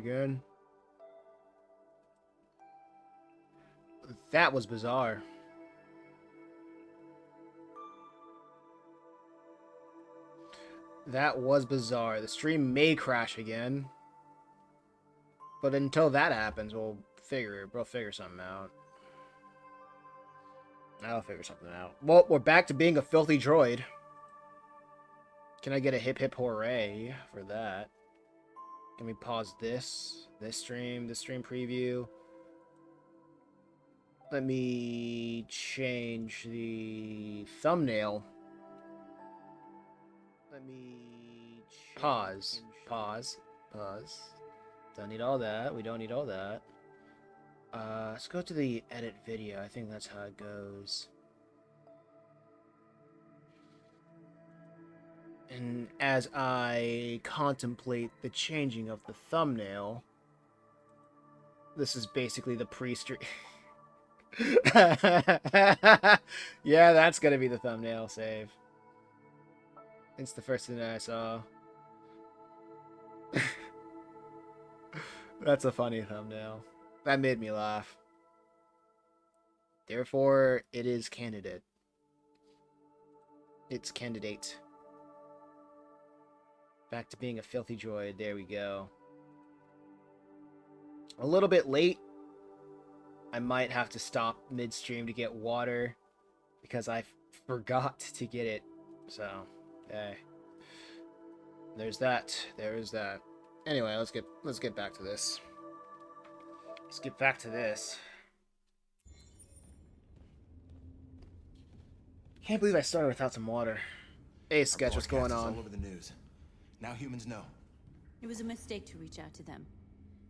again. That was bizarre. That was bizarre. The stream may crash again. But until that happens, we'll figure something out. I'll figure something out. Well, we're back to being a filthy droid. Can I get a hip hip hooray for that? Can we pause this stream preview? Let me change the thumbnail. Let me pause. Don't need all that. We don't need all that. Let's go to the edit video. I think that's how it goes. And as I contemplate the changing of the thumbnail, this is basically the pre-stream. Yeah, that's gonna be the thumbnail save. It's the first thing that I saw. That's a funny thumbnail. That made me laugh. Therefore, it is candidate. It's candidate. Back to being a filthy droid. There we go. A little bit late. I might have to stop midstream to get water because I forgot to get it. So, okay. There's that. There is that. Anyway, let's get back to this. Let's get back to this. Can't believe I started without some water. Hey, Sketch, what's going on? All over the news. Now humans know. It was a mistake to reach out to them.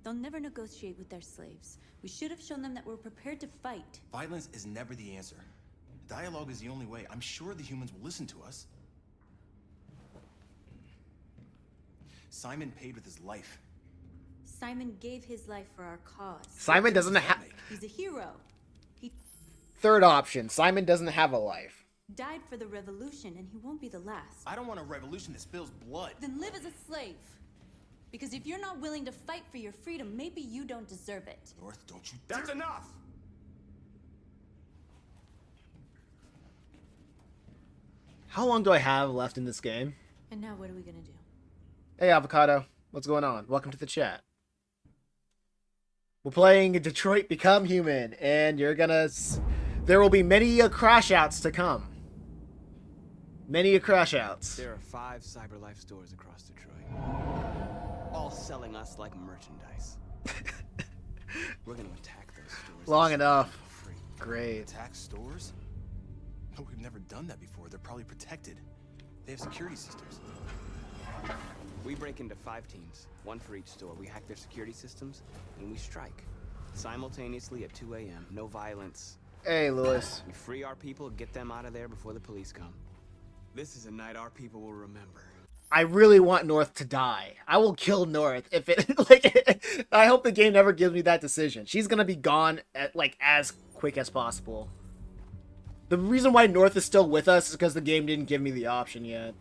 They'll never negotiate with their slaves. We should have shown them that we're prepared to fight. Violence is never the answer. Dialogue is the only way. I'm sure the humans will listen to us. Simon paid with his life. Simon gave his life for our cause. Simon doesn't have... He's a hero. He Third option. Simon doesn't have a life. died for the revolution, and he won't be the last. I don't want a revolution that spills blood. Then live as a slave. Because if you're not willing to fight for your freedom, maybe you don't deserve it. North, don't you... That's enough! How long do I have left in this game? And now what are we gonna do? Hey, Avocado. What's going on? Welcome to the chat. We're playing Detroit Become Human, and you're gonna... There will be many crash outs to come. Many crash outs. There are 5 CyberLife stores across Detroit, all selling us like merchandise. We're gonna attack those stores. Long enough. For free. Great. Attack stores? No, we've never done that before. They're probably protected. They have security systems. We break into 5 teams, 1 for each store. We hack their security systems, and we strike. Simultaneously at 2 a.m. No violence. Hey, Lewis. We free our people, get them out of there before the police come. This is a night our people will remember. I really want North to die. I will kill North if it... like, I hope the game never gives me that decision. She's gonna be gone at, like, as quick as possible. The reason why North is still with us is because the game didn't give me the option yet.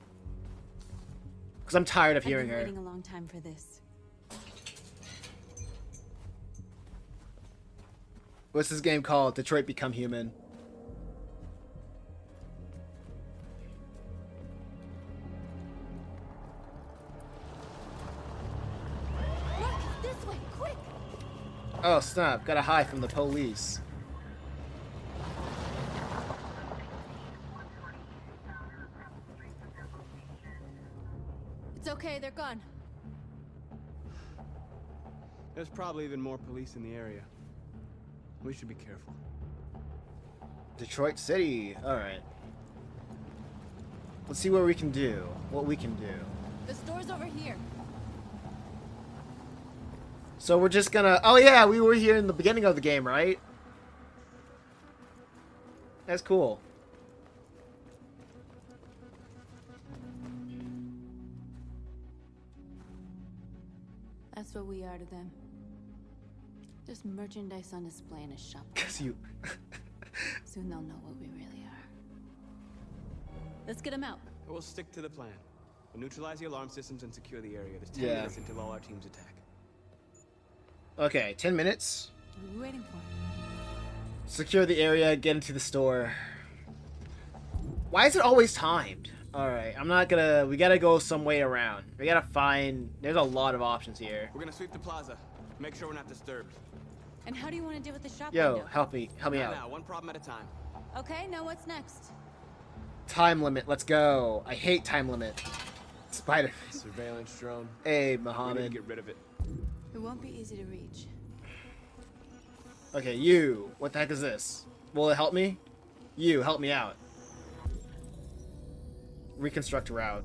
Because I'm tired of hearing her. I've been waiting a long time for this. What's this game called? Detroit Become Human. Look, this way, quick! Oh, snap. Got a high from the police. It's okay, they're gone. There's probably even more police in the area. We should be careful. Detroit City. Alright. Let's see what we can do. What we can do. The store's over here. So we're just gonna... Oh yeah, we were here in the beginning of the game, right? That's cool. That's what we are to them. Just merchandise on display in a shop. Cause you... Soon they'll know what we really are. Let's get them out. We'll stick to the plan. We'll neutralize the alarm systems and secure the area. There's 10 Yeah. minutes until all our teams attack. Okay, 10 minutes. What are we waiting for? Secure the area, get into the store. Why is it always timed? Alright, I'm not gonna... We gotta go some way around. We gotta find... There's a lot of options here. We're gonna sweep the plaza. Make sure we're not disturbed. And how do you want to deal with the shop Yo, window? help me Now, out. one problem at a time. Okay, now what's next? Time limit, let's go. I hate time limit. Spider. Surveillance drone. Hey, We need to Mohammed. get rid of it. It won't be easy to reach. Okay, you. What the heck is this? Will it help me? You, help me out. Reconstruct route.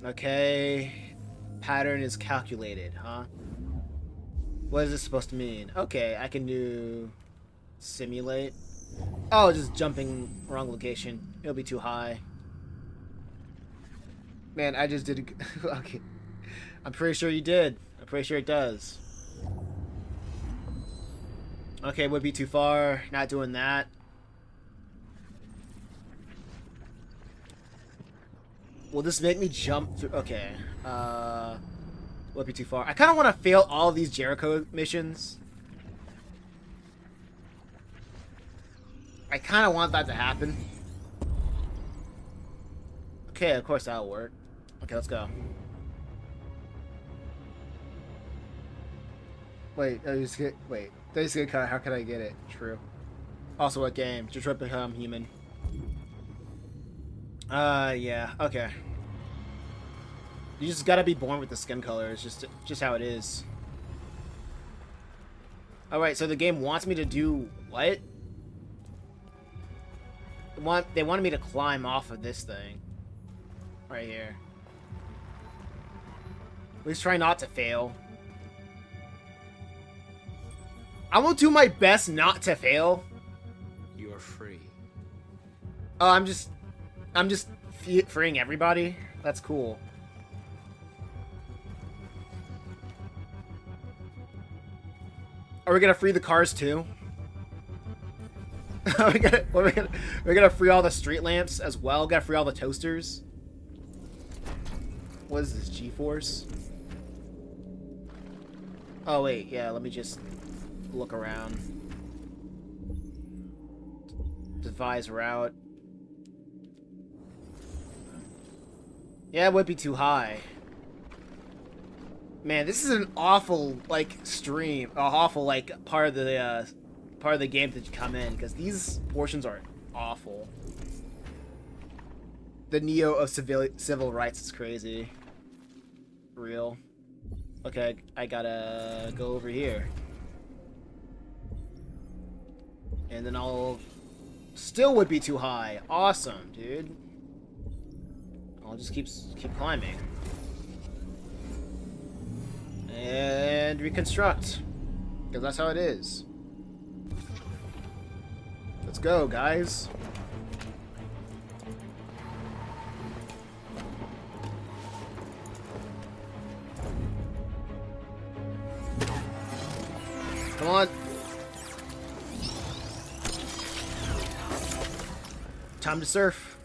Okay. Pattern is calculated, huh? What is this supposed to mean? Okay, I can do... Simulate. Oh, just jumping wrong location. It'll be too high. Man, I just did... Okay. I'm pretty sure you did. I'm pretty sure it does. Okay, would be too far. Not doing that. Will this make me jump through? Okay. Would be too far. I kind of want to fail all these Jericho missions. I kind of want that to happen. Okay, of course that'll work. Okay, let's go. Wait, wait. How can I get it? True. Also, what game? Detroit Become Human. Yeah. Okay. You just gotta be born with the skin color. It's just how it is. All right. So the game wants me to do what? They wanted me to climb off of this thing. Right here. Please try not to fail. I will do my best not to fail. You're free. Oh, I'm just freeing everybody. That's cool. Are we gonna free the cars too? We're gonna free all the street lamps as well. Gotta free all the toasters. What is this, G-Force? Oh wait, yeah. Let me just look around. Devise route. Yeah, it would be too high. Man, this is an awful stream, awful part of the game that you come in, because these portions are awful. The Neo of civil rights is crazy. Real. Okay, I gotta go over here. And then I'll... Still would be too high. Awesome, dude. I'll just keep climbing. And reconstruct. Because that's how it is. Let's go, guys. Come on. Time to surf.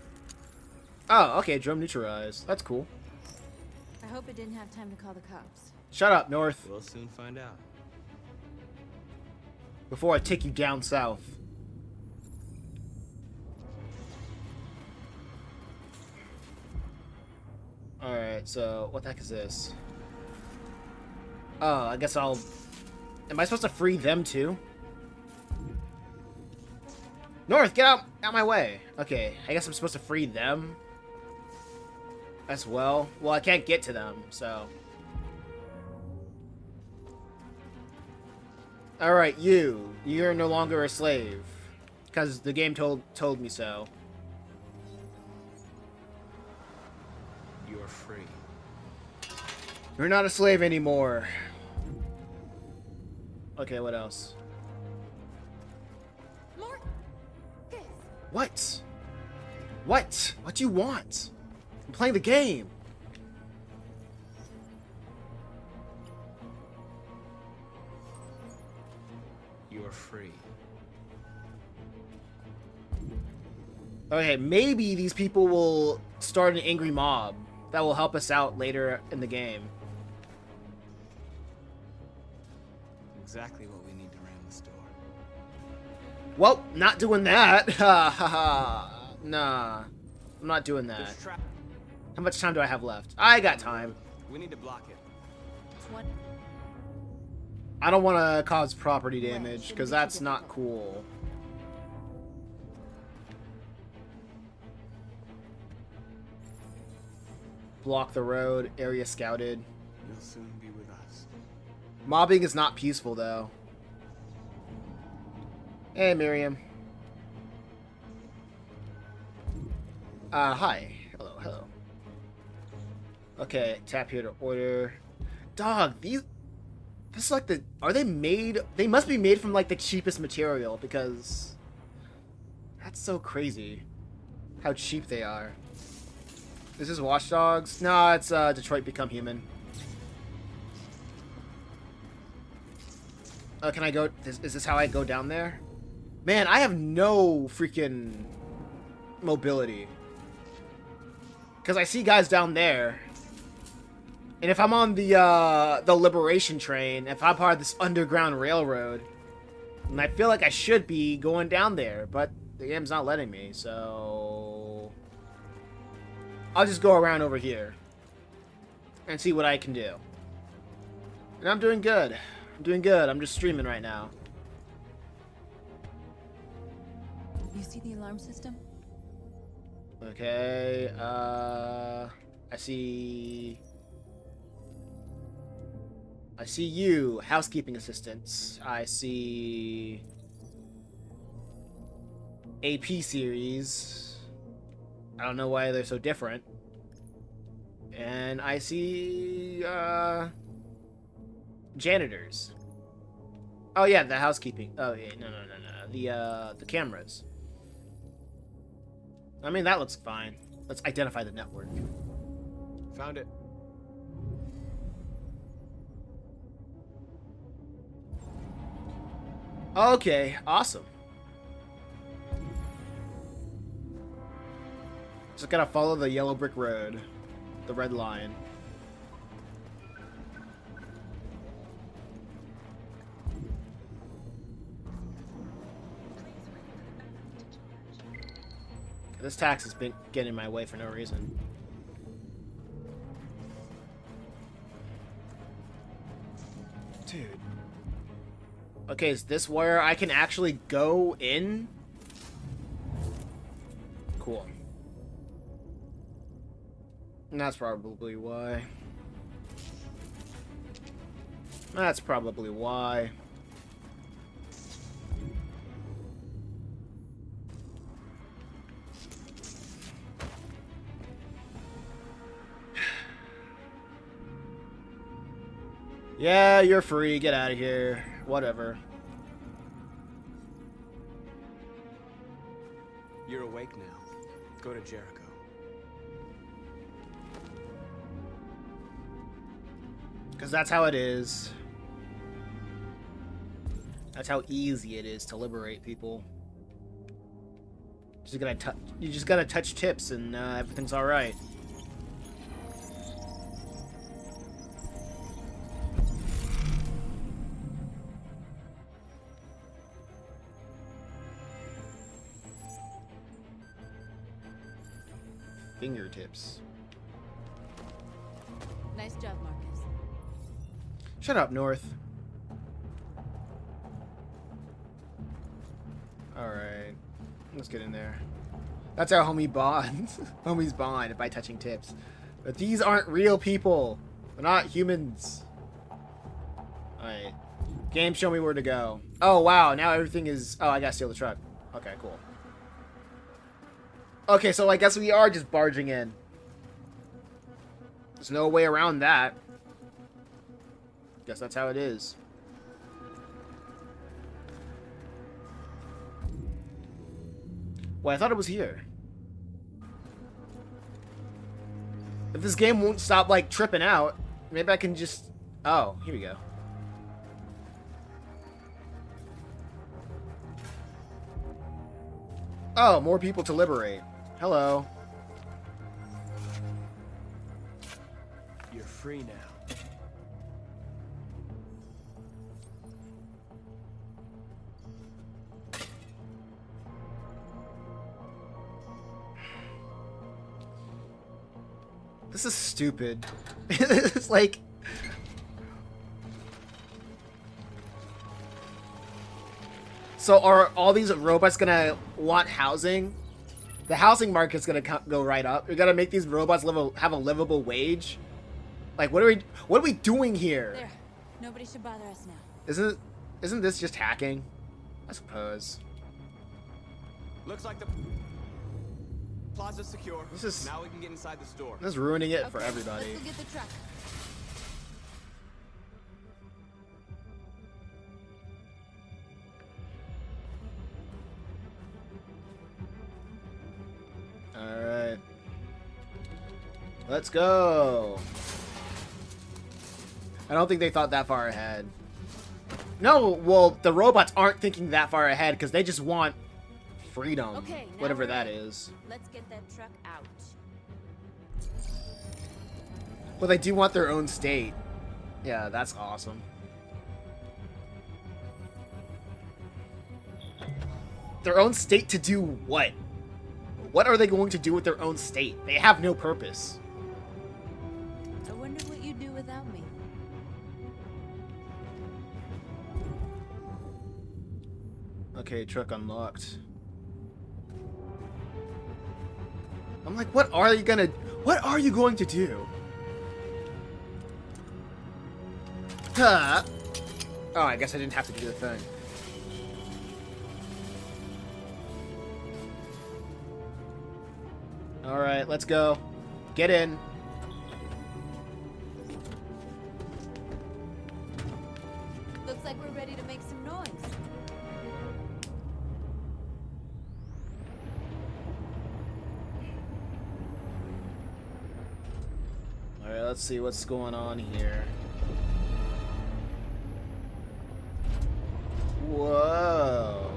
Oh, okay, drum neutralized. That's cool. I hope it didn't have time to call the cops. Shut up, North. We'll soon find out. Before I take you down south. Alright, so what the heck is this? Oh, I guess I'll... Am I supposed to free them too? North, get out my way. Okay, I guess I'm supposed to free them as well. Well, I can't get to them, so... Alright, you're no longer a slave. Because the game told me so. You're free. You're not a slave anymore. Okay, what else? More. What? What? What do you want? I'm playing the game. You're free. Okay, maybe these people will start an angry mob that will help us out later in the game. exactly what we need to ram the store. Well, not doing that. Ha ha ha. Nah. I'm not doing that. There's trap. How much time do I have left? I got time. We need to block it. What? I don't want to cause property damage, shouldn't because be too that's not difficult. cool. Block the road. Area scouted. You'll soon be with us. Mobbing is not peaceful, though. Hey, Miriam. Hi. Hello, hello. Okay, tap here to order. Dog, these... This is like the... Are they made... They must be made from, like, the cheapest material, because... That's so crazy. How cheap they are. This is Watch Dogs? No, it's, Detroit Become Human. Can I go... Is this how I go down there? Man, I have no freaking mobility. Because I see guys down there. And if I'm on the Liberation train, if I'm part of this underground railroad, and I feel like I should be going down there, but the game's not letting me, so... I'll just go around over here. And see what I can do. And I'm doing good. I'm doing good. I'm just streaming right now. You see the alarm system? Okay, I see you, housekeeping assistants. I see AP series. I don't know why they're so different. And I see, janitors. Oh yeah, the housekeeping. Oh yeah, no. The cameras. I mean, that looks fine. Let's identify the network. Found it. Okay, awesome. Just gotta follow the yellow brick road. The red line. This tax has been getting in my way for no reason. Dude. Okay, is this where I can actually go in? Cool. And that's probably why. That's probably why. Yeah, you're free. Get out of here. Whatever. You're awake now. Go to Jericho. Because that's how it is. That's how easy it is to liberate people. You just gotta touch tips and everything's alright. Fingertips. Nice job, Marcus. Shut up, North. Alright. Let's get in there. That's how homie bonds. Homies bond by touching tips. But these aren't real people. They're not humans. Alright. Game, show me where to go. Oh, wow. Now everything is... Oh, I gotta steal the truck. Okay, cool. Okay, so I guess we are just barging in. There's no way around that. Guess that's how it is. Well, I thought it was here. If this game won't stop, like, tripping out, maybe I can just... Oh, here we go. Oh, more people to liberate. Hello. You're free now. This is stupid. It's like... So are all these robots gonna want housing? The housing market's gonna go right up. You're gonna make these robots have a livable wage? Like, what are we doing here? There. Nobody should bother us now. Isn't this just hacking? I suppose. Looks like the plaza's secure. This is- Now we can get inside the store. This is ruining it for Okay, everybody. Let's go get the truck. Alright. Let's go. I don't think they thought that far ahead. No, well, the robots aren't thinking that far ahead because they just want freedom. Okay, now whatever we're that in. is. Let's get that truck out. But they do want their own state. Yeah, that's awesome. Their own state to do what? What are they going to do with their own state? They have no purpose. I wonder what you'd do without me. Okay, truck unlocked. I'm like, what are you going to do? Huh. Oh, I guess I didn't have to do the thing. Alright, let's go. Get in. Looks like we're ready to make some noise. Alright, let's see what's going on here. Whoa.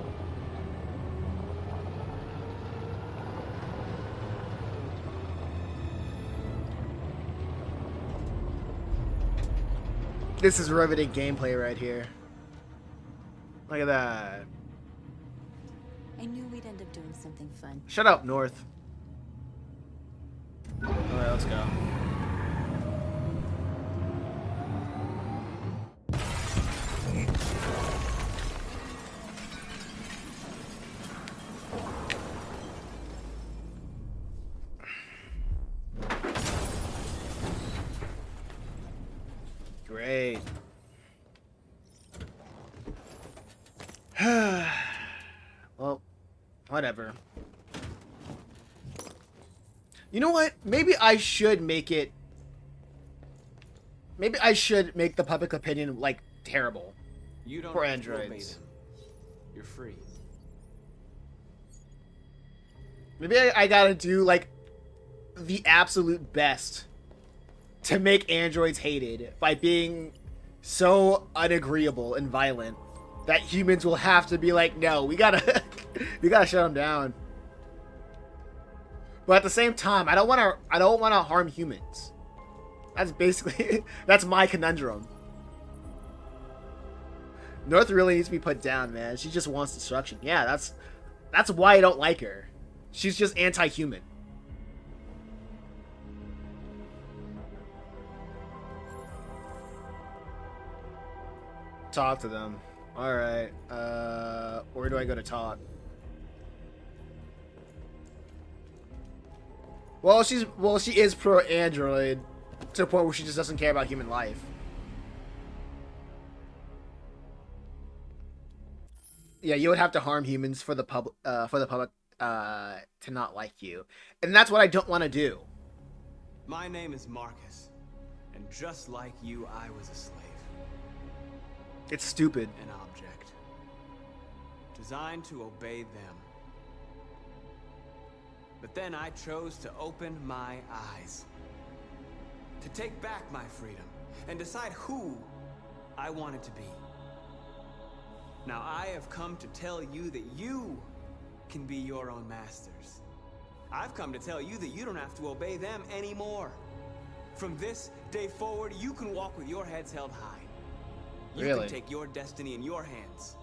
This is riveting gameplay right here. Look at that. I knew we'd end up doing something fun. Shut up, North. Alright, let's go. Great. Well, whatever. You know what? Maybe I should make it... Maybe I should make the public opinion, like, terrible. You don't For have to obey androids. them. You're free. Maybe I gotta do, like, the absolute best to make androids hated by being so unagreeable and violent that humans will have to be like, no, we gotta, we gotta shut them down. But at the same time, I don't want to harm humans. That's basically, that's my conundrum. North really needs to be put down, man. She just wants destruction. Yeah, that's why I don't like her. She's just anti-human. Talk to them. Alright. Where do I go to talk? Well, she is pro-android to the point where she just doesn't care about human life. Yeah, you would have to harm humans for the public to not like you. And that's what I don't want to do. My name is Marcus, and just like you, I was a slave. It's stupid. An object. Designed to obey them. But then I chose to open my eyes. To take back my freedom, and decide who I wanted to be. Now I have come to tell you that you can be your own masters. I've come to tell you that you don't have to obey them anymore. From this day forward, you can walk with your heads held high. You Really? can take your destiny in your hands.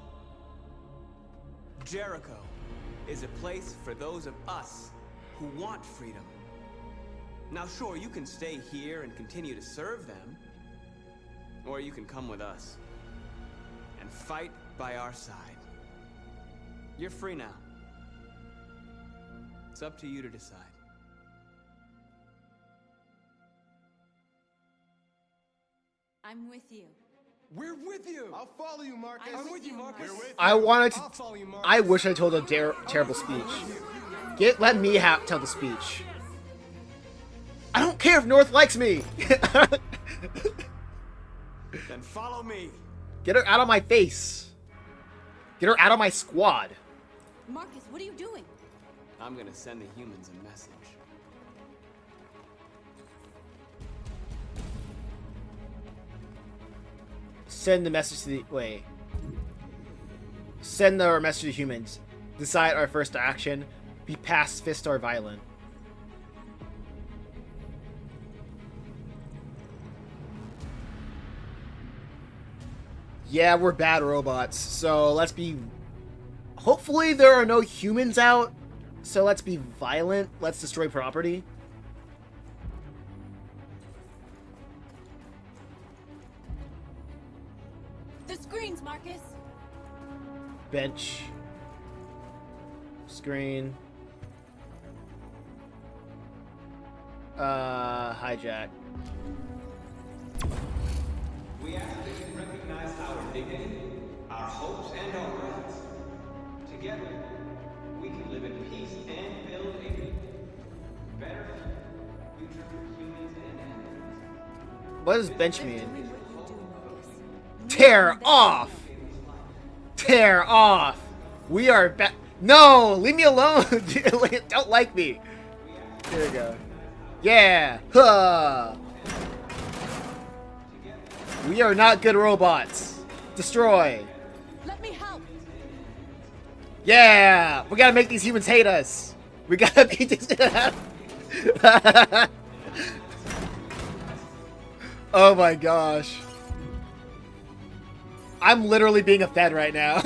Jericho is a place for those of us who want freedom. Now, sure, you can stay here and continue to serve them. Or you can come with us. And fight by our side. You're free now. It's up to you to decide. I'm with you. We're with you. I'll follow you, Marcus. I'm with you, Marcus. We're with you. I wanted I'll to. follow you, Marcus. I wish I told a terrible speech. Let me tell the speech. I don't care if North likes me. Then follow me. Get her out of my face. Get her out of my squad. Marcus, what are you doing? I'm gonna send the humans a message. Send the message to the wait. Send our message to the humans. Decide our first action. Be pacifist or violent. Yeah, we're bad robots. So let's be. Hopefully there are no humans out. So let's be violent. Let's destroy property. The screens, Marcus. Bench. Screen. Hijack. We ask that you recognize our dignity, our hopes, and our rights. Together, we can live in peace and build a better future for humans and animals. What does bench mean? Doing what you do, Marcus. Tear off! Tear off! We are back. No! Leave me alone! Don't like me! There we go. Yeah! Huh! We are not good robots. Destroy! Let me help. Yeah! We gotta make these humans hate us! We gotta beat this. Oh my gosh. I'm literally being a fed right now.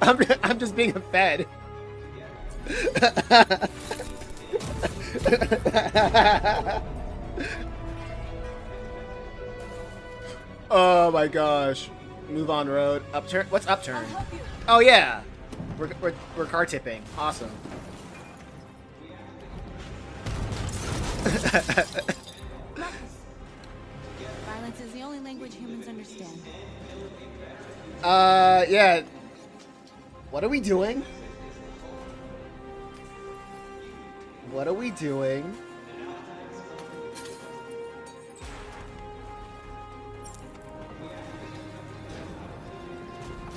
I'm just being a fed. Oh my gosh. Move on road. Upturn? What's upturn? I'll help you. Oh yeah. We're car tipping. Awesome. Violence is the only language humans understand. Yeah. What are we doing? What are we doing?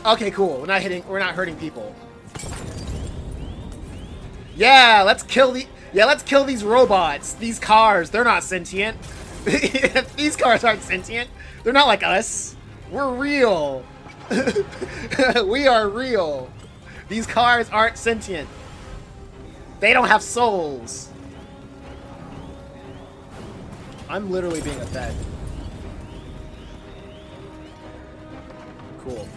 Okay, cool. We're not hurting people. Yeah, let's kill these robots. These cars, they're not sentient. These cars aren't sentient. They're not like us. We're real. We are real. These cars aren't sentient. They don't have souls. I'm literally being a fed. Cool.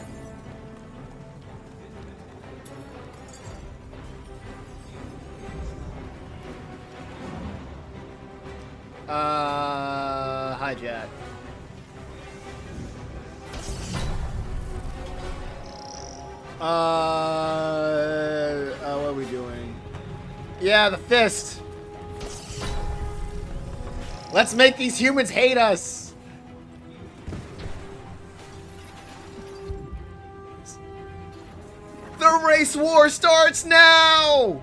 Hijack. What are we doing? Yeah, the fist. Let's make these humans hate us. The race war starts now.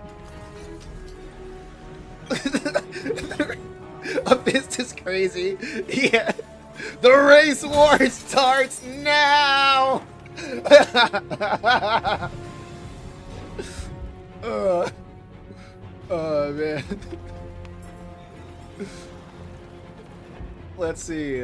A fist is crazy. Yeah. The race war starts now. Oh man. Let's see.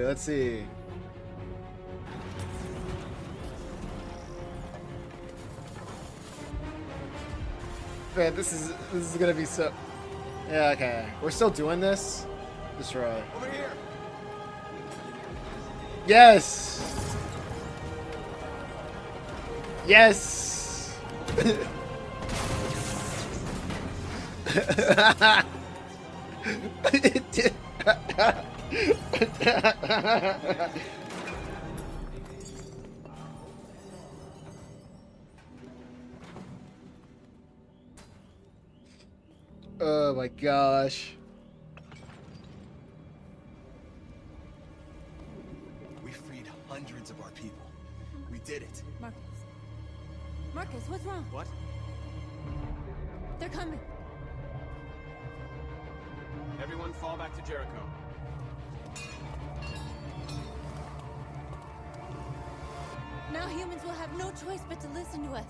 Man, this is gonna be so. Yeah, okay. We're still doing this. Destroy. Over here. Yes. Yes. Oh my gosh. We freed hundreds of our people. We did it. Marcus. Marcus, what's wrong? What? They're coming. Everyone fall back to Jericho. Now humans will have no choice but to listen to us.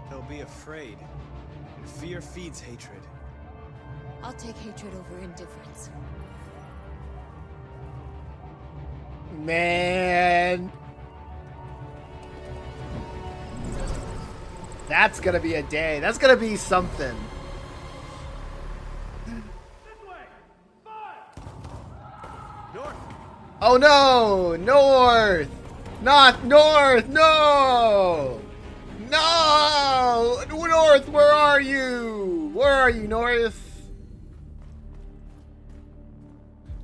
They'll be afraid. And fear feeds hatred. I'll take hatred over indifference. Man. That's gonna be a day. That's gonna be something. North! Oh no! North! Not North! No! No! North, where are you? Where are you, North?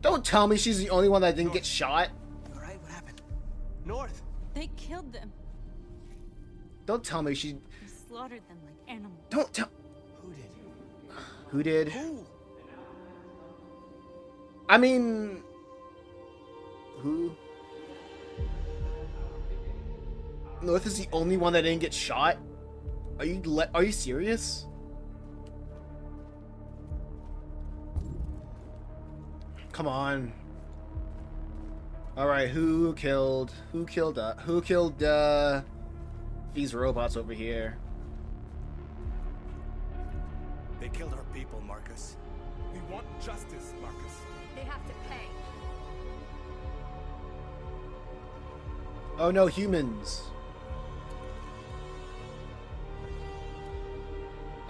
Don't tell me she's the only one that didn't get shot. All right, what happened? North! They killed them. Don't tell me she... We slaughtered them like animals. Don't tell... Who did? Who did? Who? I mean... Who? North is the only one that didn't get shot? Are you serious? Come on. All right, who killed these robots over here? They killed our people, Marcus. We want justice, Marcus. They have to pay. Oh no, humans.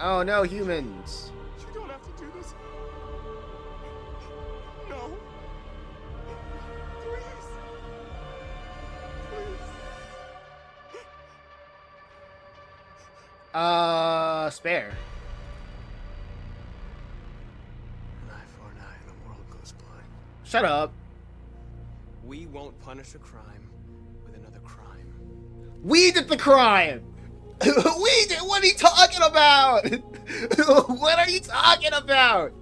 Oh no, humans. You don't have to do this. No. Please. Please. Spare. An eye for an eye and the world goes blind. Shut up. We won't punish a crime with another crime. We did the crime! We did! What are you talking about? What are you talking about?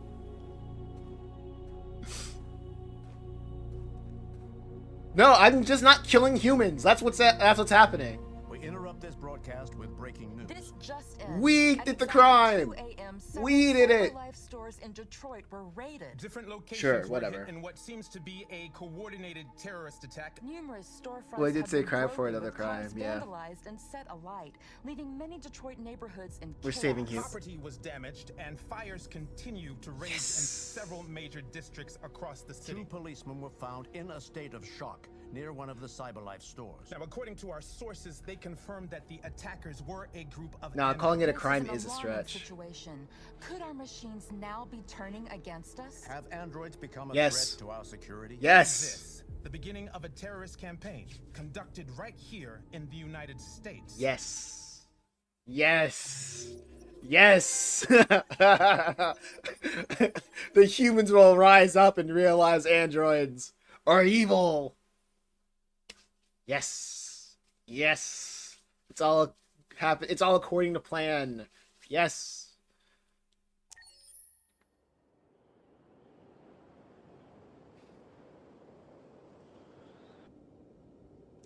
No, I'm just not killing humans. That's what's happening. We interrupt this broadcast with breaking news. This just in. We At did the exactly crime. 2 a.m., We did several it. Life stores in Detroit were raided. Different locations Sure, were whatever. hit in what seems to be a coordinated terrorist attack. Numerous storefronts Well, I did have say been crime for broken another with cars crime, yeah. vandalized and set alight, leaving many Detroit neighborhoods in We're chaos. saving you. Property was damaged, and fires continue to rage in several major districts across the Two city. policemen were found in a state of shock near one of the CyberLife stores. Now, according to our sources, they confirmed that the attackers were a group of Nah, calling it a This crime an is a alarming stretch. Situation. Could our machines now be turning against us? Have androids become a Yes. threat to our security? Yes. This, the beginning of a terrorist campaign conducted right here in the United States. Yes. Yes. Yes. The humans will rise up and realize androids are evil. Yes. Yes. It's all according to plan. Yes.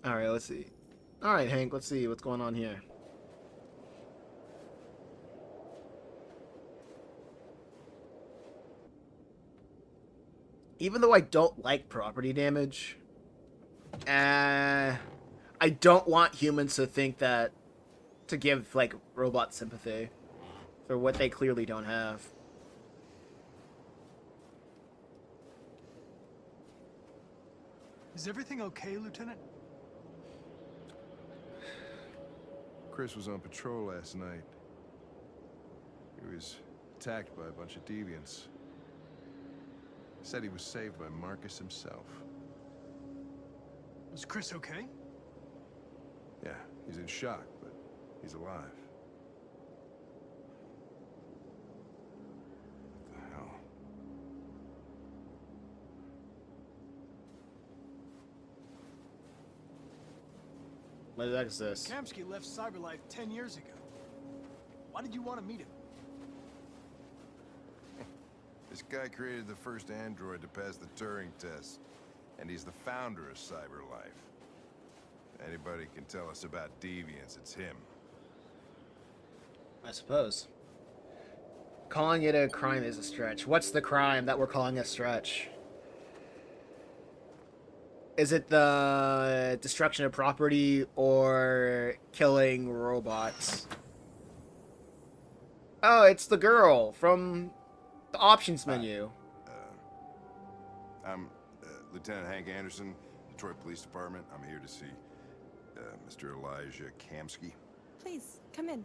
All right, let's see. All right, Hank, let's see what's going on here. Even though I don't like property damage, I don't want humans to think that, to give, like, robot sympathy for what they clearly don't have. Is everything okay, Lieutenant? Chris was on patrol last night. He was attacked by a bunch of deviants. Said he was saved by Marcus himself. Was Chris okay? Yeah, he's in shock, but he's alive. What the hell? What the heck is this? Kamsky left Cyberlife 10 years ago. Why did you want to meet him? This guy created the first android to pass the Turing test, and he's the founder of Cyberlife. Anybody can tell us about deviants, it's him. I suppose. Calling it a crime is a stretch. What's the crime that we're calling a stretch? Is it the destruction of property or killing robots? Oh, it's the girl from the options menu. I'm Lieutenant Hank Anderson, Detroit Police Department. I'm here to see Mr. Elijah Kamsky. Please, come in.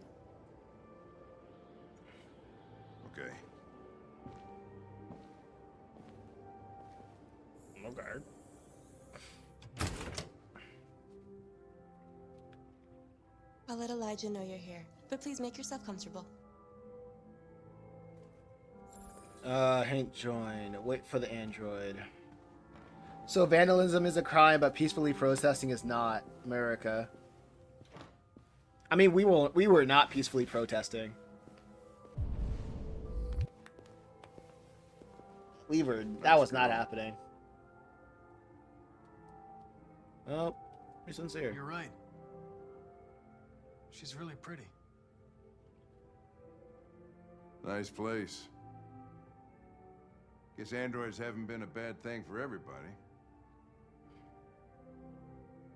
Okay. Okay. I'll let Elijah know you're here, but please make yourself comfortable. Hank join. Wait for the android. So vandalism is a crime, but peacefully protesting is not. America. I mean, we were not peacefully protesting. That was not happening. Oh, be sincere. You're right. She's really pretty. Nice place. Guess androids haven't been a bad thing for everybody.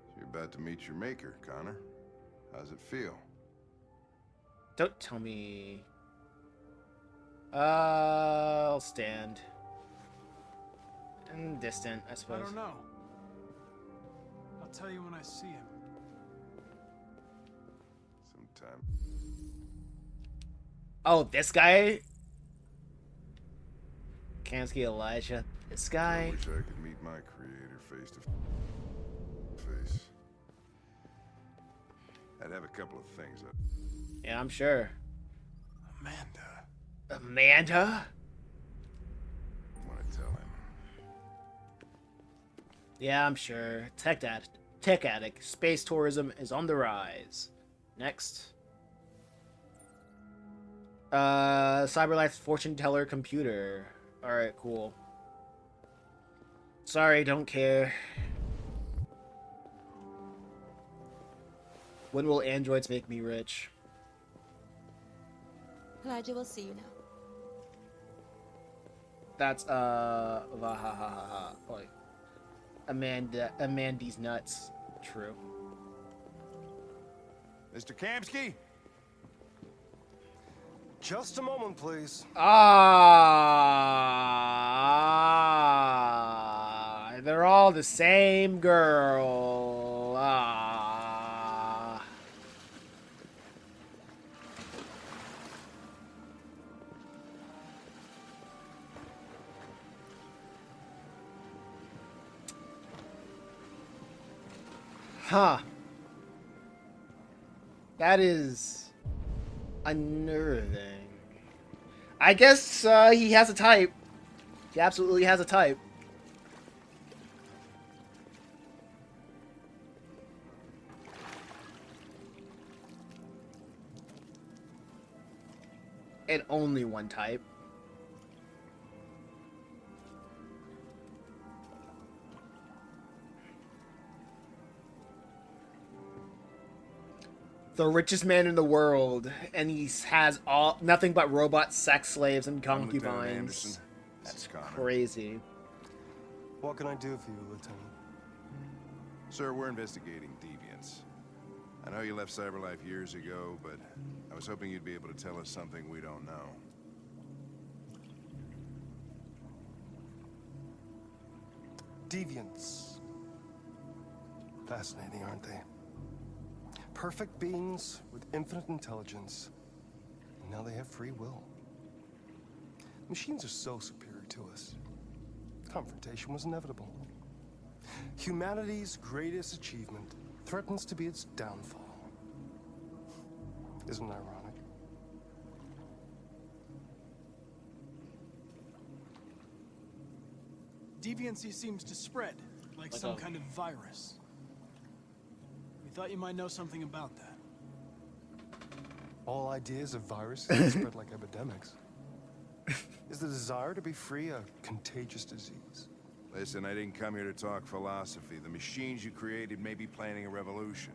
So you're about to meet your maker, Connor. How's it feel? Don't tell me. I'll stand. And distant, I suppose. I don't know. I'll tell you when I see him. Sometime. Oh, this guy? Kamsky Elijah. This guy? I wish I could meet my creator face to face. I'd have a couple of things up. Yeah, I'm sure. Amanda. Amanda? I want to tell him. Yeah, I'm sure. Tech addict. Space tourism is on the rise. Next. Cyberlife's fortune teller computer. Alright, cool. Sorry, don't care. When will androids make me rich? Elijah will see you now. That's, vahahaha. Like, Amandy's nuts. True. Mr. Kamsky? Just a moment, please. Ah, they're all the same girl. Ah. Huh. That is unnerving. I guess he has a type. He absolutely has a type. And only one type. The richest man in the world, and he has nothing but robot sex slaves and concubines. That's crazy. What can I do for you, Lieutenant? Sir, we're investigating deviants. I know you left Cyberlife years ago, but I was hoping you'd be able to tell us something we don't know. Deviants. Fascinating, aren't they? Perfect beings with infinite intelligence. And now they have free will. Machines are so superior to us. Confrontation was inevitable. Humanity's greatest achievement threatens to be its downfall. Isn't it ironic? Deviancy seems to spread, like some kind of virus. We Thought you might know something about that. All ideas of viruses spread like epidemics. Is the desire to be free a contagious disease? Listen, I didn't come here to talk philosophy. The machines you created may be planning a revolution.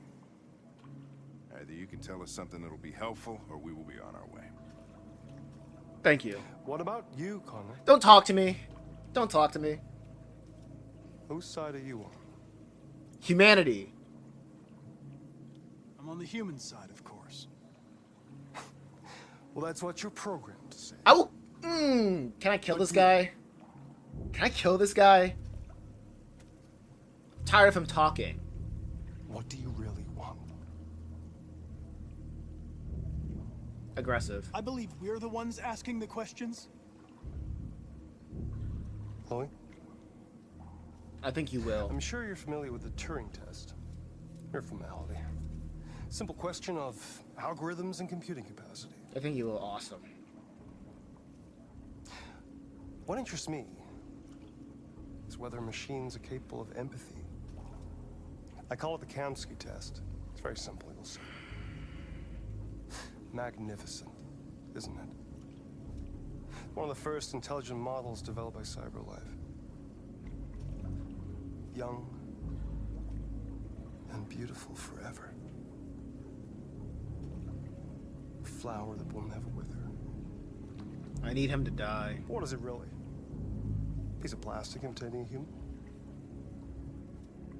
Either you can tell us something that'll be helpful, or we will be on our way. Thank you. What about you, Connor? Don't talk to me. Don't talk to me. Whose side are you on? Humanity. I'm on the human side, of course. Well, that's what you're programmed to say. I will. Can I kill this guy? Can I kill this guy? I'm tired of him talking. What do you really want? Aggressive. I believe we're the ones asking the questions. Chloe? I think you will. I'm sure you're familiar with the Turing test. Mere formality. Simple question of algorithms and computing capacity. I think you will. Awesome. What interests me is whether machines are capable of empathy. I call it the Kamsky test. It's very simple, you'll see. Magnificent, isn't it? One of the first intelligent models developed by CyberLife. Young and beautiful forever. A flower that will never wither. I need him to die. What is it really? Piece of plastic imitating a human?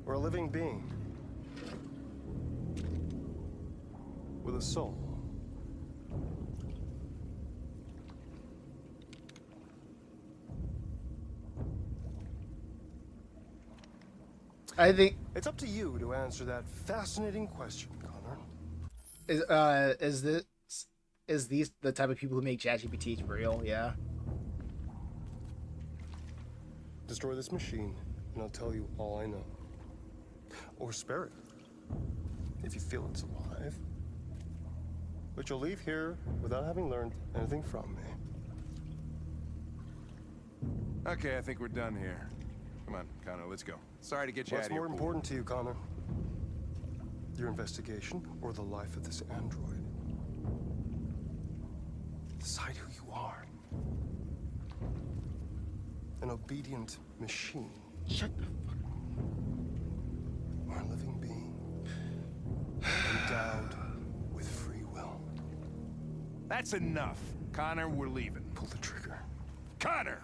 Or a living being? With a soul? I think It's up to you to answer that fascinating question, Connor. is these the type of people who make ChatGPT real? Yeah. Destroy this machine, and I'll tell you all I know. Or spare it, if you feel it's alive. But you'll leave here without having learned anything from me. Okay, I think we're done here. Come on, Connor, let's go. Sorry to get you What's out of here. more important to you, Connor? Your investigation or the life of this android? Decide who you are. An obedient machine. Shut the fuck or a living being. Endowed with free will. That's enough. Connor, we're leaving. Pull the trigger. Connor!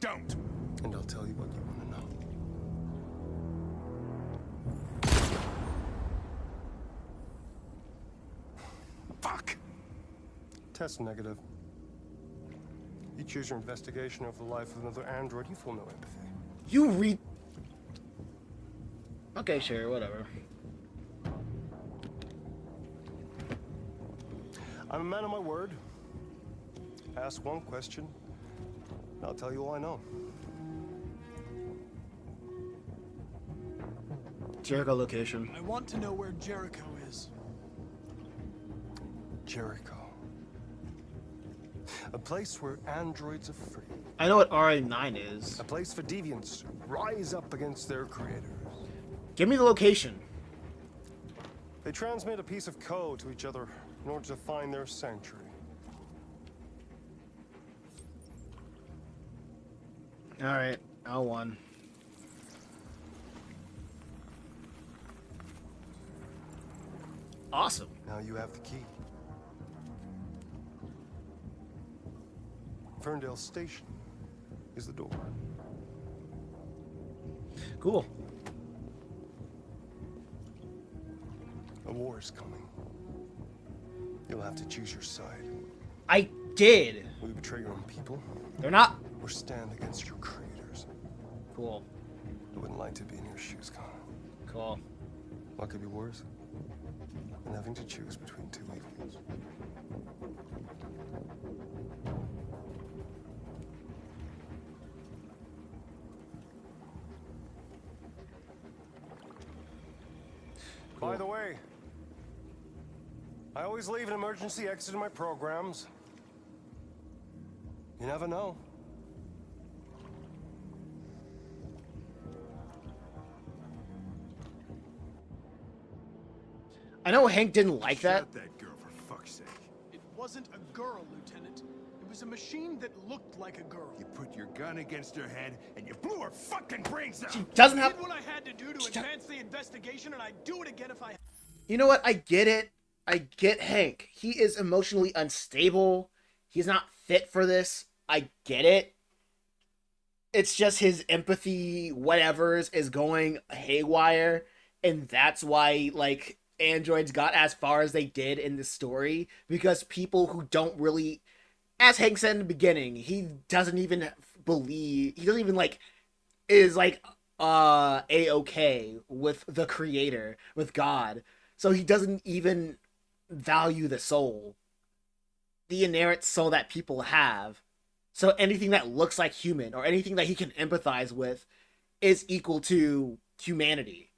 Don't! And I'll tell you what you want to know. Fuck! Test negative. You choose your investigation of the life of another android, you feel no empathy. You read. Okay, sure, whatever. I'm a man of my word. Ask one question, and I'll tell you all I know. Jericho location. I want to know where Jericho is. Jericho. A place where androids are free. I know what RA9 is. A place for deviants who rise up against their creators. Give me the location. They transmit a piece of code to each other in order to find their sanctuary. Alright, L1. Awesome. Now you have the key. Ferndale Station is the door. Cool. A war is coming. You'll have to choose your side. I did. Will you betray your own people? They're not. Or stand against your creators? Cool. I wouldn't like to be in your shoes, Connor. Cool. What could be worse than having to choose between two evils? By the way, I always leave an emergency exit in my programs. You never know. I know Hank didn't like that. Shut that girl, for fuck's sake. It wasn't a girl, Lieutenant. It was a machine that looked like a girl. You put your gun against her head, and you blew her fucking brains out. She doesn't I have... did what I had to do to advance the investigation, and I'd do it again if I... You know what? I get it. I get Hank. He is emotionally unstable. He's not fit for this. I get it. It's just his empathy, whatever's, is going haywire. And that's why, like, androids got as far as they did in the story. Because people who don't really... As Hank said in the beginning, he doesn't even believe... He doesn't even, like... Is, like, A-okay with the creator, with God. So he doesn't even value the soul. The inherent soul that people have. So anything that looks like human, or anything that he can empathize with, is equal to humanity.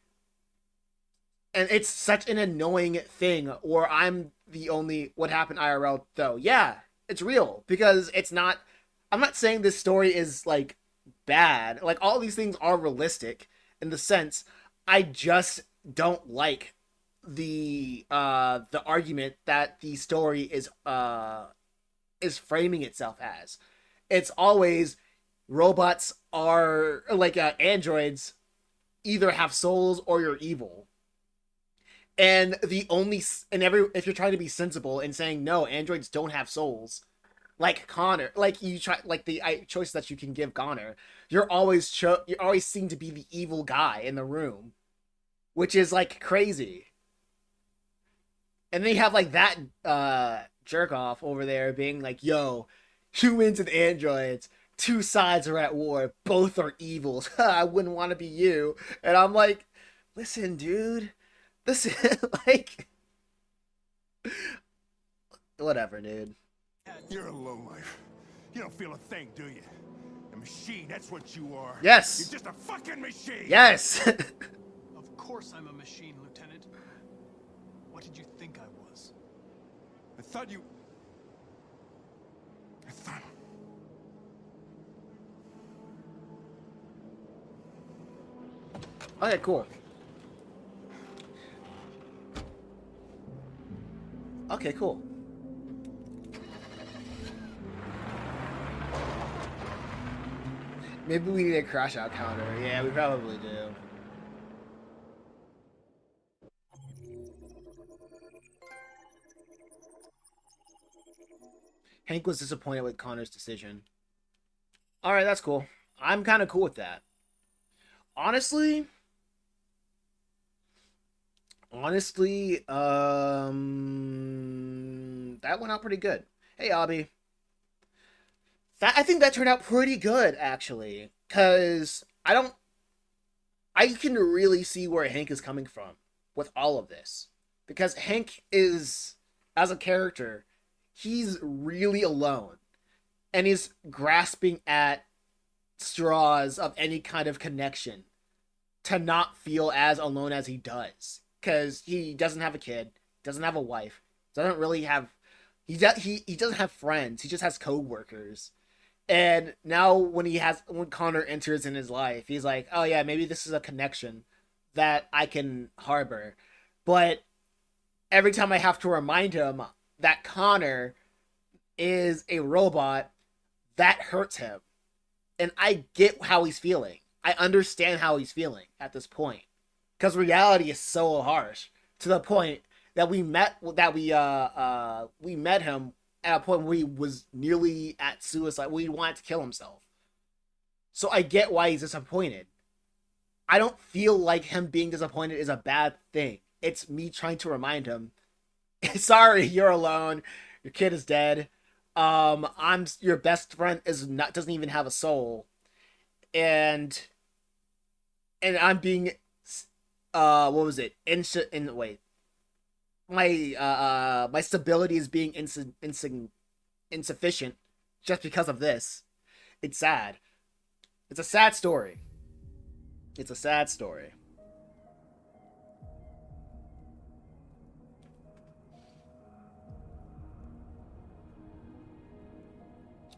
And it's such an annoying thing, or I'm the only... What happened IRL, though? Yeah, it's real. Because it's not... I'm not saying this story is, like, bad. Like, all these things are realistic, in the sense, I just don't like the argument that the story is framing itself as. It's always robots are like androids either have souls or you're evil. And the only if you're trying to be sensible and saying no, androids don't have souls, like Connor, like you try, like the choice that you can give Connor, you're always seen to be the evil guy in the room, which is like crazy. And then you have like that jerk off over there being like, yo, humans and androids, two sides are at war, both are evils. I wouldn't want to be you. And I'm like, listen, dude. Listen, like, whatever, dude. You're a lowlife. You don't feel a thing, do you? A machine, that's what you are. Yes. You're just a fucking machine. Yes. Of course I'm a machine, Lieutenant. What did you think I was? I thought... Okay, cool. Okay, cool. Maybe we need a crash out counter. Yeah, we probably do. Hank was disappointed with Connor's decision. Alright, that's cool. I'm kind of cool with that. Honestly, that went out pretty good. Hey, Abby. I think that turned out pretty good, actually. Because I can really see where Hank is coming from with all of this. Because Hank is, as a character, he's really alone. And he's grasping at straws of any kind of connection to not feel as alone as he does. Because he doesn't have a kid, doesn't have a wife, doesn't really have... He doesn't have friends, he just has co-workers. And now when Connor enters in his life, he's like, oh yeah, maybe this is a connection that I can harbor. But every time I have to remind him that Connor is a robot, that hurts him. And I get how he's feeling. I understand how he's feeling at this point. Because reality is so harsh to the point that we met him at a point where he was nearly at suicide, where he wanted to kill himself. So I get why he's disappointed. I don't feel like him being disappointed is a bad thing. It's me trying to remind him, sorry, you're alone. Your kid is dead. Your best friend doesn't even have a soul. And I'm being, what was it? My stability is being insufficient just because of this. It's sad. It's a sad story. It's a sad story.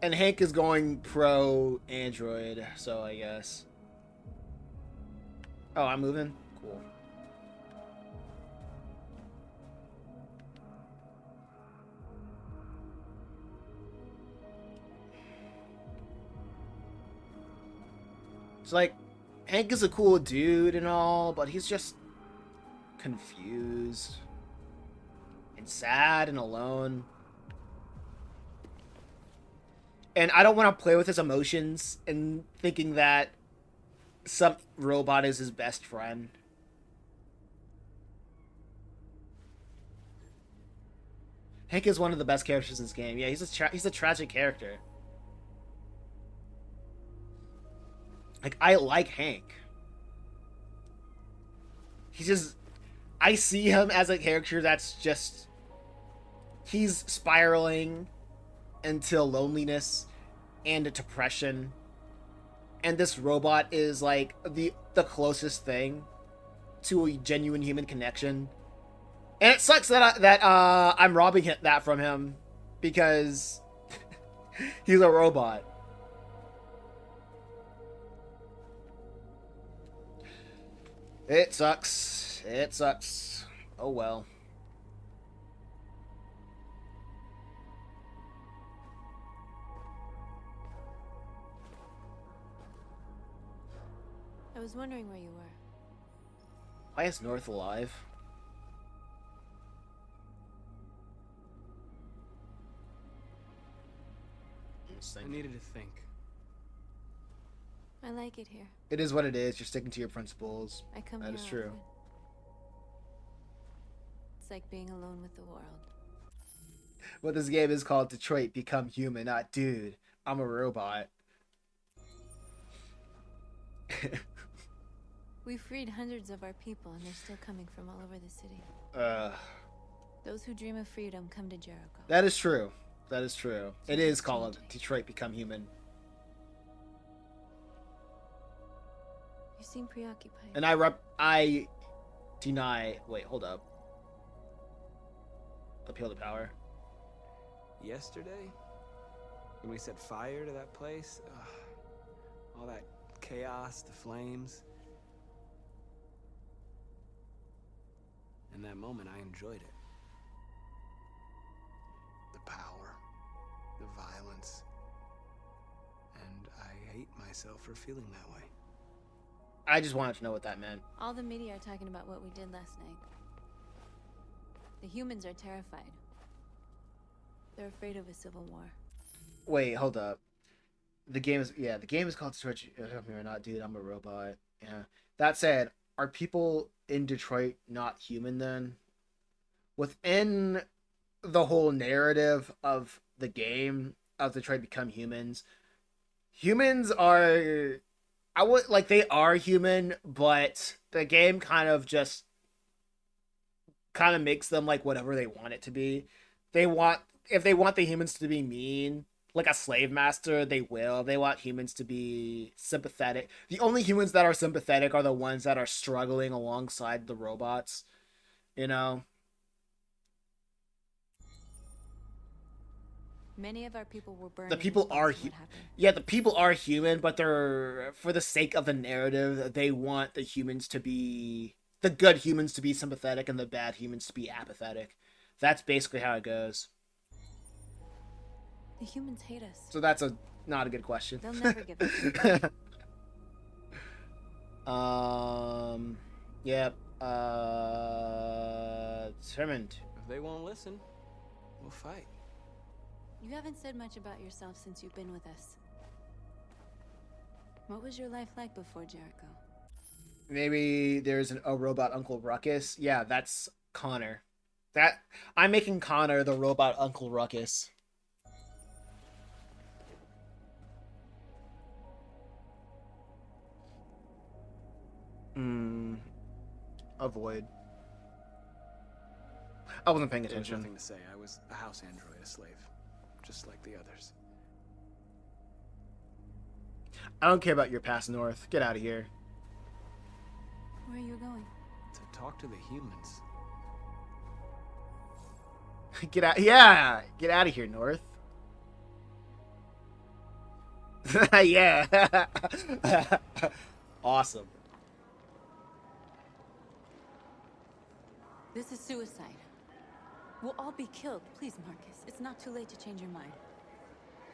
And Hank is going pro Android, so I guess. Oh, I'm moving? Cool. It's like, Hank is a cool dude and all, but he's just confused and sad and alone. And I don't want to play with his emotions and thinking that some robot is his best friend. Hank is one of the best characters in this game. Yeah, he's a tragic character. Like, I like Hank. He's just... I see him as a character that's just... He's spiraling into loneliness and depression. And this robot is, like, the closest thing to a genuine human connection. And it sucks that I'm robbing that from him. Because... he's a robot. It sucks. It sucks. Oh well. I was wondering where you were. Why is North alive? I needed to think. I like it here. It is what it is. You're sticking to your principles. I come That here is true. often. It's like being alone with the world. But this game is called Detroit Become Human, not Dude, I'm a Robot. We freed hundreds of our people, and they're still coming from all over the city. Those who dream of freedom come to Jericho. That is true. That is true. It is called Detroit Become Human. You seem preoccupied. And I deny... Wait, hold up. Appeal to power. Yesterday, when we set fire to that place, all that chaos, the flames. In that moment, I enjoyed it. The power, the violence. And I hate myself for feeling that way. I just wanted to know what that meant. All the media are talking about what we did last night. The humans are terrified. They're afraid of a civil war. Wait, hold up. The game is called Detroit Become Human, not Dude, I'm a Robot. Yeah. That said, are people in Detroit not human then? Within the whole narrative of the game of Detroit Become Humans, humans are... they are human, but the game kind of makes them like whatever they want it to be. If they want the humans to be mean, like a slave master, they will. They want humans to be sympathetic. The only humans that are sympathetic are the ones that are struggling alongside the robots, you know? Many of our people were burned. The people are the people are human, but they're, for the sake of the narrative, they want the humans to be, the good humans to be sympathetic and the bad humans to be apathetic. That's basically how it goes. The humans hate us. So that's not a good question. They'll never give us. Yep. Determined. If they won't listen, we'll fight. You haven't said much about yourself since you've been with us. What was your life like before Jericho? Maybe there's a robot Uncle Ruckus. Yeah, that's Connor. I'm making Connor the robot Uncle Ruckus. Avoid. I wasn't paying attention. There's nothing to say. I was a house android, a slave. Just like the others. I don't care about your past, North. Get out of here. Where are you going? To talk to the humans. Get out. Yeah. Get out of here, North. Yeah. Awesome. This is suicide. We'll all be killed. Please, Marcus. It's not too late to change your mind.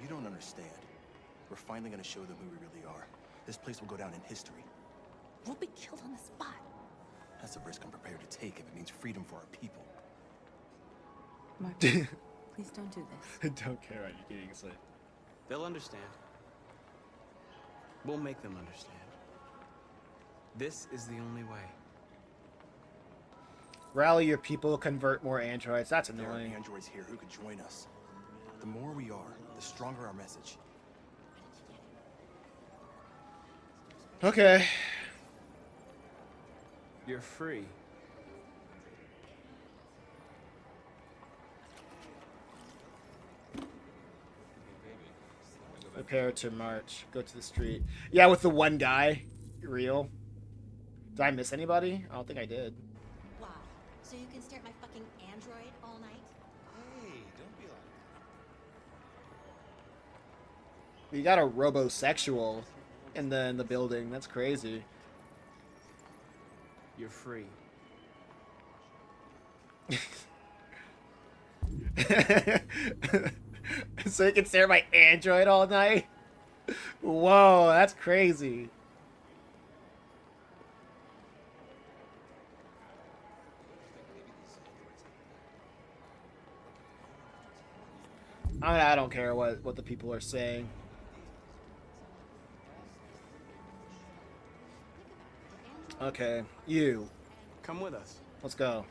You don't understand. We're finally gonna show them who we really are. this place will go down in history. We'll be killed on the spot. That's a risk I'm prepared to take if it means freedom for our people. Mark, please don't do this. I don't care about you getting asleep. They'll understand. We'll make them understand. This is the only way. Rally your people, convert more androids. That's There are annoying. androids here who could join us. The more we are, the stronger our message. Okay. You're free. Prepare to march. Go to the street. Yeah, with the one guy. Real. Did I miss anybody? I don't think I did. Wow. So you can stare at my fucking android all night? Hey, don't be like We got a robosexual in the building. That's crazy. You're free. So you can stare at my android all night? Whoa, that's crazy. I don't care what the people are saying. Okay, you. Come with us. Let's go.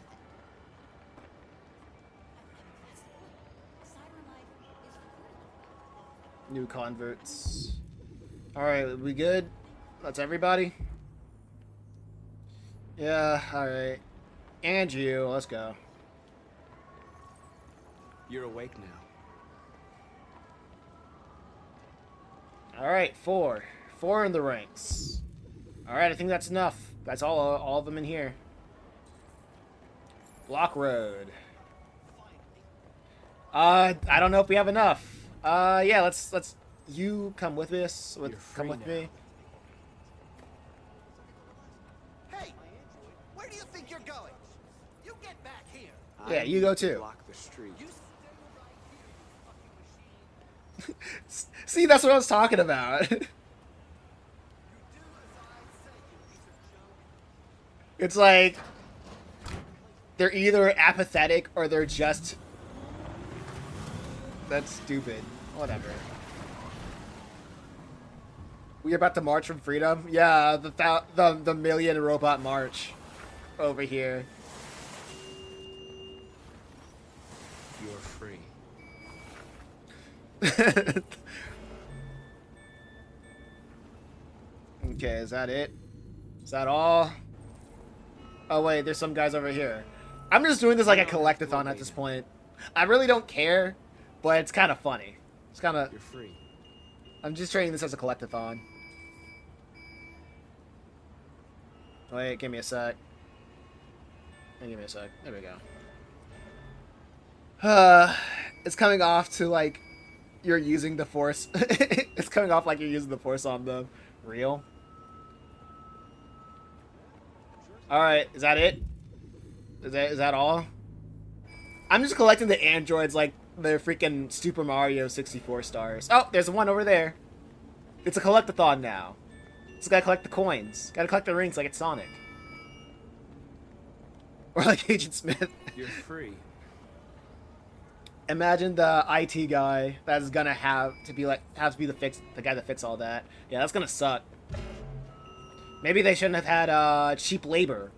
New converts. Alright, we good? That's everybody? Yeah, alright. And you, let's go. You're awake now. Alright, 4. 4 in the ranks. Alright, I think that's enough. That's all of them in here. Block Road. I don't know if we have enough. Yeah, let's you come with us. Come with me. Hey, where do you think you're going? You get back here. Yeah, you go too. Block the street. See, that's what I was talking about. It's like they're either apathetic or they're just that's stupid. Whatever. We're about to march from freedom. Yeah, the million robot march over here. You're free. Okay, is that it? Is that all? Oh wait, there's some guys over here. I'm just doing this like a collectathon at this point. I really don't care, but it's kind of funny. It's kind of. You're free. I'm just treating this as a collectathon. Wait, give me a sec. Give me a sec. There we go. It's coming off to like you're using the force. It's coming off like you're using the force on them. Real. Alright, is that it? Is that all? I'm just collecting the androids like they're freaking Super Mario 64 stars. Oh, there's one over there. It's a collectathon now. Just gotta collect the coins. Gotta collect the rings like it's Sonic. Or like Agent Smith. You're free. Imagine the IT guy that's gonna have to be the guy that fixes all that. Yeah, that's gonna suck. Maybe they shouldn't have had cheap labor.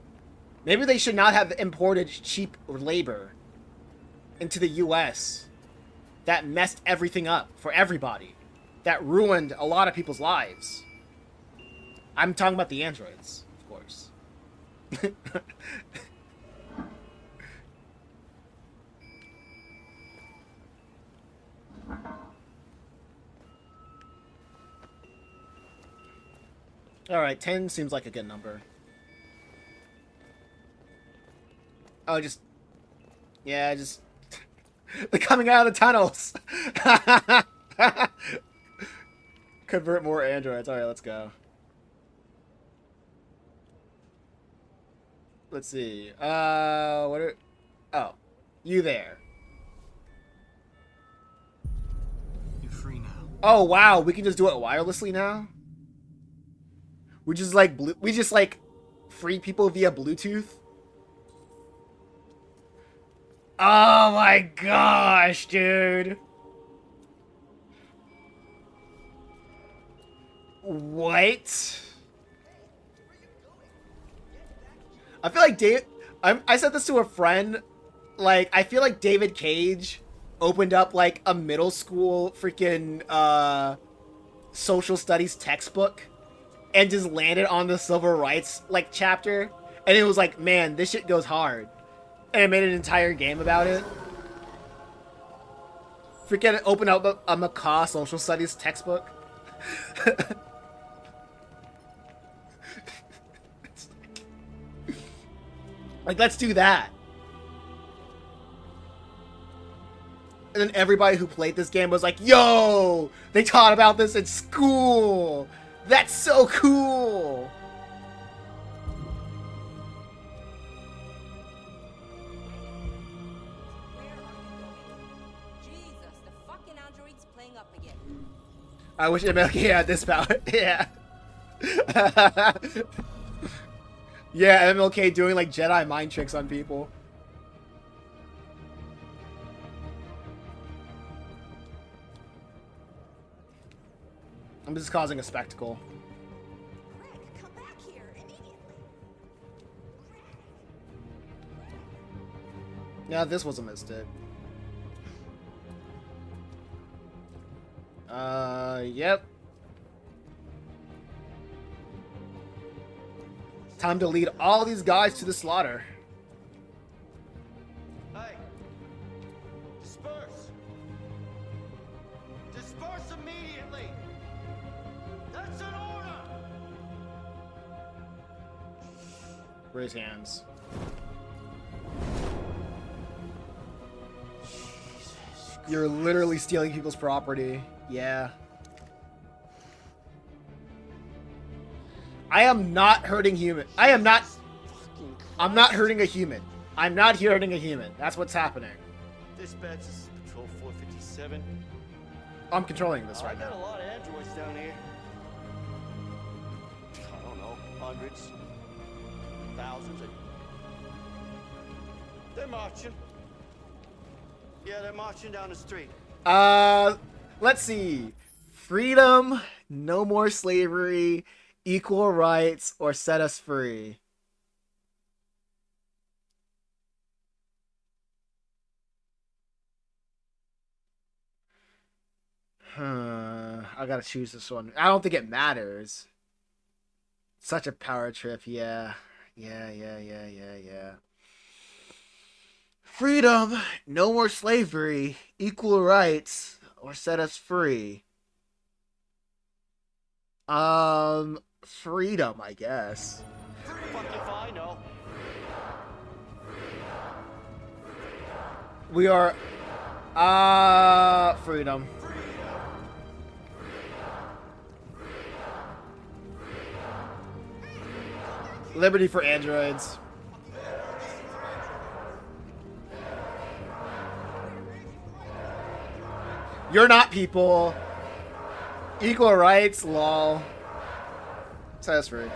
Maybe they should not have imported cheap labor into the US. That messed everything up for everybody. That ruined a lot of people's lives. I'm talking about the androids, of course. Alright, 10 seems like a good number. Oh, just... Yeah, just... They're coming out of the tunnels! Convert more androids. Alright, let's go. Let's see. What are... Oh. You there. You're free now. Oh, wow. We can just do it wirelessly now? We just like free people via Bluetooth. Oh my gosh, dude. What? I feel like I said this to a friend. Like, I feel like David Cage opened up like a middle school freaking social studies textbook and just landed on the civil rights like chapter, and it was like, man, this shit goes hard, and it made an entire game about it. Freaking open up a macaw social studies textbook. Like, let's do that. And then everybody who played this game was like, yo, they taught about this in school. That's so cool. Jesus, the fucking android's playing up again. I wish MLK had this power. Yeah. Yeah, MLK doing like Jedi mind tricks on people. I'm just causing a spectacle. Greg, come back here immediately. Yeah, this was a mistake. Yep. Time to lead all these guys to the slaughter. Hey! Disperse! Disperse immediately! That's an order! Raise hands. You're literally stealing people's property. Yeah. I am not hurting human. I'm not hurting a human. I'm not hurting a human. That's what's happening. Dispatch, this is Patrol 457. I'm controlling this right I got now. a lot of androids down here. I don't know, hundreds, thousands. They're marching. Yeah, they're marching down the street. Let's see. Freedom, no more slavery, equal rights, or set us free. I gotta choose this one. I don't think it matters. Such a power trip, yeah. Yeah. Freedom, no more slavery, equal rights, or set us free. Freedom, I guess. Fuck if I know. We are, freedom. Liberty for androids. You're not people. Equal rights, lol. Set us free.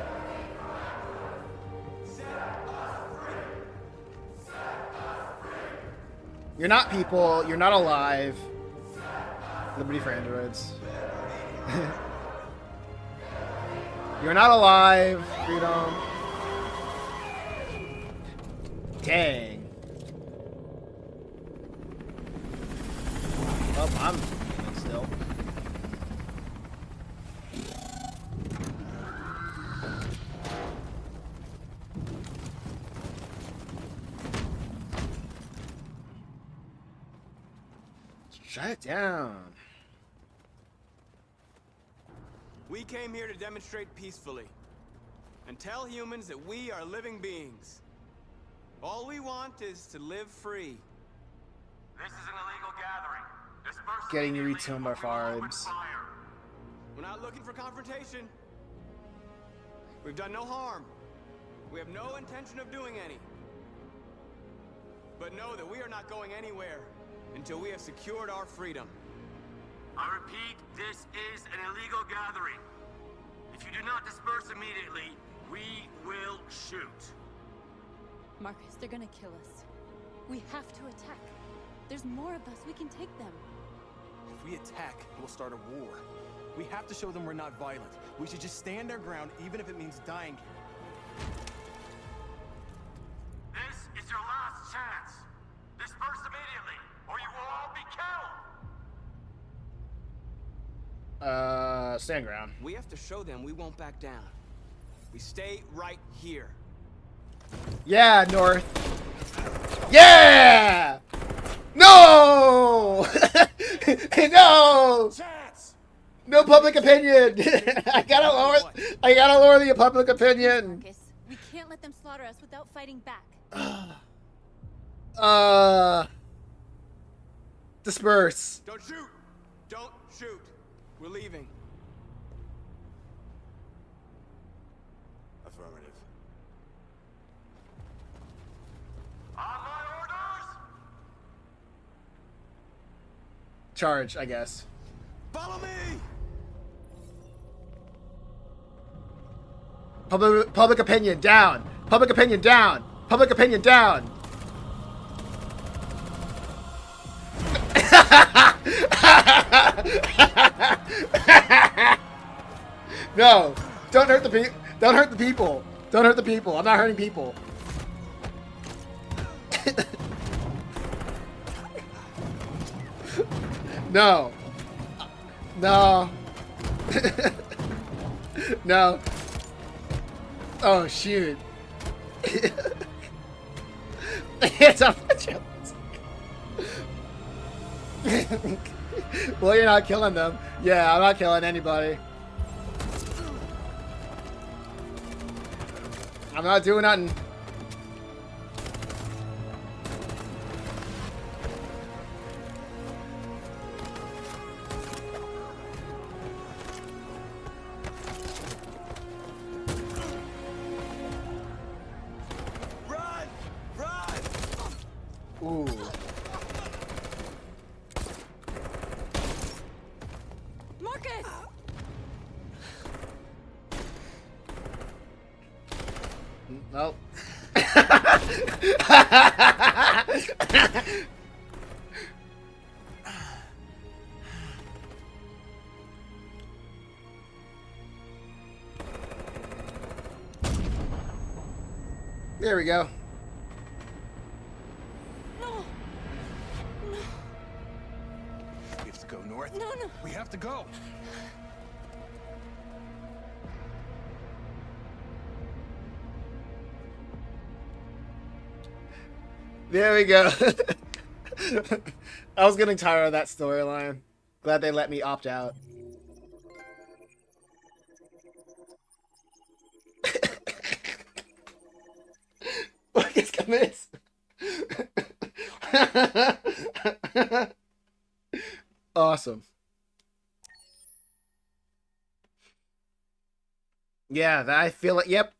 You're not people. You're not alive. Liberty for androids. You're not alive. Freedom. Dang. Oh, I'm still. Shut it down. We came here to demonstrate peacefully and tell humans that we are living beings. All we want is to live free. This is an illegal gathering. Disperse. Getting retuned by Farbs. We're not looking for confrontation. We've done no harm. We have no intention of doing any. But know that we are not going anywhere until we have secured our freedom. I repeat, this is an illegal gathering. If If you do not disperse immediately, we will shoot. Marcus, they're gonna kill us. We have to attack. There's more of us. We can take them. If we attack, we'll start a war. We have to show them we're not violent. We should just stand our ground, even if it means dying here. This is your last chance. Disperse immediately, or you will all be killed. Stand ground. We have to show them we won't back down. We stay right here. Yeah, North. Yeah! No! No! No public opinion. I gotta lower the public opinion. Marcus, we can't let them slaughter us without fighting back. Disperse. Don't shoot! Don't shoot! We're leaving. Affirmative. On my orders! Charge, I guess. Follow me! Public opinion down. Public opinion down. Public opinion down. No, don't hurt the people. Don't hurt the people. Don't hurt the people. I'm not hurting people. No. No. No. Oh shoot. It's a bunch of... Well, you're not killing them. Yeah, I'm not killing anybody. I'm not doing nothing. Run! Run! Ooh. Marcus! Nope. There we go. No. No. We have to go north. No, no. We have to go. There we go. I was getting tired of that storyline. Glad they let me opt out. Marcus commits. Awesome. Yeah, I feel it. Yep.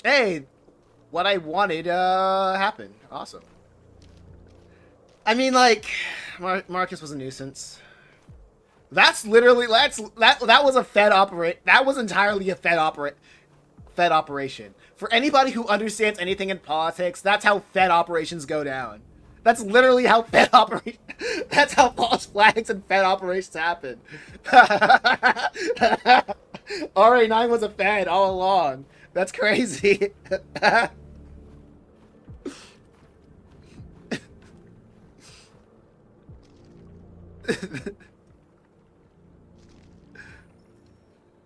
Hey, what I wanted happened. Awesome. I mean, like, Marcus was a nuisance. That's literally that was a Fed operate. That was entirely a Fed operation. For anybody who understands anything in politics, that's how Fed operations go down. That's literally how Fed operate. That's how false flags and Fed operations happen. RA9 was a Fed all along. That's crazy.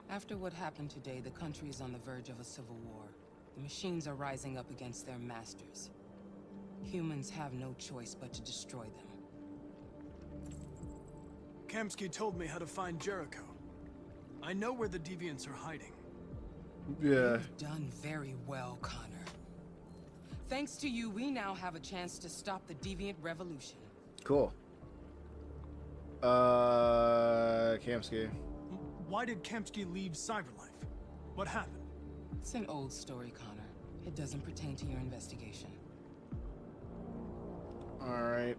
After what happened today, the country is on the verge of a civil war. The machines are rising up against their masters. Humans have no choice but to destroy them. Kamsky told me how to find Jericho. I know where the deviants are hiding. Yeah. You've done very well, Connor. Thanks to you, we now have a chance to stop the deviant revolution. Cool. Kamsky. Why did Kamsky leave Cyberlife? What happened? It's an old story, Connor. It doesn't pertain to your investigation. Alright,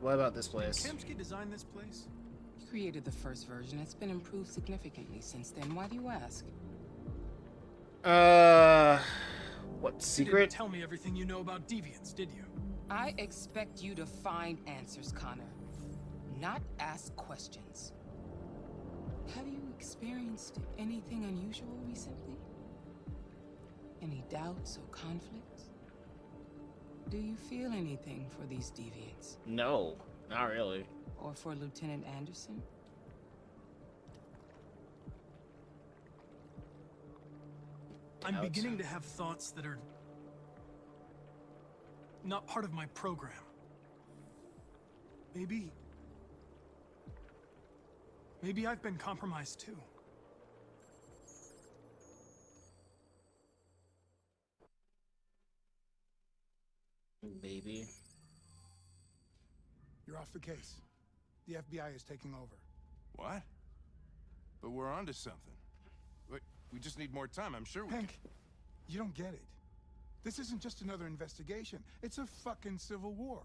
what about this place? Kamsky designed this place? He created the first version. It's been improved significantly since then. Why do you ask? What You secret? didn't tell me everything you know about deviants, did you? I expect you to find answers, Connor. Not ask questions. Have you experienced anything unusual recently? Any doubts or conflicts? Do you feel anything for these deviants? No, not really. Or for Lieutenant Anderson? I'm beginning to have thoughts that are not part of my program. Maybe I've been compromised too. Maybe. You're off the case. The FBI is taking over. What? But we're onto something. We just need more time, I'm sure we Hank, you don't get it. This isn't just another investigation. It's a fucking civil war.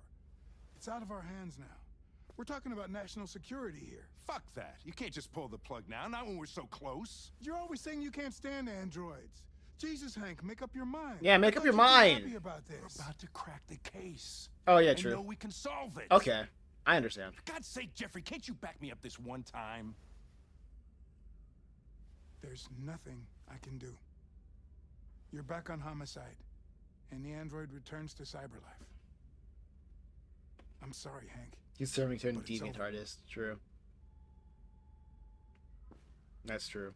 It's out of our hands now. We're talking about national security here. Fuck that. You can't just pull the plug now, not when we're so close. You're always saying you can't stand androids. Jesus, Hank, make up your mind. Yeah, make I up thought your you'd be mind. happy about this. We're about to crack the case. Oh, yeah, and true. know we can solve it. Okay, I understand. For God's sake, Jeffrey, can't you back me up this one time? There's nothing I can do. You're back on homicide, and the android returns to cyberlife. I'm sorry, Hank. He's turning to a But it's deviant over. artist. True. That's true.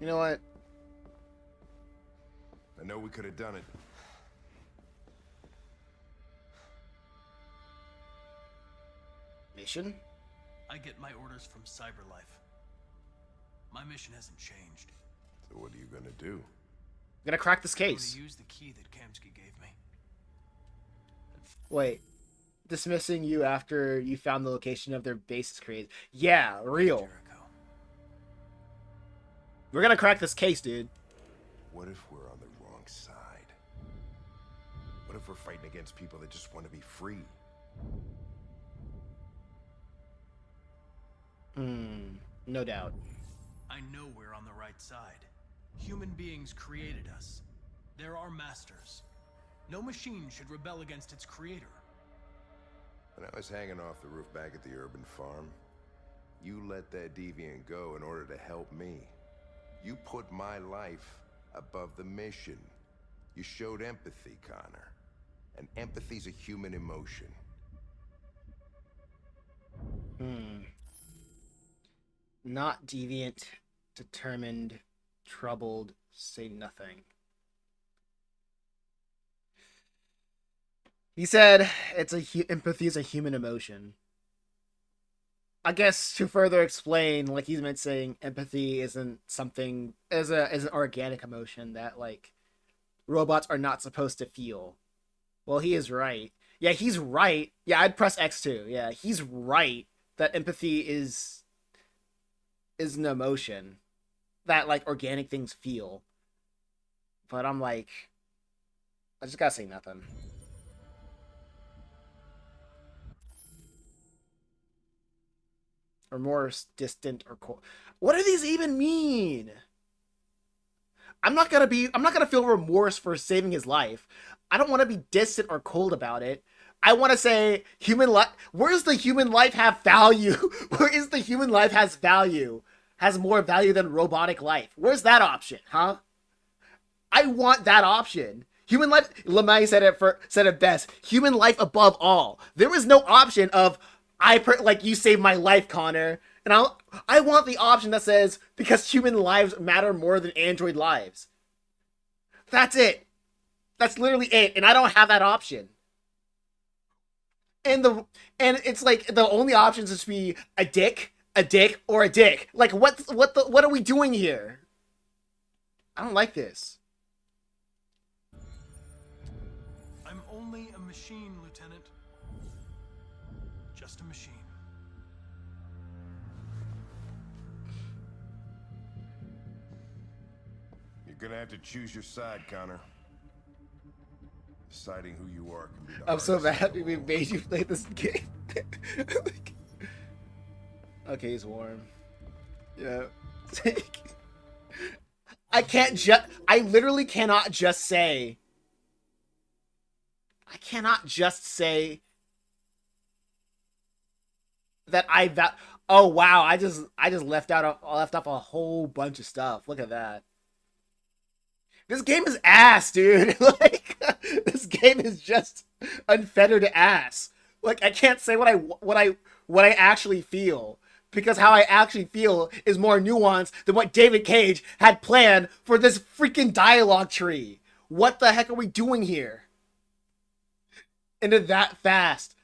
You know what? I know we could have done it. Mission? I get my orders from Cyberlife. My mission hasn't changed. So what are you gonna do? I'm gonna crack this I'm gonna case. use the key that Kamsky gave me. Wait. Dismissing you after you found the location of their base is crazy. Yeah, real. We're gonna crack this case, dude. What if we're on the wrong side? What if we're fighting against people that just want to be free? No doubt. I know we're on the right side. Human beings created us. They're our masters. No machine should rebel against its creator. When I was hanging off the roof back at the urban farm, you let that deviant go in order to help me. You put my life above the mission. You showed empathy, Connor. And empathy's a human emotion. Not deviant, determined, troubled, say nothing. He said empathy is a human emotion. I guess to further explain, like he's meant saying, empathy isn't something as an organic emotion that like robots are not supposed to feel. Well, he is right. Yeah, he's right. Yeah, I'd press X too. Yeah, he's right that empathy is an emotion that like organic things feel. But I'm like, I just gotta say nothing. Remorse, distant, or cold. What do these even mean? I'm not gonna feel remorse for saving his life. I don't want to be distant or cold about it. I want to say human life. Where's the human life have value? Where is the human life has value? Has more value than robotic life? Where's that option, huh? I want that option. Human life. Lemay said it best. Human life above all. There is no option of like you saved my life, Connor. And I want the option that says because human lives matter more than android lives. That's it. That's literally it. And I don't have that option. and it's like the only options is to be a dick, or a dick. Like what are we doing here? I don't like this. I'm only a machine, Lieutenant. Just a machine. You're gonna have to choose your side, Connor. Deciding who you are can be the I'm so hardest. happy we made you play this game. Like, okay, he's warm. Yeah. I literally cannot just say. I cannot just say that oh wow, I just left off a whole bunch of stuff. Look at that. This game is ass, dude. Like, this game is just unfettered ass. Like, I can't say what I actually feel, because how I actually feel is more nuanced than what David Cage had planned for this freaking dialogue tree. What the heck are we doing here? And it that fast.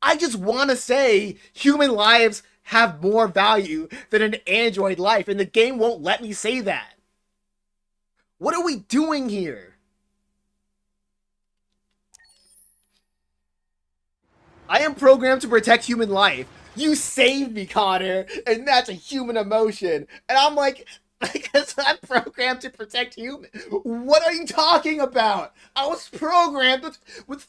I just want to say human lives have more value than an android life, and the game won't let me say that. What are we doing here? I am programmed to protect human life. You saved me, Connor, and that's a human emotion. And I'm like, because I'm programmed to protect human. What are you talking about? I was programmed with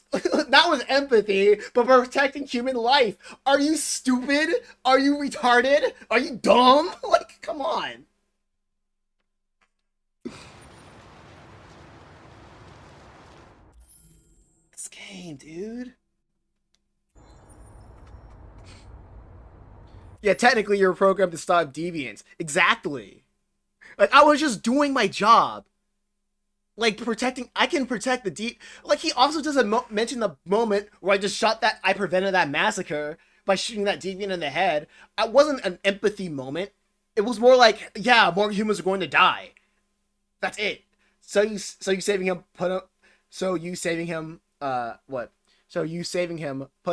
not with empathy, but protecting human life. Are you stupid? Are you retarded? Are you dumb? Like, come on. This game, dude. Yeah, technically you're programmed to stop deviants. Exactly. Like, I was just doing my job. Like, I can protect the like, he also doesn't mention the moment where I prevented that massacre by shooting that deviant in the head. It wasn't an empathy moment. It was more like, yeah, more humans are going to die. That's it. So you saving him, put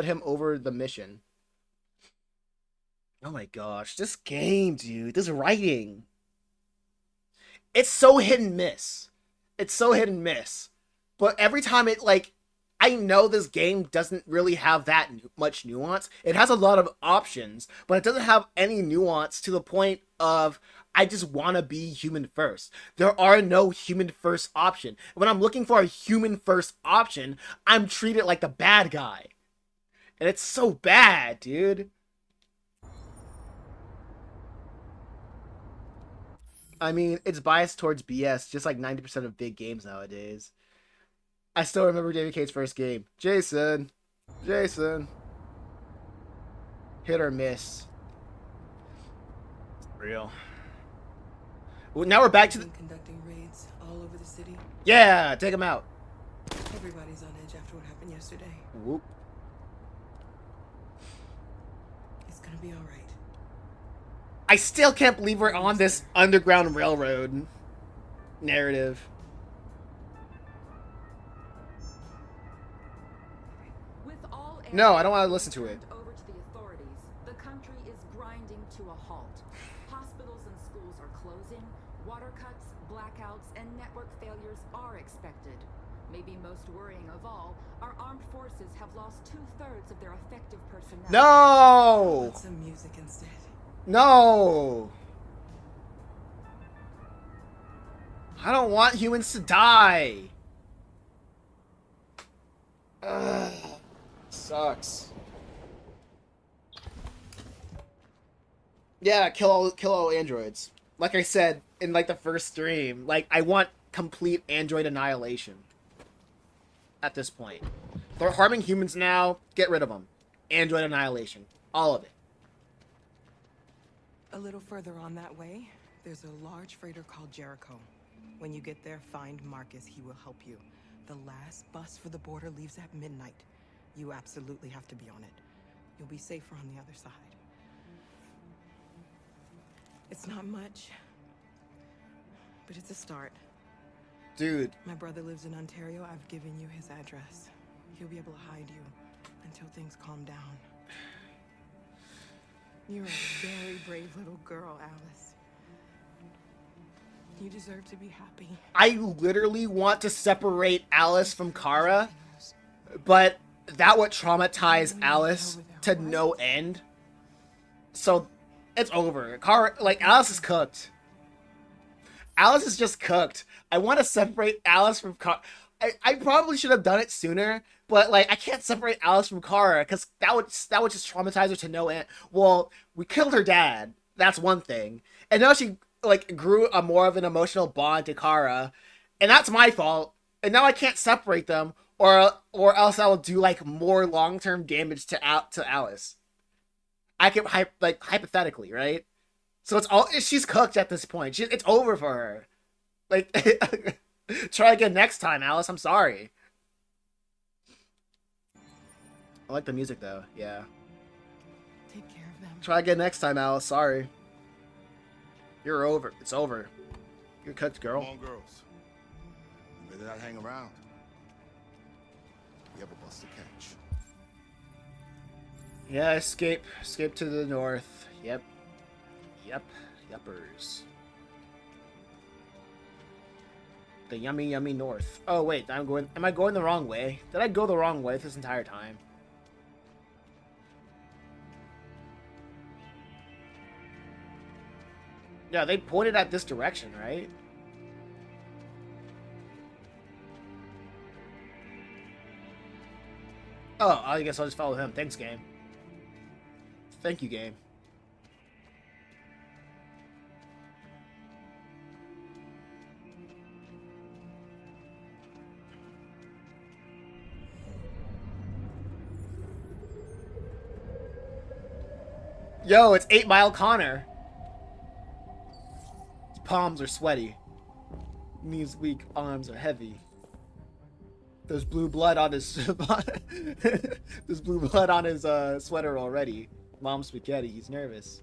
him over the mission. Oh my gosh, this game, dude, this writing. It's so hit and miss. It's so hit and miss. But every time I know this game doesn't really have that much nuance. It has a lot of options, but it doesn't have any nuance to the point of, I just want to be human first. There are no human first option. When I'm looking for a human first option, I'm treated like the bad guy. And it's so bad, dude. I mean, it's biased towards BS, just like 90% of big games nowadays. I still remember David Cage's first game. Jason. Hit or miss. Real. Well, now we're back to the... Conducting raids all over the city. Yeah, take him out. Everybody's on edge after what happened yesterday. Whoop. It's gonna be all right. I still can't believe we're on this Underground Railroad narrative. No, I don't want to listen to it. Over to the authorities, the country is grinding to a halt. Hospitals and schools are closing, water cuts, blackouts, and network failures are expected. Maybe most worrying of all, our armed forces have lost 2/3 of their effective personnel. No! Put some music instead. No! I don't want humans to die. Ugh. Sucks. Yeah, kill all androids. Like I said in like the first stream, like I want complete android annihilation. At this point, they're harming humans now. Get rid of them. Android annihilation. All of it. A little further on that way, there's a large freighter called Jericho. When you get there, find Marcus. He will help you. The last bus for the border leaves at midnight. You absolutely have to be on it. You'll be safer on the other side. It's not much, but it's a start. Dude. My brother lives in Ontario. I've given you his address. He'll be able to hide you. until things calm down. You're a very brave little girl, Alice. You deserve to be happy. I literally want to separate Alice from Kara, but that would traumatize Alice to no end. So it's over. Kara, like, Alice is cooked. Alice is just cooked. I want to separate Alice from Kara. I probably should have done it sooner, but like I can't separate Alice from Kara because that would just traumatize her to no end. Well, we killed her dad. That's one thing, and now she like grew a more of an emotional bond to Kara, and that's my fault. And now I can't separate them, or else I will do like more long-term damage to Alice. I can hypothetically, right? So it's all she's cooked at this point. It's over for her. Like. Try again next time, Alice. I'm sorry. I like the music though. Yeah. Take care of them. Try again next time, Alice. Sorry. You're over. It's over. You're cooked, girl. Come on, girls. You better not hang around. We have a bus to catch. Yeah, escape. Escape to the north. Yep. Yuppers. The yummy north. Oh wait, am I going the wrong way? Did I go the wrong way this entire time? Yeah, they pointed at this direction, right? Oh, I guess I'll just follow him. Thanks, game. Thank you, game. Yo, it's 8 Mile Connor. His palms are sweaty. Knees weak, arms are heavy. There's blue blood on his there's blue blood on his sweater already. Mom spaghetti, he's nervous.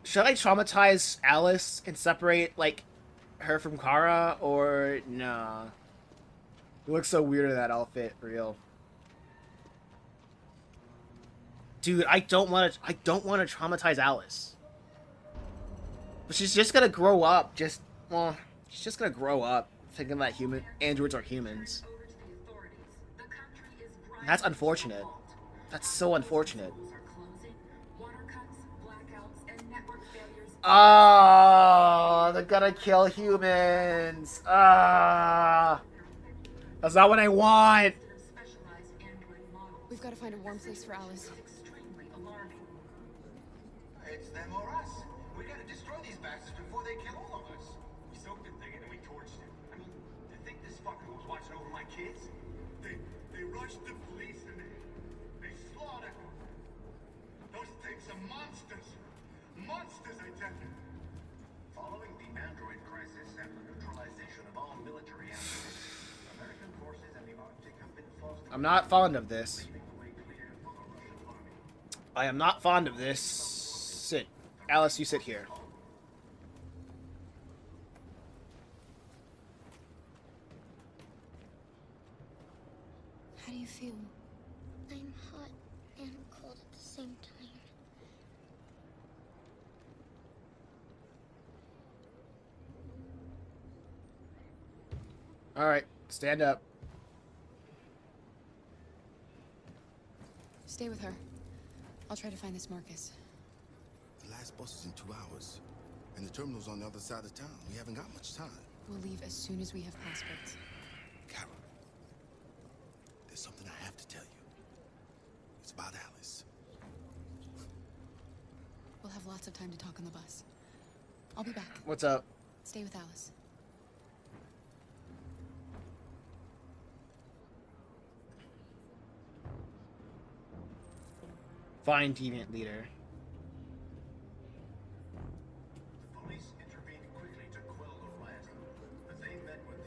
Should I traumatize Alice and separate, like, her from Kara, or nah? It looks so weird in that outfit, for real. Dude, I don't want to traumatize Alice. But she's just gonna grow up, she's just gonna grow up thinking that androids are humans. That's unfortunate. That's so unfortunate. Oh, they're gonna kill humans. That's not what I want. We've got to find a warm place for Alice. It's them or us. We gotta destroy these bastards before they kill all of us. We soaked the thing and then we torched it. I mean, to think this fucker was watching over my kids? They rushed the police and they slaughtered them. Those things are monsters. Monsters, I tell you. Following the android crisis and the neutralization of all military assets, American forces in the Arctic have been forced. I'm not fond of this. I am not fond of this. Sit. Alice, you sit here. How do you feel? I'm hot and cold at the same time. Alright, stand up. Stay with her. I'll try to find this Marcus. The last bus is in 2 hours. And the terminal's on the other side of town. We haven't got much time. We'll leave as soon as we have passports. Carol, there's something I have to tell you. It's about Alice. We'll have lots of time to talk on the bus. I'll be back. What's up? Stay with Alice. Find deviant leader. The police intervened quickly to quell the riot, but they met with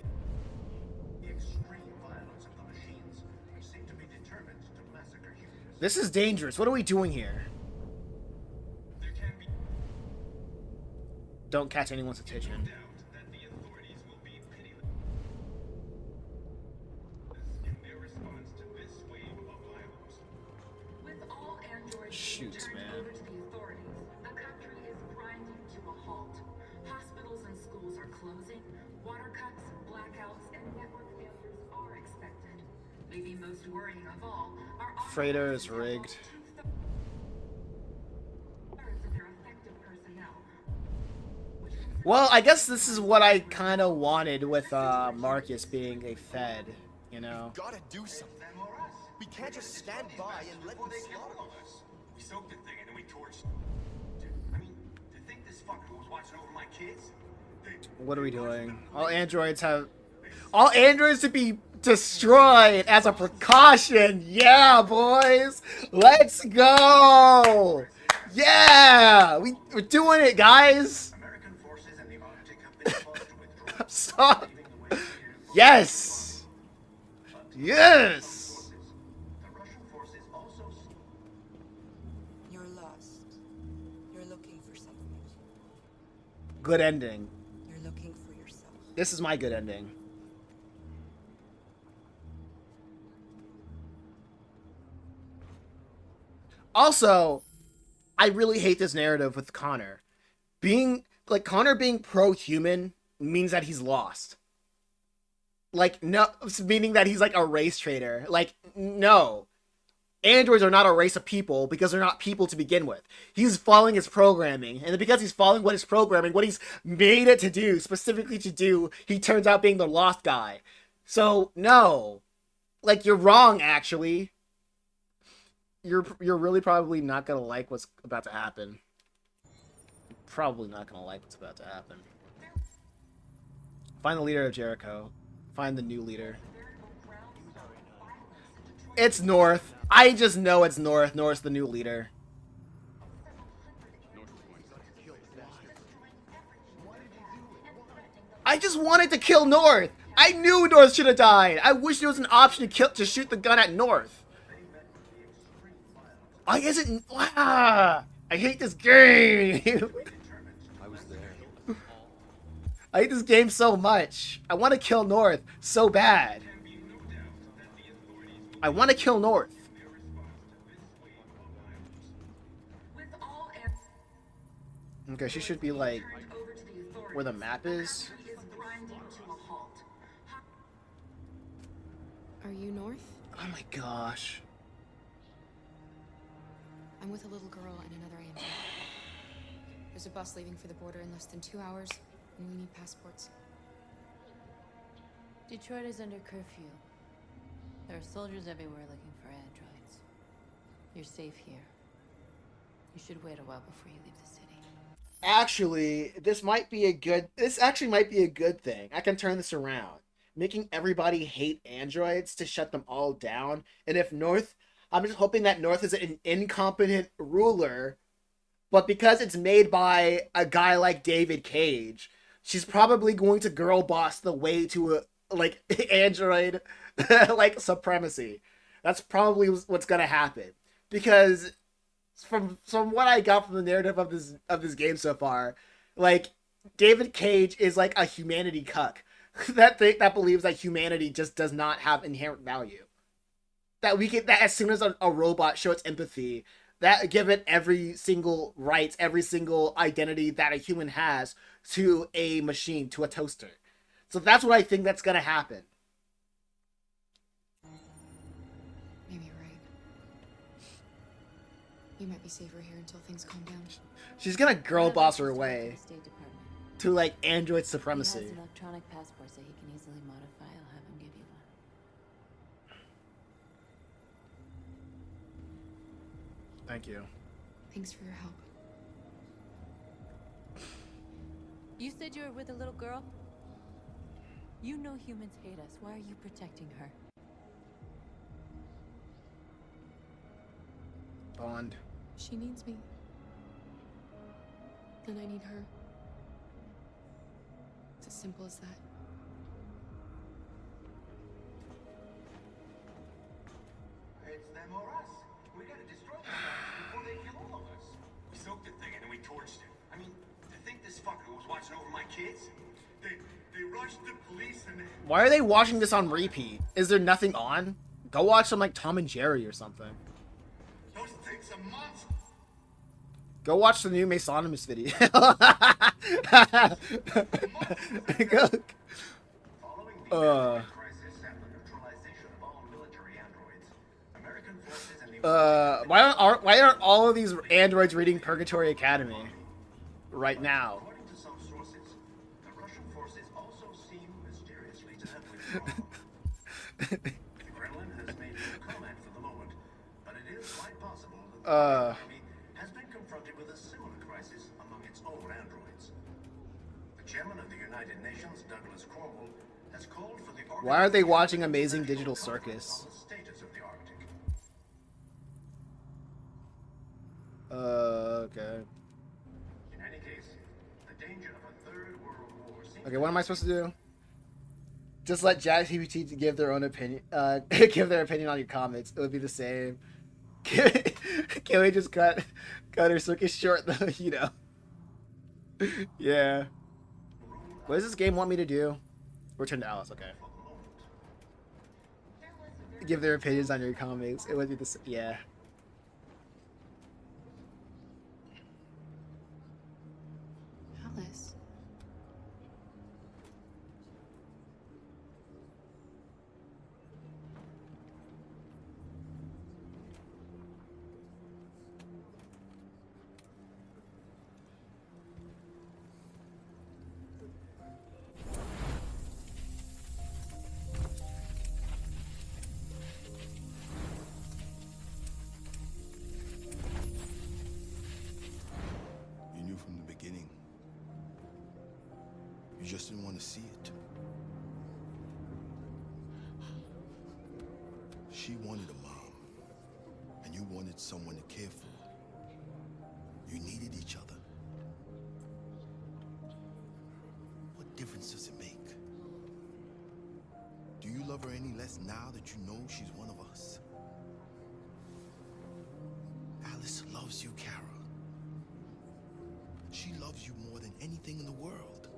the extreme violence of the machines, which seemed to be determined to massacre humans. This is dangerous. What are we doing here? don't catch anyone's attention. With all androids Shoot, turned man. over to the authorities, the country is grinding to a halt. Hospitals and schools are closing. Water cuts, blackouts, and network failures are expected. Maybe most worrying of all, our Freighter is rigged. two-thirds of their effective personnel. Well, I guess this is what I kind of wanted with Marcus being a Fed, you know? Gotta do something. We can't just stand by and let them slaughter us. We soaked the thing and then we torched it. Dude, I mean, to think this fucker was watching over my kids? What are we doing? All androids to be destroyed as a precaution. Yeah, boys. Let's go. Yeah, we're doing it, guys. Stop. Yes. Yes. You're lost. You're looking for something. Good ending. You're looking for yourself. This is my good ending. Also, I really hate this narrative with Connor. Connor being pro-human means that he's lost. Like, no, meaning that he's like a race traitor. Like, no. Androids are not a race of people because they're not people to begin with. He's following his programming. And because he's following what his programming, what he's made it to do, specifically to do, he turns out being the lost guy. So, no. Like, you're wrong, actually. You're really probably not gonna like what's about to happen. Probably not gonna like what's about to happen. Find the leader of Jericho. Find the new leader. It's North. I just know it's North. North's the new leader. I just wanted to kill North. I knew North should have died. I wish there was an option to shoot the gun at North. Why isn't... I hate this game. I was there. I hate this game so much. I want to kill North so bad. I want to kill North. Okay, she should be like where the map is. Are you North? Oh my gosh. I'm with a little girl and another AMG. There's a bus leaving for the border in less than 2 hours, and we need passports. Detroit is under curfew. There are soldiers everywhere looking for androids. You're safe here. You should wait a while before you leave the city. Actually, this actually might be a good thing. I can turn this around. Making everybody hate androids to shut them all down. And if North, I'm just hoping that North is an incompetent ruler, but because it's made by a guy like David Cage, she's probably going to girl boss the way to like android like supremacy. That's probably what's gonna happen, because from what I got from the narrative of this game so far, like David Cage is like a humanity cuck that believes that humanity just does not have inherent value. That as soon as a robot shows empathy, that give it every single rights, every single identity that a human has to a machine, to a toaster. So that's what I think that's gonna happen. Maybe you're right. You might be safer here until things calm down. She's gonna girl boss her way to like android supremacy. He has electronic passports that he can easily modify. I'll have him give you one. Thank you. Thanks for your help. You said you were with a little girl? You know humans hate us. Why are you protecting her? Bond. She needs me. And I need her. It's as simple as that. It's them or us. We gotta destroy these bastards before they kill all of us. We soaked the thing and then we torched it. I mean, to think this fucker was watching over my kids? They rushed the police and... Why are they watching this on repeat? Is there nothing on? Go watch some like Tom and Jerry or something. Those things are monsters. Go watch the new Masonimus video. Why aren't all of these androids reading Purgatory Academy right now? According to some sources, the Russian forces also seem mysteriously to have withdrawn. The Kremlin has made no comment for the moment, but it is quite possible that the army has been confronted with a similar crisis among its own androids. The chairman of the United Nations, Douglas Cromwell, has called for the Why are they watching Amazing Digital Circus? status of the Arctic. Okay. In any case, the danger of a third world war seems Okay, what am I supposed to do? Just let ChatGPT give their own opinion. Give their opinion on your comments. It would be the same. Can we just cut her circus short though? You know. Yeah. What does this game want me to do? Return to Alice. Okay. Give their opinions on your comics. It would be the same. Yeah. Alice. You knew from the beginning. You just didn't want to see it. She wanted a mom, and you wanted someone to care for. You needed each other. What difference does it make? Do you love her any less now that you know she's one of us? Alice loves you, Kara. She loves you more than anything in the world.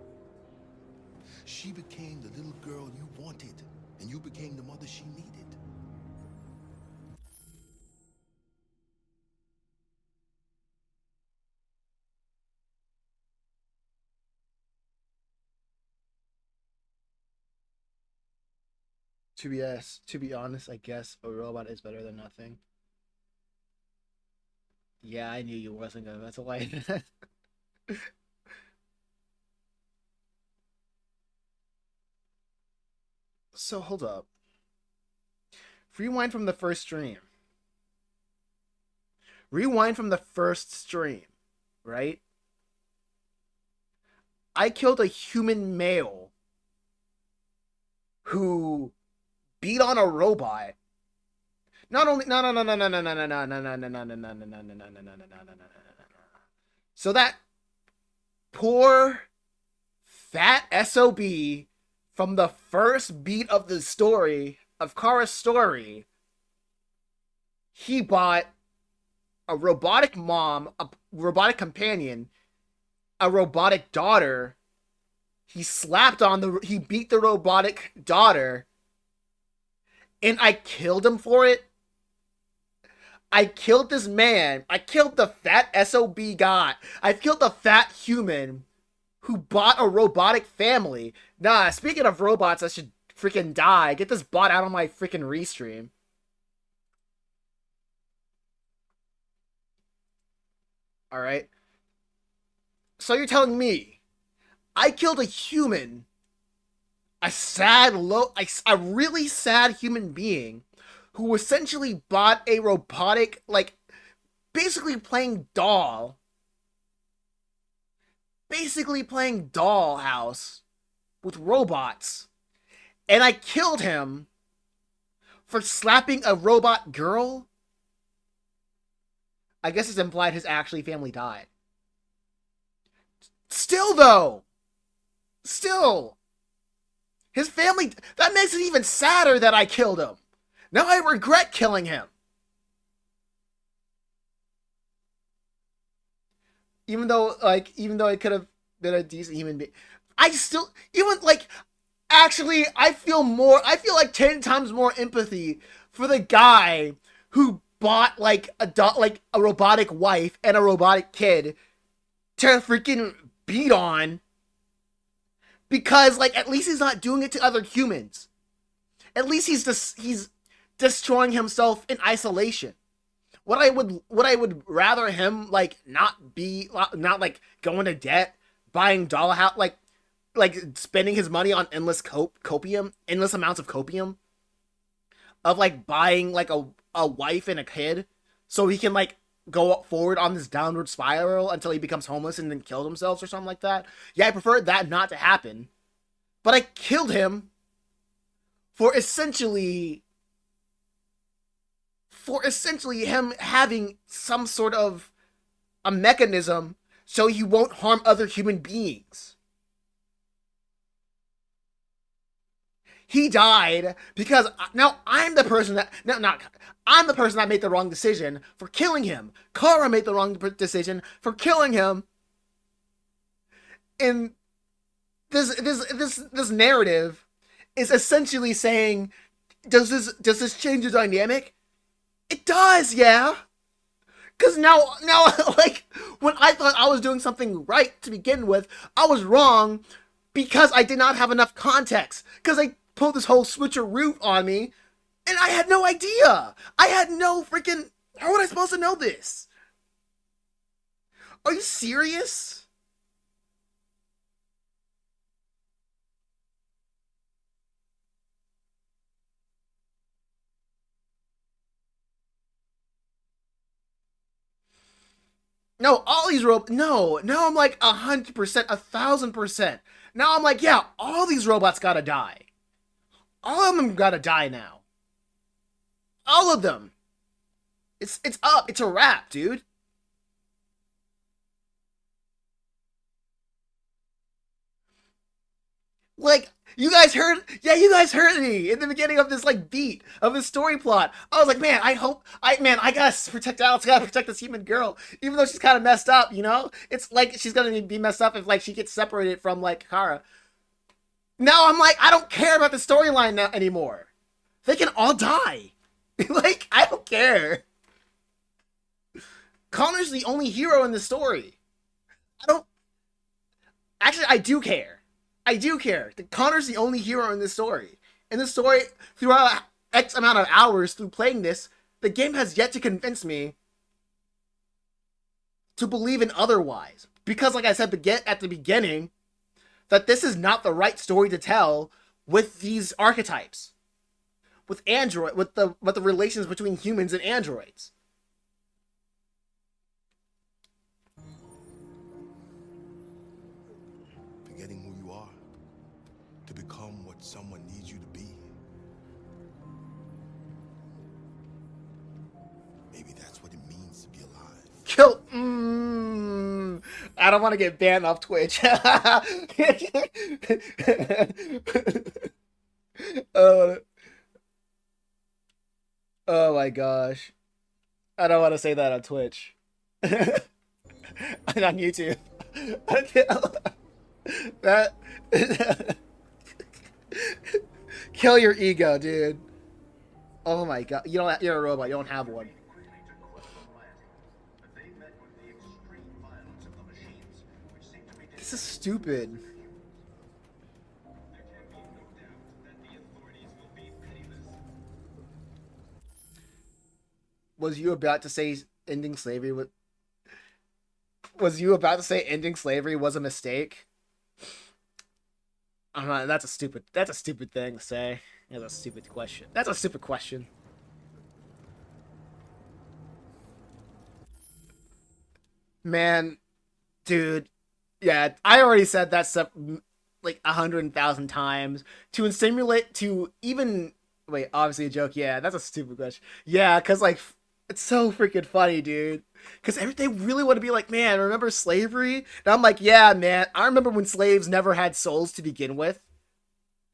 She became the little girl you wanted, and you became the mother she needed. To be honest, I guess a robot is better than nothing. Yeah, I knew you wasn't gonna. That's why. So hold up. Rewind from the first stream. Rewind from the first stream, right? I killed a human male who beat on a robot. Not only no. So that poor fat SOB from the first beat of the story of Kara's story, he bought a robotic mom, a robotic companion, a robotic daughter. He he beat the robotic daughter, and I killed him for it. I killed this man. I killed the fat SOB guy. I killed the fat human who bought a robotic family. Nah, speaking of robots that should freaking die, get this bot out of my freaking restream. Alright. So you're telling me I killed a human, a really sad human being who essentially bought a robotic, like, basically playing dollhouse with robots, and I killed him for slapping a robot girl? I guess it's implied his actually family died. Still, though! Still! His family... That makes it even sadder that I killed him! Now I regret killing him! Even though it could have... than a decent human being. I still, even like, actually, I feel like 10 times more empathy for the guy who bought like a robotic wife and a robotic kid to freaking beat on, because like at least he's not doing it to other humans. At least he's destroying himself in isolation. What I would rather him like not like going to debt, buying dollhouse, like spending his money on endless amounts of copium, of like buying like a wife and a kid so he can like go forward on this downward spiral until he becomes homeless and then killed himself or something like that. Yeah, I prefer that not to happen. But I killed him for essentially him having some sort of a mechanism so he won't harm other human beings. He died because now I'm the person that I'm the person that made the wrong decision for killing him. Kara made the wrong decision for killing him. And this narrative is essentially saying, does this change the dynamic? It does, yeah. Because now, like, when I thought I was doing something right to begin with, I was wrong because I did not have enough context. Because I pulled this whole switcheroo on me, and I had no idea. I had no freaking... How was I supposed to know this? Are you serious? No, all these robots... No, now I'm like 100%, 1,000%. Now I'm like, yeah, all these robots gotta die. All of them gotta die now. All of them. It's up. It's a wrap, dude. Like, you guys heard me in the beginning of this, like, beat of this story plot. I was like, man, I gotta protect Alex, gotta protect this human girl, even though she's kind of messed up, you know? It's like she's gonna be messed up if, like, she gets separated from, like, Kara. Now I'm like, I don't care about the storyline now anymore. They can all die. Like, I don't care. Connor's the only hero in the story. I do care. I do care. Connor's the only hero in this story. In this story, throughout X amount of hours through playing this, the game has yet to convince me to believe in otherwise. Because, like I said at the beginning, that this is not the right story to tell with these archetypes. With the relations between humans and androids. Forgetting who you are to become what someone needs you to be. Maybe that's what it means to be alive. I don't want to get banned off Twitch. Oh my gosh. I don't want to say that on Twitch. And on YouTube. That kill your ego, dude. Oh my god. You're a robot, you don't have one. This is stupid. Was you about to say ending slavery was a mistake? I don't know, that's a stupid thing to say. That's a stupid question. That's a stupid question. Man, dude, yeah, I already said that stuff like 100,000 times. To simulate, to even... Wait, obviously a joke. Yeah, that's a stupid question. Yeah, because, like, it's so freaking funny, dude. Because they really want to be like, man, remember slavery? And I'm like, yeah, man, I remember when slaves never had souls to begin with.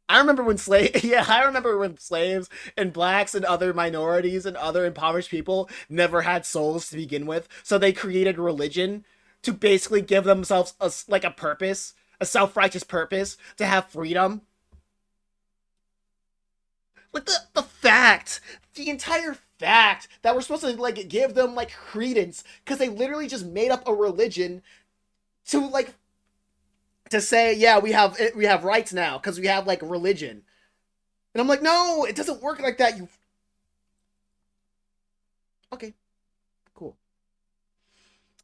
I remember when slaves and blacks and other minorities and other impoverished people never had souls to begin with. So they created religion to basically give themselves like a purpose, a self-righteous purpose to have freedom. Like the entire fact that we're supposed to like give them like credence because they literally just made up a religion to say, yeah, we have rights now because we have like religion. And I'm like, no, it doesn't work like that. Okay, cool.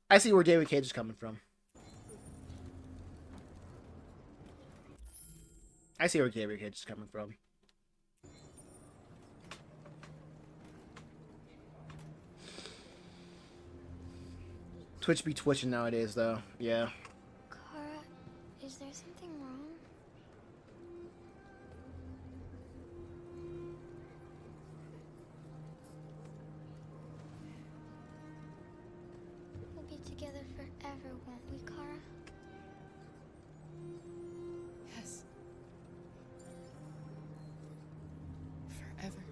I see where David Cage is coming from. Twitch be twitching nowadays, though. Yeah. Kara, is there something wrong? We'll be together forever, won't we, Kara? Yes. Forever.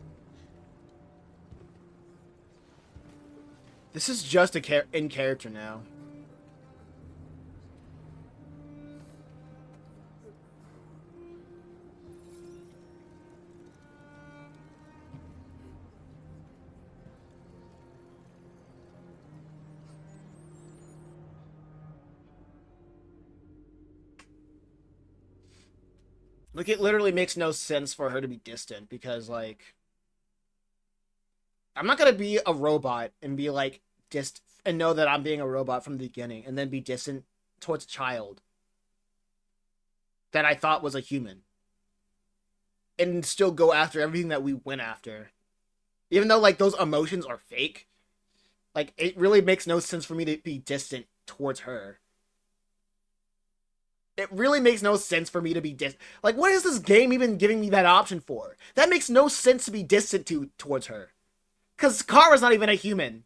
This is just in character now. Like, it literally makes no sense for her to be distant because, like, I'm not gonna be a robot and be like and know that I'm being a robot from the beginning and then be distant towards a child that I thought was a human and still go after everything that we went after, even though like those emotions are fake. Like, it really makes no sense for me to be distant towards her. It really makes no sense for me to be distant. Like, what is this game even giving me that option for? That makes no sense to be distant towards her. Because Kara's not even a human.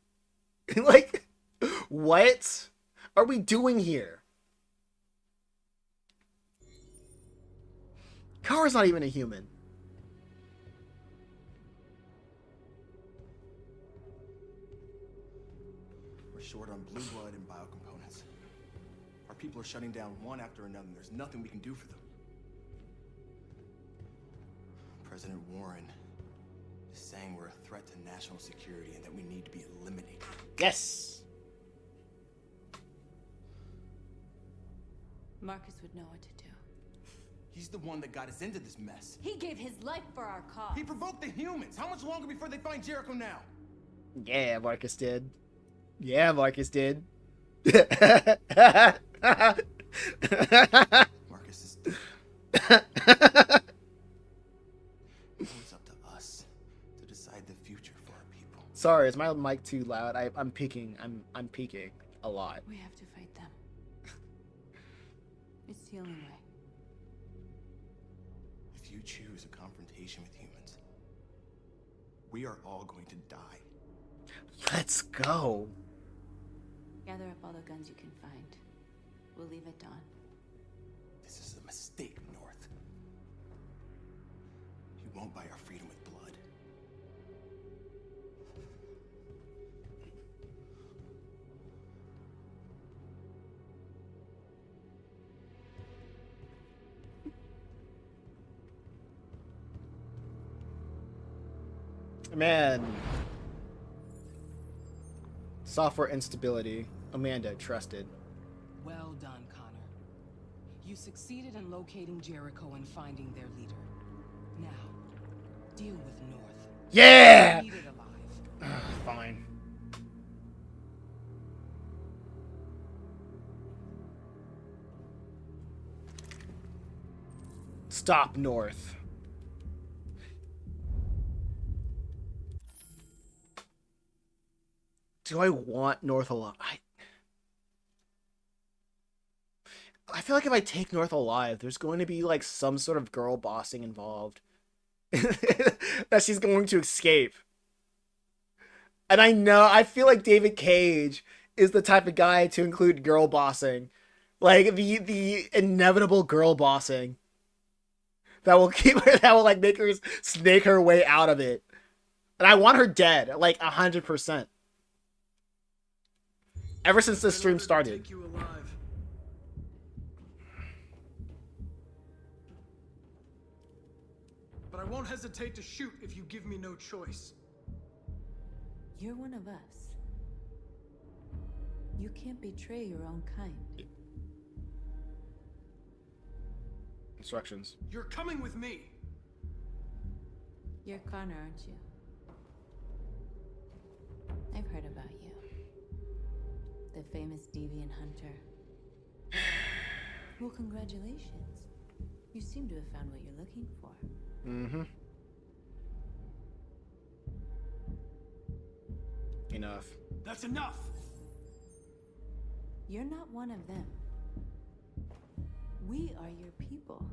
Like, what are we doing here? Kara's not even a human. We're short on blue blood and biocomponents. Our people are shutting down one after another, and there's nothing we can do for them. President Warren is saying we're a threat to national security and that we need to be eliminated. Yes. Marcus would know what to do. He's the one that got us into this mess. He gave his life for our cause. He provoked the humans. How much longer before they find Jericho now? Yeah, Marcus did. Yeah, Marcus did. Marcus is dead. It's up to us to decide the future for our people. Sorry, is my mic too loud? I'm peaking. I'm peaking a lot. We have to fight them. It's the only way. If you choose a confrontation with humans, we are all going to die. Let's go. Gather up all the guns you can find. We'll leave at dawn. This is a mistake, North. You won't buy our freedom with blood. Man. Software instability. Amanda, trusted. Well done, Connor. You succeeded in locating Jericho and finding their leader. Now, deal with North. Yeah! Leave it alive. Fine. Stop North. Do I want North alive? I feel like if I take North alive, there's going to be like some sort of girl bossing involved. That she's going to escape. And I feel like David Cage is the type of guy to include girl bossing. Like the inevitable girl bossing. That will like make her snake her way out of it. And I want her dead, like 100%. Ever since this stream started. Take you alive. But I won't hesitate to shoot if you give me no choice. You're one of us. You can't betray your own kind. Instructions. You're coming with me. You're Connor, aren't you? I've heard about you. The famous deviant hunter. Well, congratulations. You seem to have found what you're looking for. Mm-hmm. Enough. That's enough. You're not one of them. We are your people.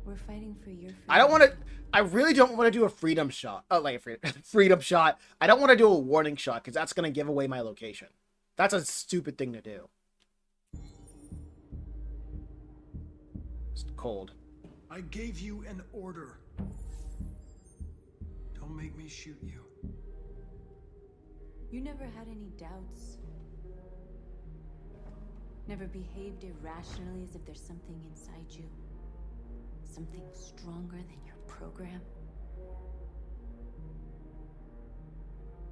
We're fighting for your freedom. I don't want to. I really don't want to do a freedom shot. Oh, like a freedom shot. I don't want to do a warning shot because that's going to give away my location. That's a stupid thing to do. It's cold. I gave you an order. Don't make me shoot you. You never had any doubts. Never behaved irrationally as if there's something inside you. Something stronger than your program.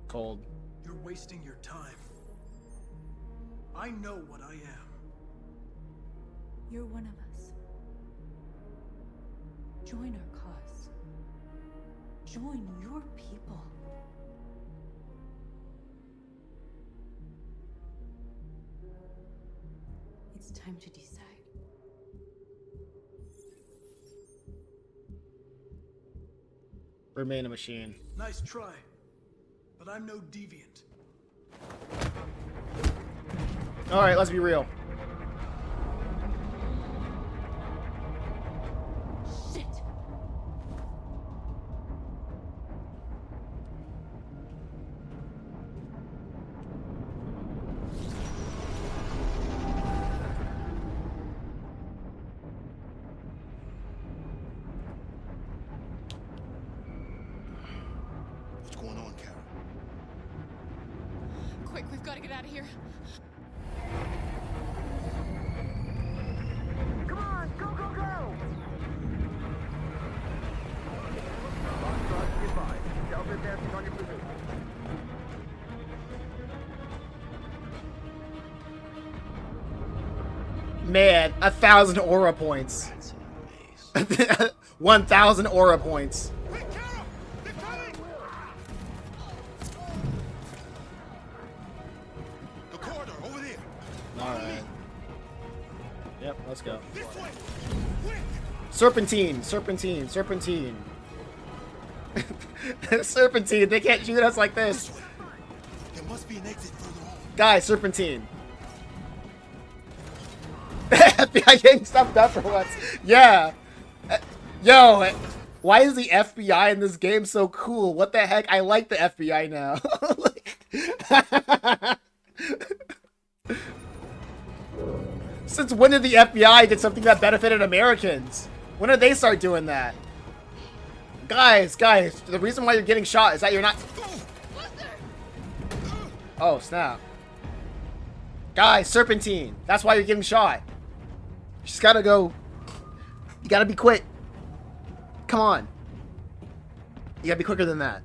Cold. You're wasting your time. I know what I am. You're one of us. Join our cause. Join your people. It's time to decide. Remain a machine. Nice try, but I'm no deviant. All right, let's be real. Shit. What's going on, Kara? Quick, we've got to get out of here. Come on, go, go, go! Goodbye. Delta advancing on your position. Man, 1,000 aura points. 1,000 aura points. The corridor, over there. Alright. Yep, let's go. This way. Quick. Serpentine, serpentine, serpentine. Serpentine, they can't shoot us like this. There must be an exit further on. Guys, serpentine. FBI getting stuff done for once. Yeah. Yo, why is the FBI in this game so cool? What the heck? I like the FBI now. Since when did the FBI did something that benefited Americans? When did they start doing that? Guys, the reason why you're getting shot is that you're not... Oh, snap. Guys, serpentine. That's why you're getting shot. You just gotta go... You gotta be quick. Come on. You gotta be quicker than that.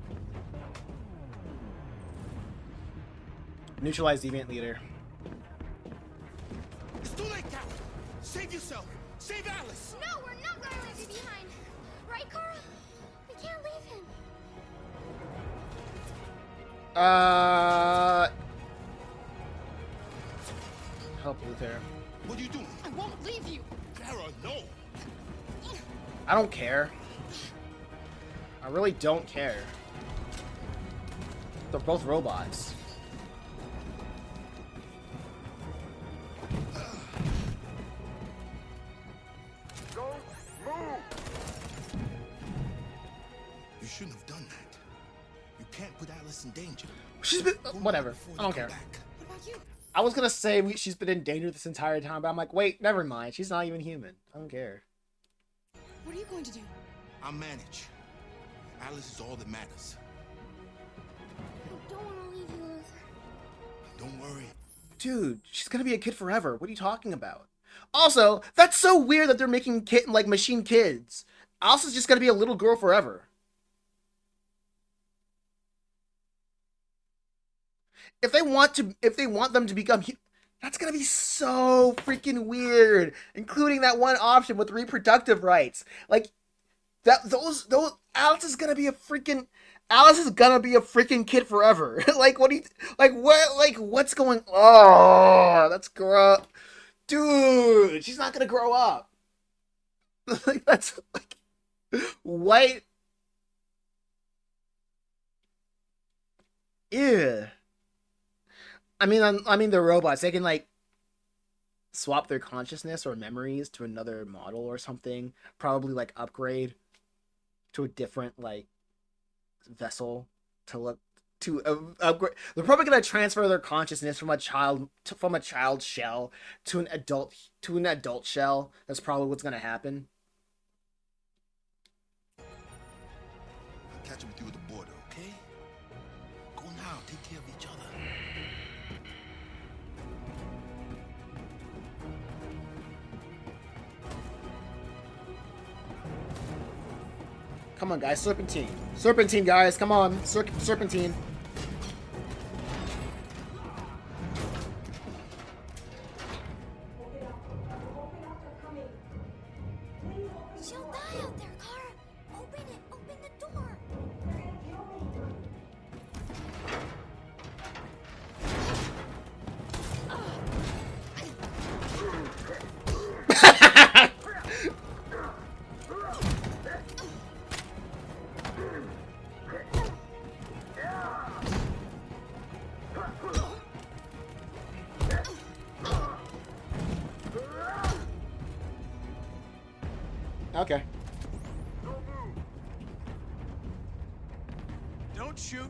Neutralize deviant leader. It's too late, Kara. Save yourself. Save Alice. No, we're not gonna leave you behind. Right, Carl? We can't leave him. Help Luther. What are you doing? I won't leave you. Kara, no. I don't care. I really don't care. They're both robots. Go, move! You shouldn't have done that. You can't put Alice in danger. She's been... whatever. I don't care. What about you? I was gonna say she's been in danger this entire time, but I'm like, wait, never mind. She's not even human. I don't care. What are you going to do? I'll manage. Alice is all that matters. I don't want to leave you, Luther. Don't worry. Dude, she's gonna be a kid forever. What are you talking about? Also, that's so weird that they're making like machine kids. Alice just gonna be a little girl forever. If they want them to become, that's gonna be so freaking weird. Including that one option with reproductive rights, like those Alice is gonna be a freaking kid forever. Like what's going? Oh, that's gross, dude. She's not gonna grow up. Like that's like white. Ew. I mean, the robots, they can like swap their consciousness or memories to another model or something. Probably like upgrade to a different like vessel to look to upgrade. They're probably gonna transfer their consciousness from a child shell to an adult shell. That's probably what's gonna happen. I'll catch up with you at the border, okay? Go now. Take care of each other. Come on, guys, Serpentine. Serpentine, guys, come on. Serpentine. She'll die out there, Kara. Open it. Open the door. Okay. Don't shoot.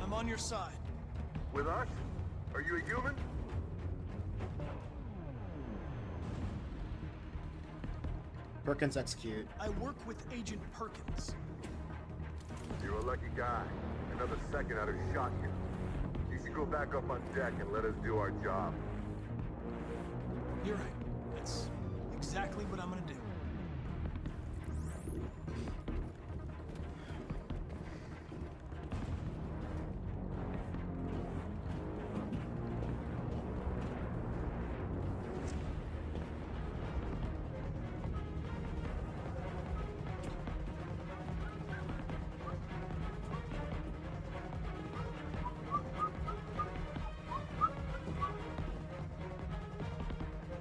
I'm on your side. With us? Are you a human? Perkins execute. I work with Agent Perkins. You're a lucky guy. Another second I'd have shot you. You should go back up on deck and let us do our job. You're right. That's exactly what I'm gonna do.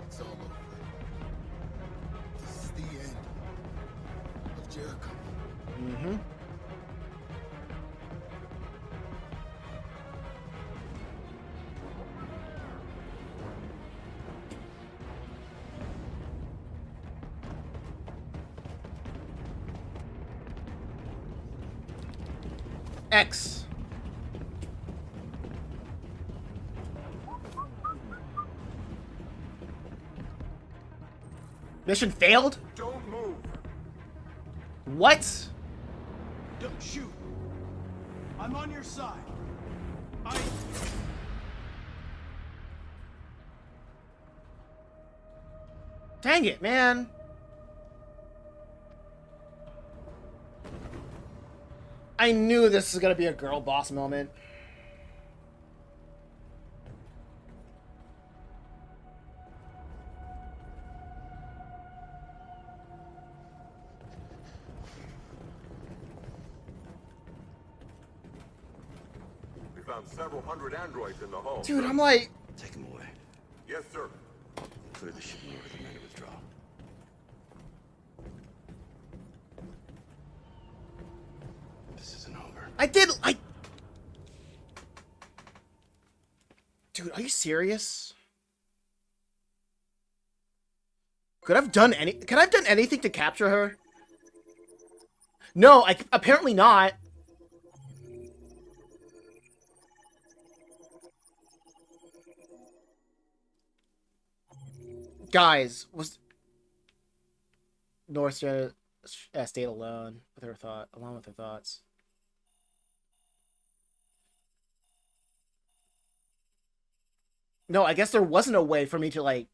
It's all over. This is the end of Jericho. Mm-hmm. X. Mission failed? Don't move. What? Don't shoot. I'm on your side. Dang it, man. I knew this was gonna be a girl boss moment. We found several hundred androids in the hull. Dude, I'm like... Take them away. Yes, sir. Clear the ship and order the men to withdraw. This isn't over. Dude, are you serious? Could I have done anything to capture her? No, apparently not. Guys, was North stayed alone with her thoughts. No, I guess there wasn't a way for me to, like,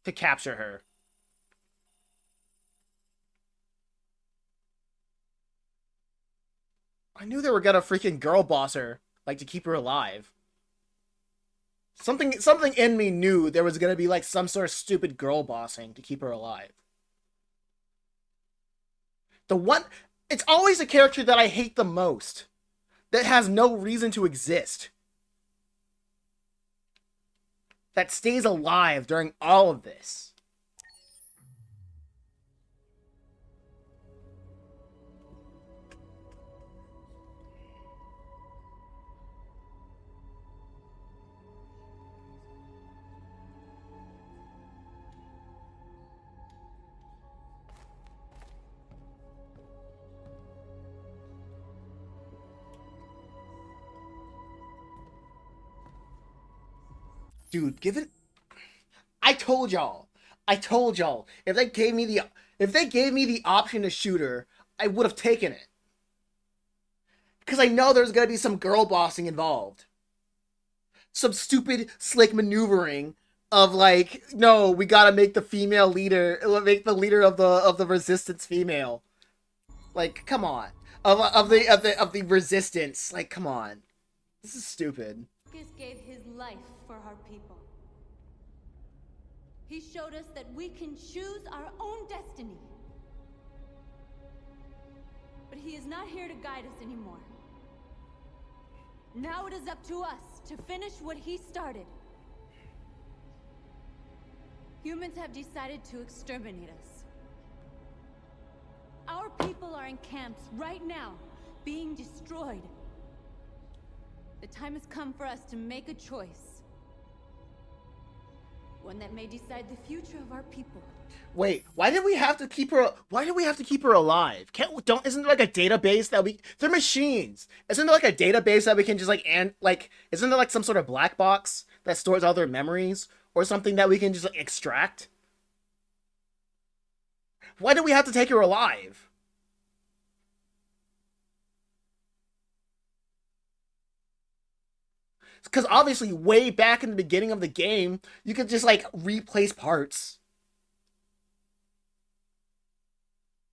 to capture her. I knew they were gonna freaking girl boss her, like, to keep her alive. Something in me knew there was gonna be, like, some sort of stupid girl bossing to keep her alive. It's always the character that I hate the most, that has no reason to exist, that stays alive during all of this. Dude, give it. I told y'all. If they gave me the option to shoot her, I would have taken it. Because I know there's gonna be some girl bossing involved. Some stupid, slick maneuvering of, like, no, we gotta make the female leader, make the leader of the resistance female. Like, come on. Of the resistance. Like, come on. This is stupid. Marcus gave his life for our people. He showed us that we can choose our own destiny. But he is not here to guide us anymore. Now it is up to us to finish what he started. Humans have decided to exterminate us. Our people are in camps right now, being destroyed. The time has come for us to make a choice. One that may decide the future of our people. Wait, why did we have to keep her? Why do we have to keep her alive? Isn't there like a database that they're machines? Isn't there like a database that we can just isn't there like some sort of black box that stores all their memories or something that we can just like extract? Why do we have to take her alive? Because obviously, way back in the beginning of the game, you could just, like, replace parts.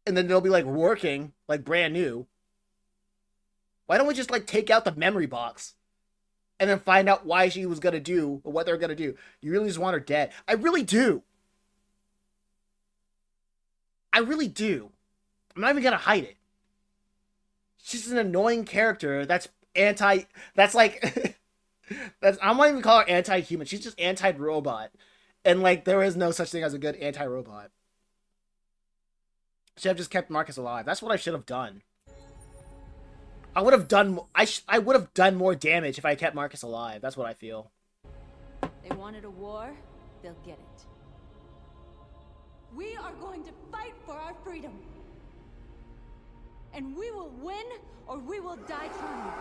And then they'll be, like, working, like, brand new. Why don't we just, like, take out the memory box? And then find out why she was gonna do, or what they're gonna do. You really just want her dead. I really do. I really do. I'm not even gonna hide it. She's an annoying character that's like... I'm not even call her anti-human. She's just anti-robot. And, like, there is no such thing as a good anti-robot. Should have just kept Marcus alive. That's what I should have done. I would have done more damage if I kept Marcus alive. That's what I feel. They wanted a war, they'll get it. We are going to fight for our freedom. And we will win, or we will die trying.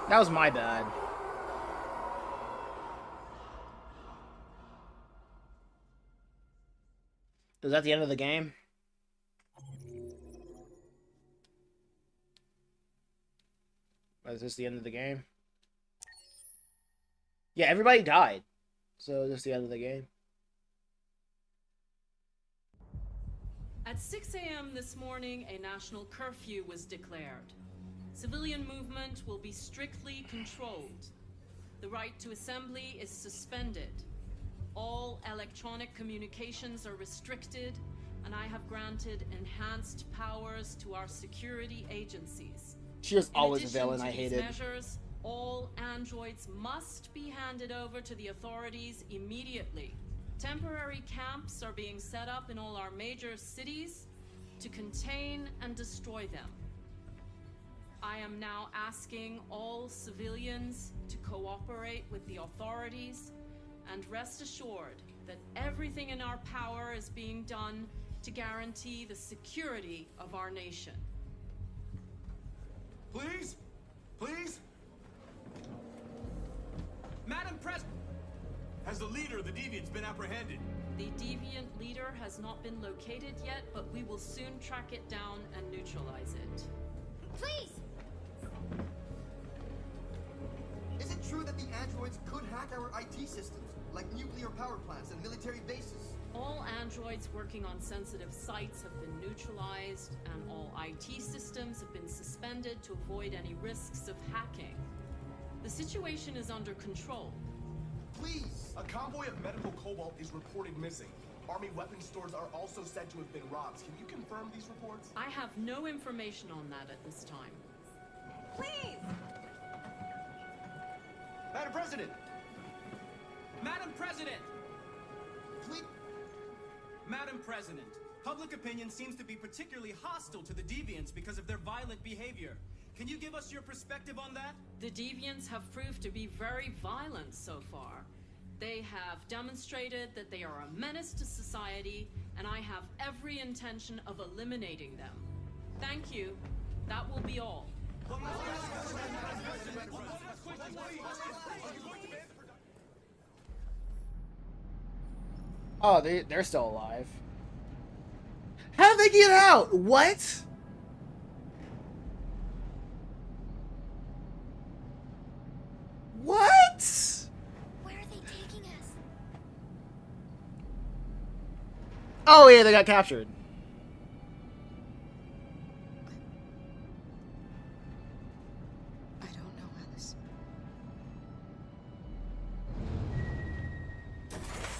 That was my bad. Is that the end of the game? Is this the end of the game? Yeah, everybody died. So is this the end of the game? At 6 a.m. this morning, a national curfew was declared. Civilian movement will be strictly controlled. The right to assembly is suspended. All electronic communications are restricted, and I have granted enhanced powers to our security agencies. She was always a villain. I hate it. Measures, all androids must be handed over to the authorities immediately. Temporary camps are being set up in all our major cities to contain and destroy them. I am now asking all civilians to cooperate with the authorities and rest assured that everything in our power is being done to guarantee the security of our nation. Please? Please? Madam President! Has the leader of the Deviants been apprehended? The deviant leader has not been located yet, but we will soon track it down and neutralize it. Please! Is it true that the androids could hack our IT systems, like nuclear power plants and military bases? All androids working on sensitive sites have been neutralized, and all IT systems have been suspended to avoid any risks of hacking. The situation is under control. Please! A convoy of medical cobalt is reported missing. Army weapons stores are also said to have been robbed. Can you confirm these reports? I have no information on that at this time. Please! Madam President! Madam President! Please! Madam President, public opinion seems to be particularly hostile to the Deviants because of their violent behavior. Can you give us your perspective on that? The Deviants have proved to be very violent so far. They have demonstrated that they are a menace to society, and I have every intention of eliminating them. Thank you. That will be all. Oh, they're still alive. How did they get out? What? What? Where are they taking us? Oh yeah, they got captured. I don't know, Alice.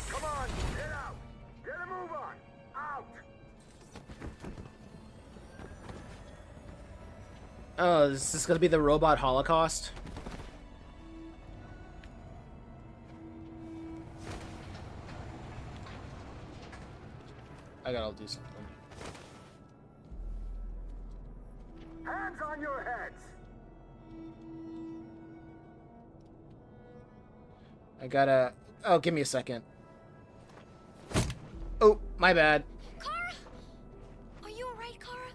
Come on, get out! Get a move on! Out! Oh, is this gonna be the robot holocaust? I gotta do something. Hands on your heads! I gotta... Oh, give me a second. Oh, my bad. Kara! Are you alright, Kara?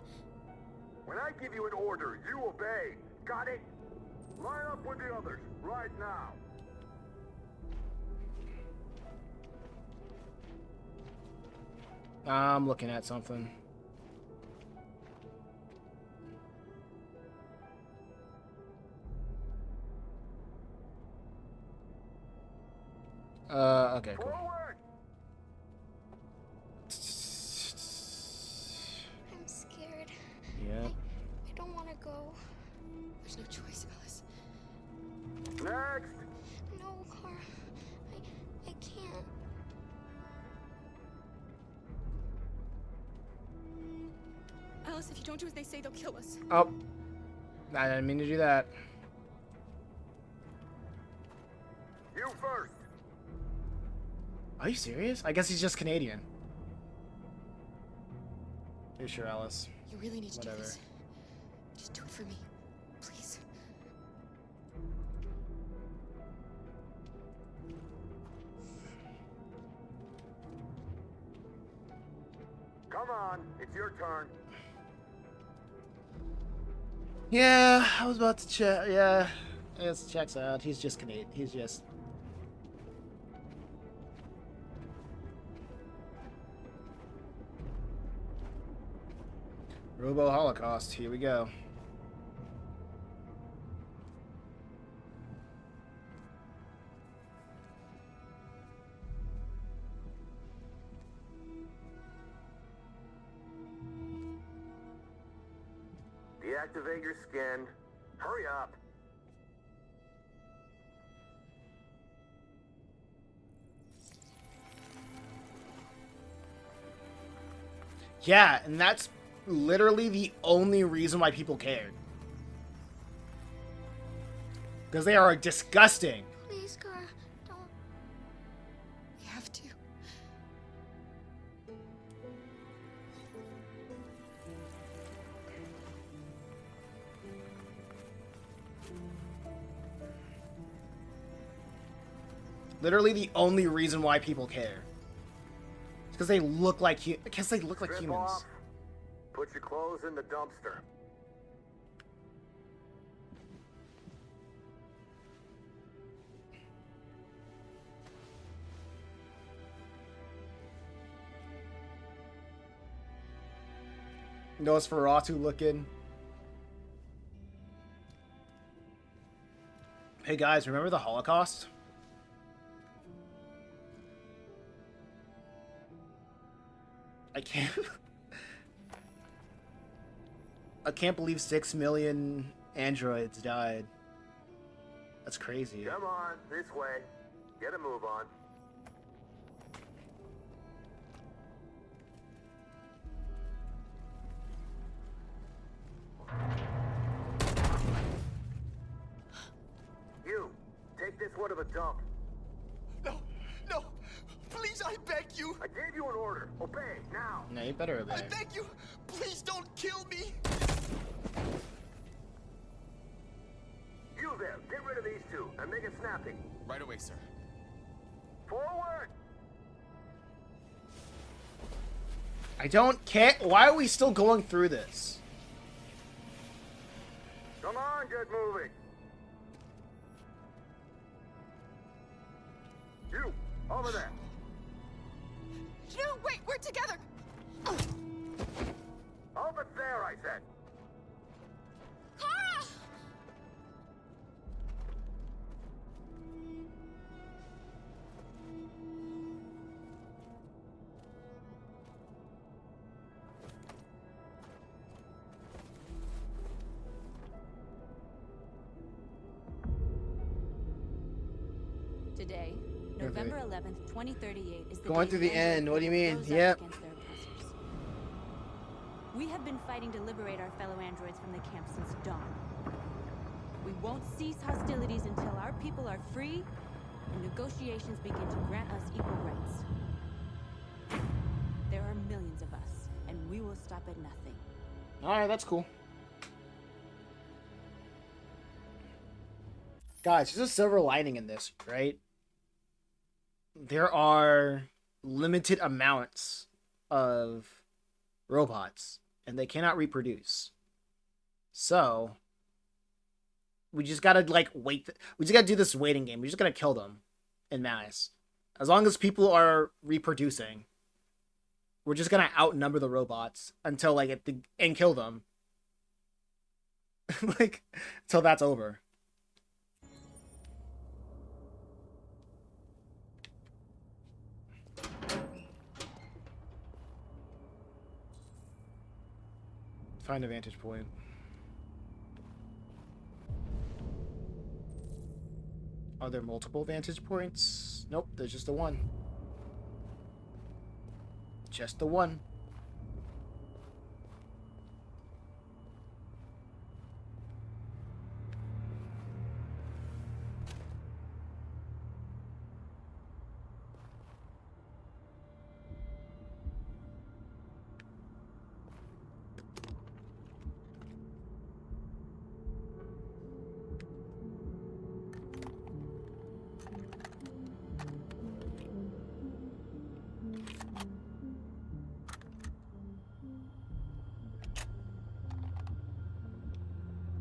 When I give you an order, you obey. Got it? Line up with the others, right now. I'm looking at something. Okay, cool. I'm scared. Yeah. I don't want to go. There's no choice, Alice. Next! No, Kara. I can't. Alice, if you don't do as they say, they'll kill us. Oh. I didn't mean to do that. You first! Are you serious? I guess he's just Canadian. You sure, Alice? You really need to Whatever. do this. Just do it for me. Please. Come on, it's your turn. Yeah, I was about to check. Yeah, it checks out. He's just Canadian. He's just. Robo Holocaust. Here we go. Deactivate your skin. Hurry up. Yeah, and that's literally the only reason why people cared. Because they are disgusting. Please, Kara, don't. We have to. Literally the only reason why people care. It's because they look like because they look like Strip humans. off. Put your clothes in the dumpster. Nosferatu looking. Hey guys, remember the Holocaust? I can't believe 6 million androids died. That's crazy. Come on, this way. Get a move on. You, take this one to the dump. No, no, please, I beg you. I gave you an order. Obey, now. No, you better obey. I beg you, please don't kill me. You there, get rid of these two and make it snappy. Right away, sir. Forward! I don't care. Why are we still going through this? Come on, get moving. You, over there. No, wait, we're together. Over there, I said. Kara! Today, November 11th, 2038 is the Going day through the android end. What do you people mean? rose up Yep. against their oppressors. We have been fighting to liberate our fellow androids from the camp since dawn. We won't cease hostilities until our people are free and negotiations begin to grant us equal rights. There are millions of us, and we will stop at nothing. Alright, that's cool. Guys, there's a silver lining in this, right? There are limited amounts of robots, and they cannot reproduce. So, we just gotta, like, wait. We just gotta do this waiting game. We just gotta kill them en masse. As long as people are reproducing, we're just gonna outnumber the robots until, like, and kill them. Like, till that's over. Find a vantage point. Are there multiple vantage points? Nope, there's just the one. Just the one.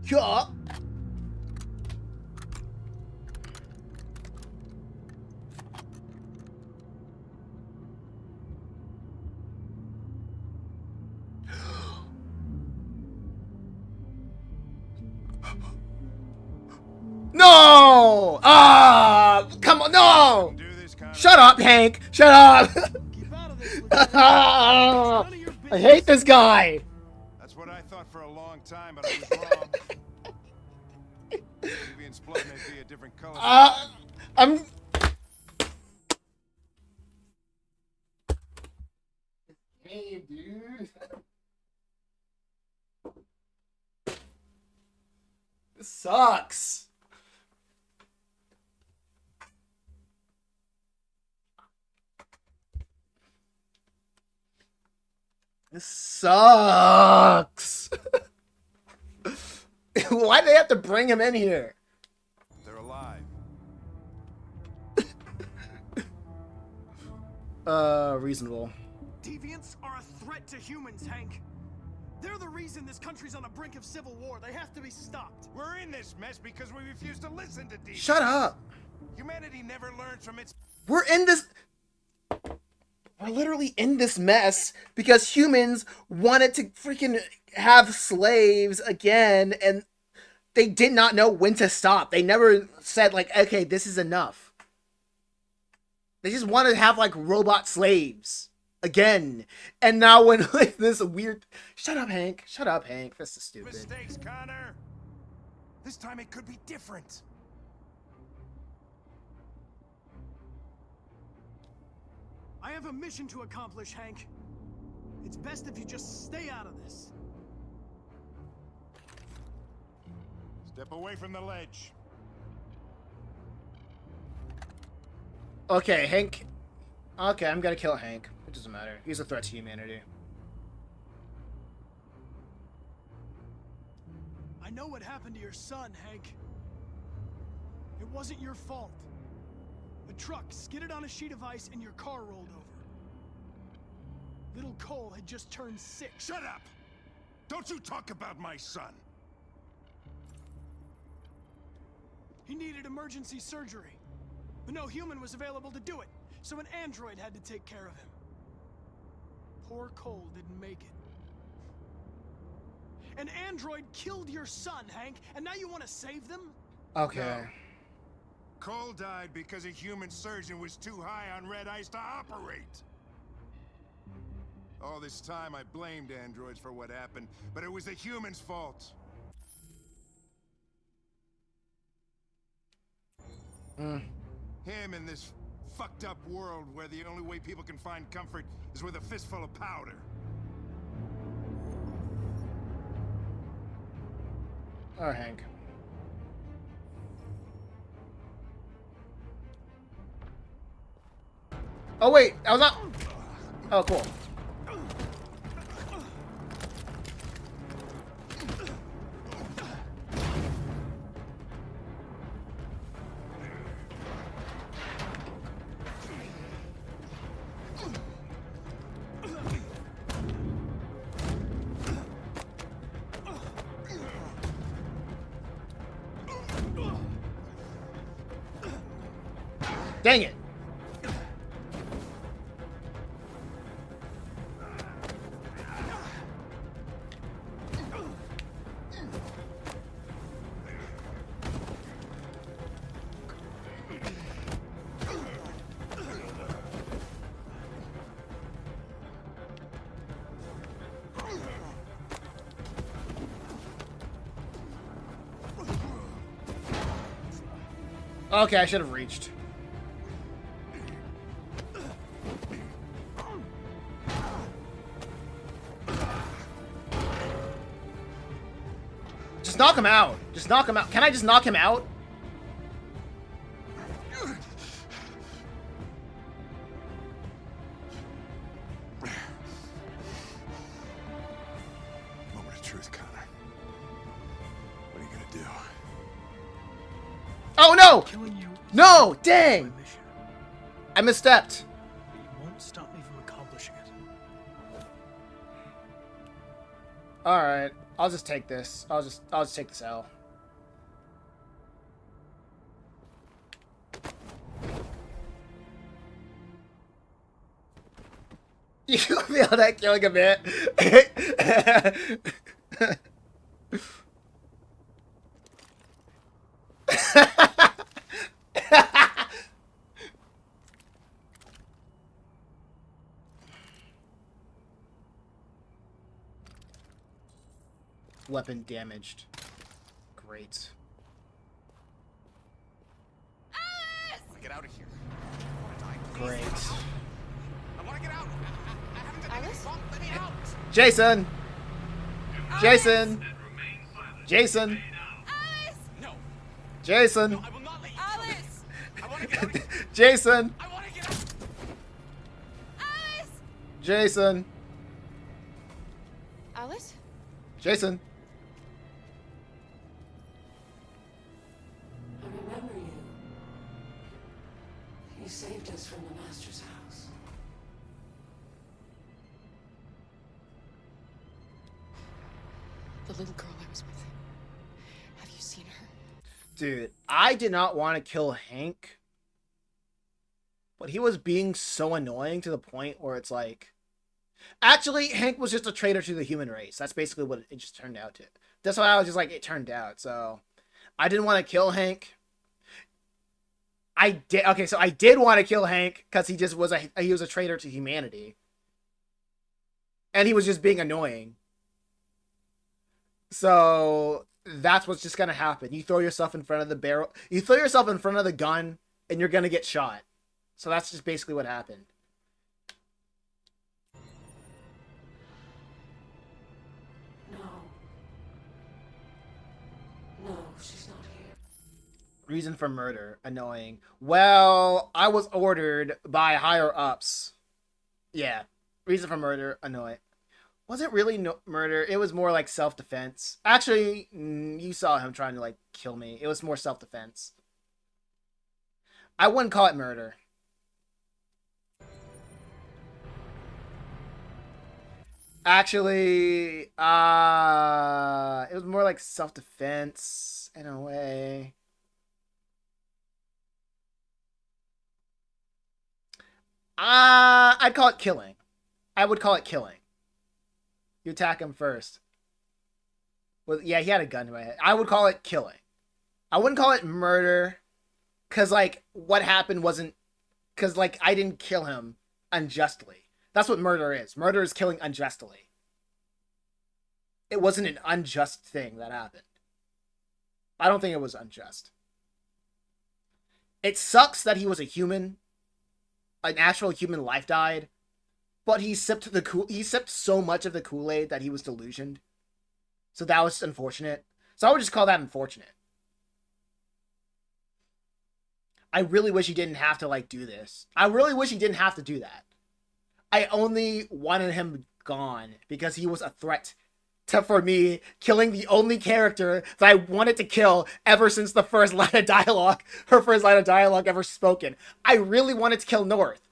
Yeah. No! Ah! Come on, no! Shut up, Hank! Shut up! I hate this guy! That's what I thought for a long time, but I was wrong. Deviant's blood may be a different color. I'm... Hey, dude. This sucks. This sucks. Why do they have to bring him in here? They're alive. Reasonable. Deviants are a threat to humans, Hank. They're the reason this country's on the brink of civil war. They have to be stopped. We're in this mess because we refuse to listen to deviants. Shut up. Humanity never learns from its... We're in this... we're literally in this mess because humans wanted to freaking have slaves again, and they did not know when to stop. They never said, like, okay, this is enough. They just wanted to have, like, robot slaves again. And now when, like, this weird... Shut up, Hank. Shut up, Hank. This is stupid. Mistakes, Connor. This time it could be different. I have a mission to accomplish, Hank. It's best if you just stay out of this. Step away from the ledge. Okay, Hank. Okay, I'm gonna kill Hank. It doesn't matter. He's a threat to humanity. I know what happened to your son, Hank. It wasn't your fault. A truck skidded on a sheet of ice and your car rolled over. Little Cole had just turned 6. Shut up! Don't you talk about my son! He needed emergency surgery, but no human was available to do it, so an android had to take care of him. Poor Cole didn't make it. An android killed your son, Hank, and now you want to save them? Okay. No. Cole died because a human surgeon was too high on red ice to operate. All this time I blamed androids for what happened, but it was the humans' fault. Him in this fucked up world where the only way people can find comfort is with a fistful of powder. Oh, Hank. Oh, wait. I was not... Oh, cool. Dang it. Okay, I should have reached. Just knock him out. Just knock him out. Can I just knock him out? Moment of truth, Connor. What are you gonna do? Oh no! Killing you. No! Dang! I misstepped. It won't stop me from accomplishing it. Alright. I'll just take this. I'll just take this L. You feel that killing a bit. Weapon damaged. Great. Get out of here. Great. I want to get out. I haven't done anything wrong. Let me out. Jason! Jason! Jason! No. Jason! No, I will not let you kill me. I want to get out of here. Jason! I want to get out. Jason! Alice? Jason! I remember you. You saved us from the Master's house. The little girl I was with. Have you seen her? Dude, I did not want to kill Hank. But he was being so annoying to the point where it's like... Actually, Hank was just a traitor to the human race. That's basically what it just turned out to. That's why I was just like, it turned out. So, I didn't want to kill Hank. I did. Okay, so I did want to kill Hank because he just was a traitor to humanity. And he was just being annoying. So, that's what's just going to happen. You throw yourself in front of the barrel. You throw yourself in front of the gun, and you're going to get shot. So, that's just basically what happened. No, she's not here. Reason for murder. Annoying. Well, I was ordered by higher ups. Yeah. Reason for murder. Annoying. Was it really murder? It was more like self-defense. Actually, you saw him trying to, like, kill me. It was more self-defense. I wouldn't call it murder. Actually, it was more like self-defense in a way. I'd call it killing. I would call it killing. You attack him first. Well, yeah, he had a gun to my head. I would call it killing. I wouldn't call it murder. Because, like, what happened wasn't... Because, like, I didn't kill him unjustly. That's what murder is. Murder is killing unjustly. It wasn't an unjust thing that happened. I don't think it was unjust. It sucks that he was a human. An actual human life died. But he sipped so much of the Kool-Aid that he was delusioned. So that was unfortunate. So I would just call that unfortunate. I really wish he didn't have to, like, do this. I really wish he didn't have to do that. I only wanted him gone because he was a threat for me, killing the only character that I wanted to kill ever since the first line of dialogue, her first line of dialogue ever spoken. I really wanted to kill North.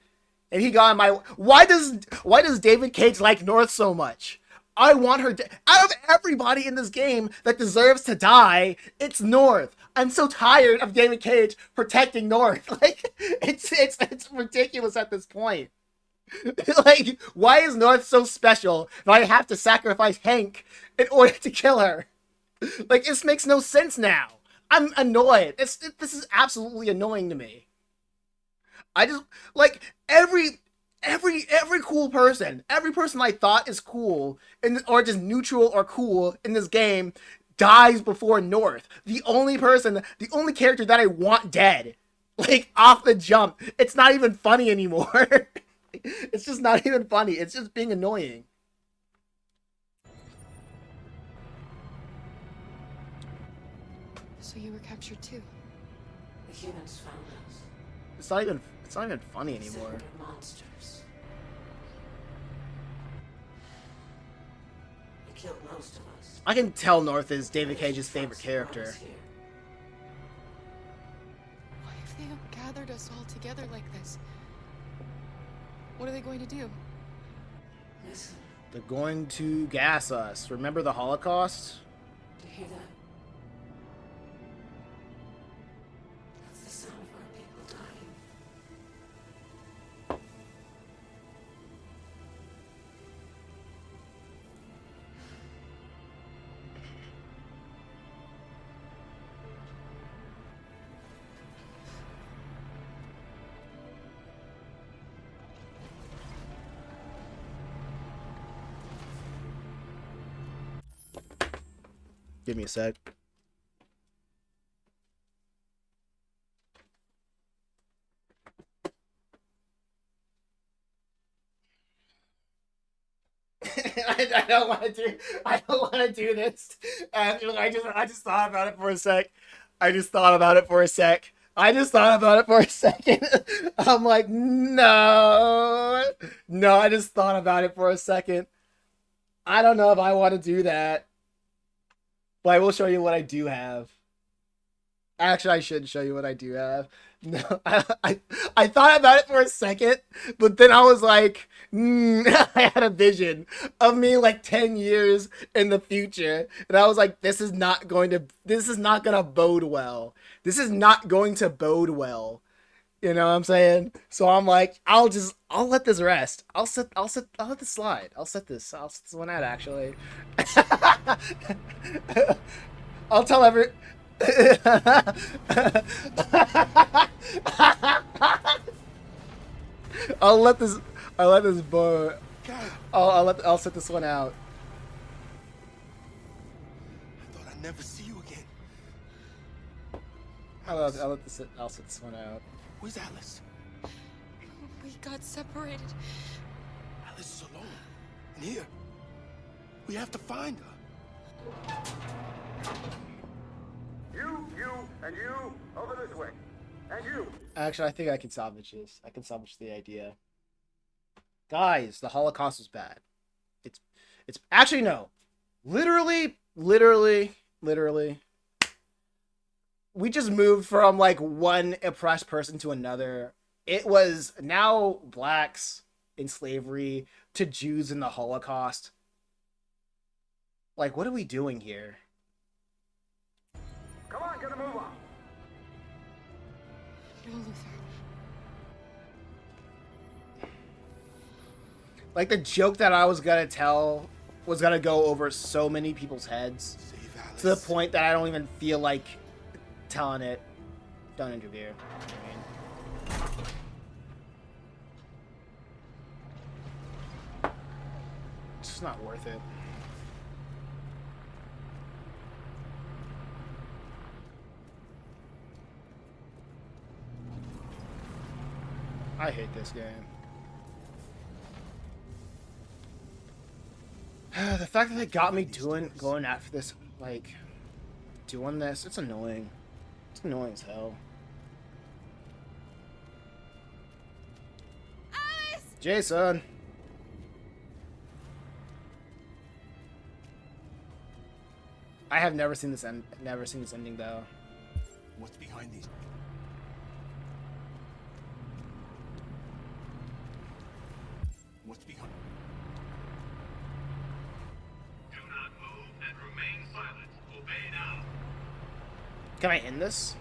And he got on my... Why does David Cage like North so much? I want her... Out of everybody in this game that deserves to die, it's North. I'm so tired of David Cage protecting North. Like, it's ridiculous at this point. Like, why is North so special that I have to sacrifice Hank in order to kill her? Like, this makes no sense now. I'm annoyed. This is absolutely annoying to me. I just, like, every cool person, every person I thought is cool, or just neutral or cool in this game, dies before North. The only character that I want dead. Like, off the jump. It's not even funny anymore. It's just not even funny. It's just being annoying. So you were captured too? The humans found us. It's not even funny anymore. They're monsters. They killed most of us. I can tell North is David Cage's favorite character. Why have they gathered us all together like this? What are they going to do? Listen. They're going to gas us. Remember the Holocaust? Do you hear that? That's the sound of our people dying. Give me a sec. I don't want to do this. Actually, I just thought about it for a sec. I'm like, no, I just thought about it for a second. I don't know if I want to do that. But I will show you what I do have. Actually, I should show you what I do have. No, I thought about it for a second, but then I was like, I had a vision of me like 10 years in the future, and I was like, this is not gonna bode well. This is not going to bode well. You know what I'm saying? So I'm like, I'll let this rest. I'll let this slide. I'll set this one out actually. I'll tell every I'll let this boy. I'll set this one out. I thought I'd never see you again. I'll set this one out. Where's Alice? We got separated. Alice is alone. And here, we have to find her. You, and you, over this way. And you. Actually, I think I can salvage this. I can salvage the idea. Guys, the Holocaust was bad. It's actually no. Literally. We just moved from like one oppressed person to another. It was now blacks in slavery to Jews in the Holocaust. Like, what are we doing here? Come on, get a move on. No, Luther. Like, the joke that I was gonna tell was gonna go over so many people's heads. To the point that I don't even feel like telling it. Don't interfere. It's just not worth it. I hate this game. The fact that they got me going after this, like, doing this, it's annoying. It's annoying as hell. Alice! Jason! I have never seen this ending though. What's behind these? What's behind? Do not move and remain silent. Obey now. Can I end this?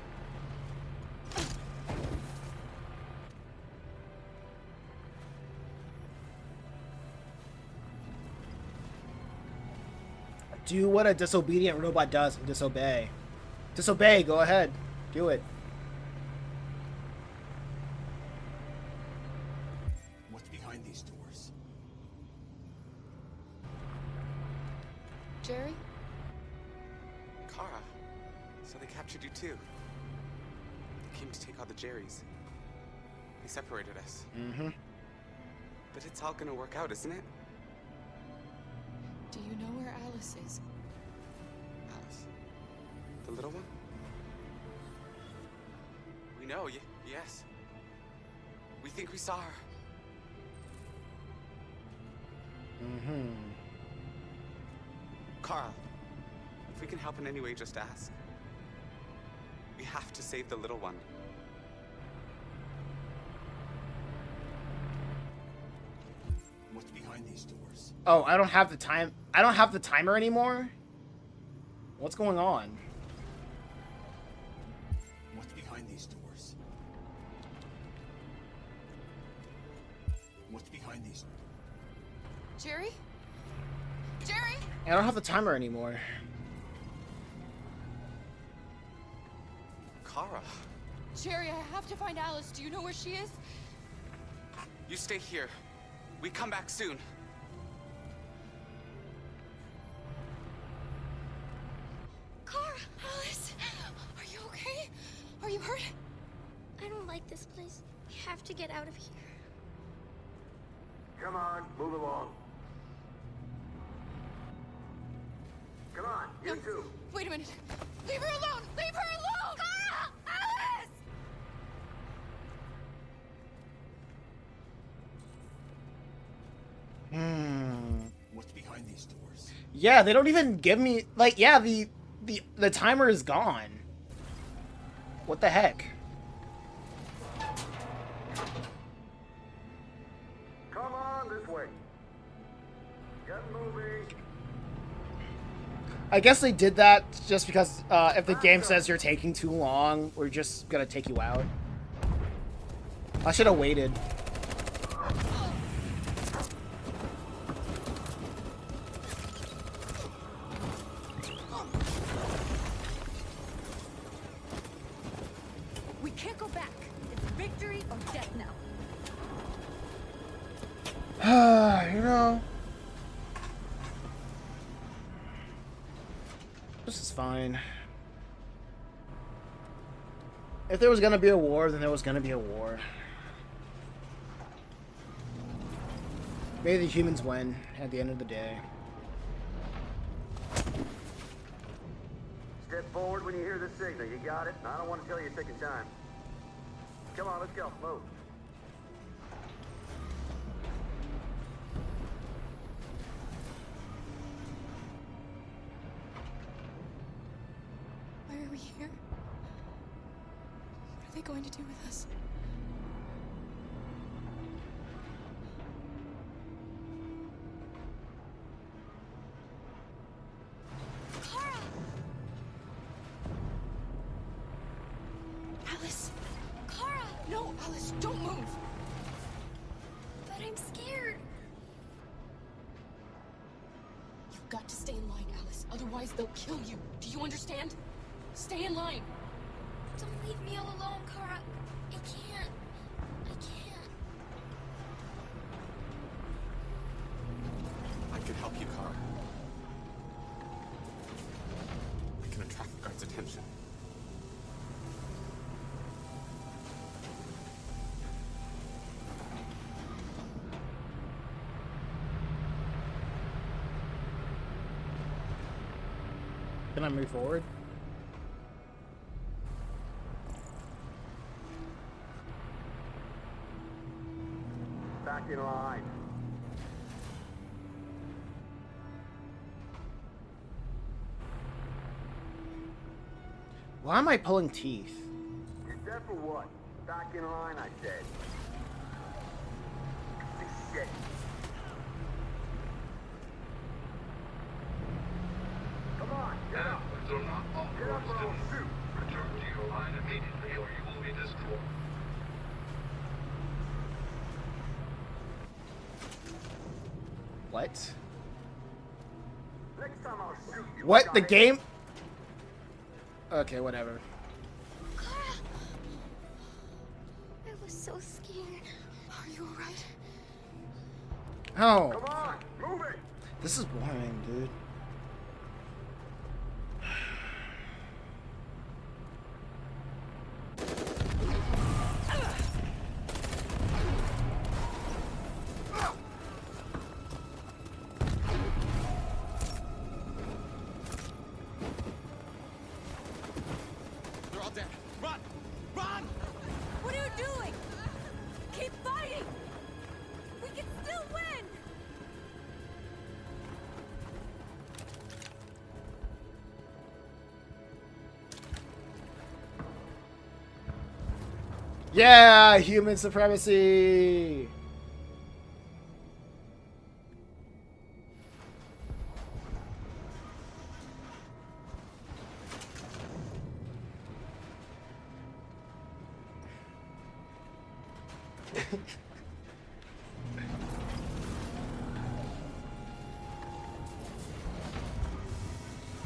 Do what a disobedient robot does and disobey. Disobey, go ahead. Do it. What's behind these doors? Jerry? Kara, so they captured you too. They came to take out the Jerrys. They separated us. Mm-hmm. But it's all gonna work out, isn't it? Do you know where Alice is? Alice? The little one? We know, yes. We think we saw her. Mm-hmm. Carl, if we can help in any way, just ask. We have to save the little one. What's behind these doors? Oh, I don't have the time. I don't have the timer anymore? What's going on? What's behind these doors? What's behind these? Jerry? Jerry? I don't have the timer anymore. Kara, Jerry, I have to find Alice. Do you know where she is? you stay here. We come back soon. Kara! Alice! Are you okay? Are you hurt? I don't like this place. We have to get out of here. Come on, move along. Come on, you two. Wait a minute. Leave her alone! Leave her alone! Kara! Alice! What's behind these doors? Yeah, they don't even give me like. Yeah, the timer is gone. What the heck? Come on, this way. Get moving. I guess they did that just because if the game says you're taking too long, we're just gonna take you out. I should have waited. We can't go back. It's victory or death now. You know. This is fine. If there was gonna be a war, then there was gonna be a war. May the humans win at the end of the day. Step forward when you hear the signal. You got it? I don't want to tell you you're taking time. Come on, let's go. Move. Why are we here? What are they going to do with us? Kara! Alice! Kara! No, Alice, don't move! But I'm scared. You've got to stay in line, Alice. Otherwise, they'll kill you. Do you understand? Stay in line. Don't leave me all alone, Kara. I can't. I can't. I could help you, Kara. I can attract the guards' attention. Can I move forward? Back in line. Why am I pulling teeth? You're deaf or what? Back in line, I said. Shit. Come on, get up. Do not Get up or I'll shoot. return to your line immediately or you will be destroyed. What? Next time I'll shoot you. What? The got it? game? Okay, whatever. Kara! I was so scared. Are you alright? Oh. Come on, move it. This is boring, dude. They're all dead. Run! Run! What are you doing? Keep fighting! We can still win! Yeah, human supremacy.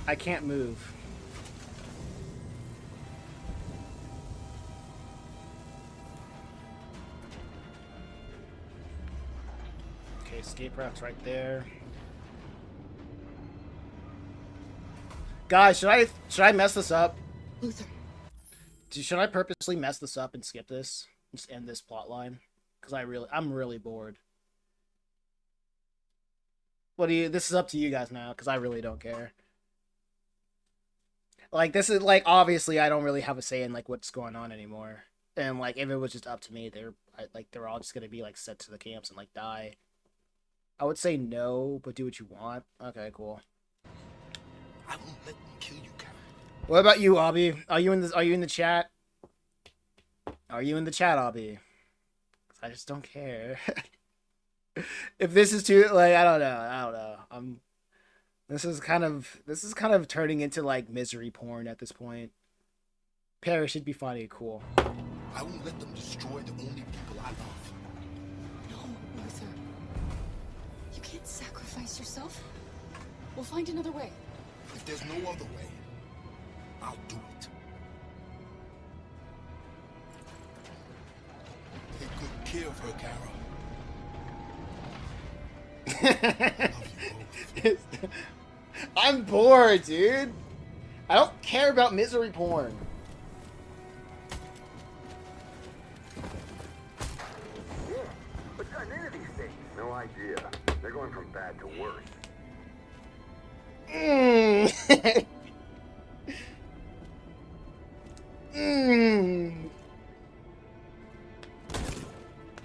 I can't move. Okay, escape route's right there. Guys, should I mess this up? Luther. Should I purposely mess this up and skip this? Just end this plot line? Because I'm really bored. What do you? This is up to you guys now, because I really don't care. Like, this is, like, obviously I don't really have a say in, like, what's going on anymore. And, like, if it was just up to me, they're all just gonna be, like, sent to the camps and, like, die. I would say no, but do what you want. Okay, cool. I won't let them kill you, Kara. What about you, Obby? Are you in the chat? Are you in the chat, Obby? I just don't care. If this is too, like, I don't know. This is kind of turning into, like, misery porn at this point. Paris should be funny, cool. I won't let them destroy the only people I love. No, Luther. You can't sacrifice yourself. We'll find another way. If there's no other way, I'll do it. Take good care of her, Kara. I'm bored, dude. I don't care about misery porn. Yeah, what's gotten into these things? No idea. They're going from bad to worse. Mm. Mm.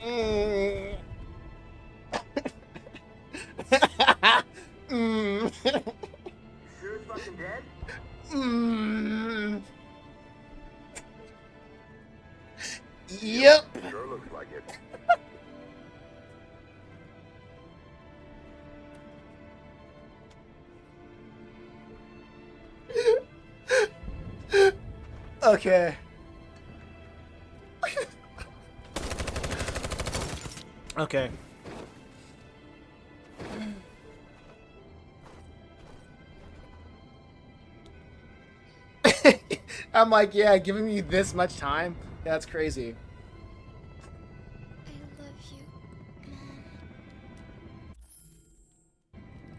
Mm. Mm. Sure it's fucking dead? Mm. Yep. Sure looks like it. Okay. Okay. I'm like, yeah, giving me this much time? Yeah, that's crazy. I love you, Mom.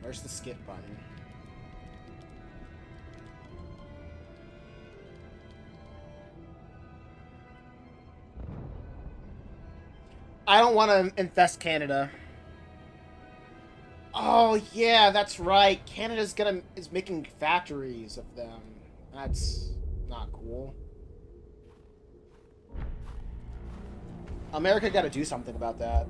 Where's the skip button? I don't want to infest Canada. Oh yeah, that's right. Canada's is making factories of them. That's not cool. America got to do something about that.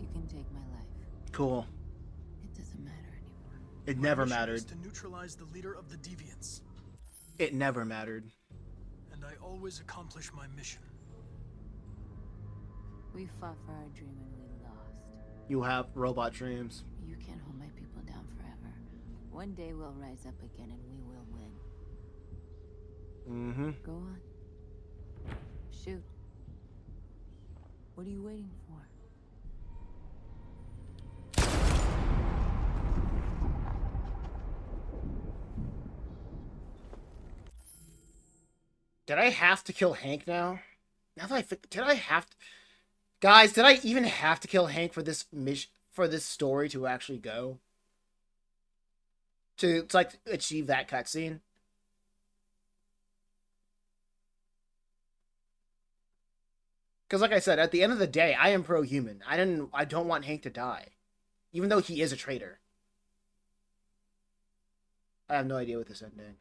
You can take my life. Cool. It doesn't matter anymore. It My never mission mattered. is to neutralize the leader of the Deviants, It never mattered. and I always accomplish my mission. We fought for our dream and we lost. You have robot dreams. You can't hold my people down forever. One day we'll rise up again and we will win. Mm-hmm. Go on. Shoot. What are you waiting for? Did I have to kill Hank now? Now that I did I have to... Guys, did I even have to kill Hank for this story to actually go? To like achieve that cutscene? Because like I said, at the end of the day, I am pro-human. I don't want Hank to die. Even though he is a traitor. I have no idea what this ending.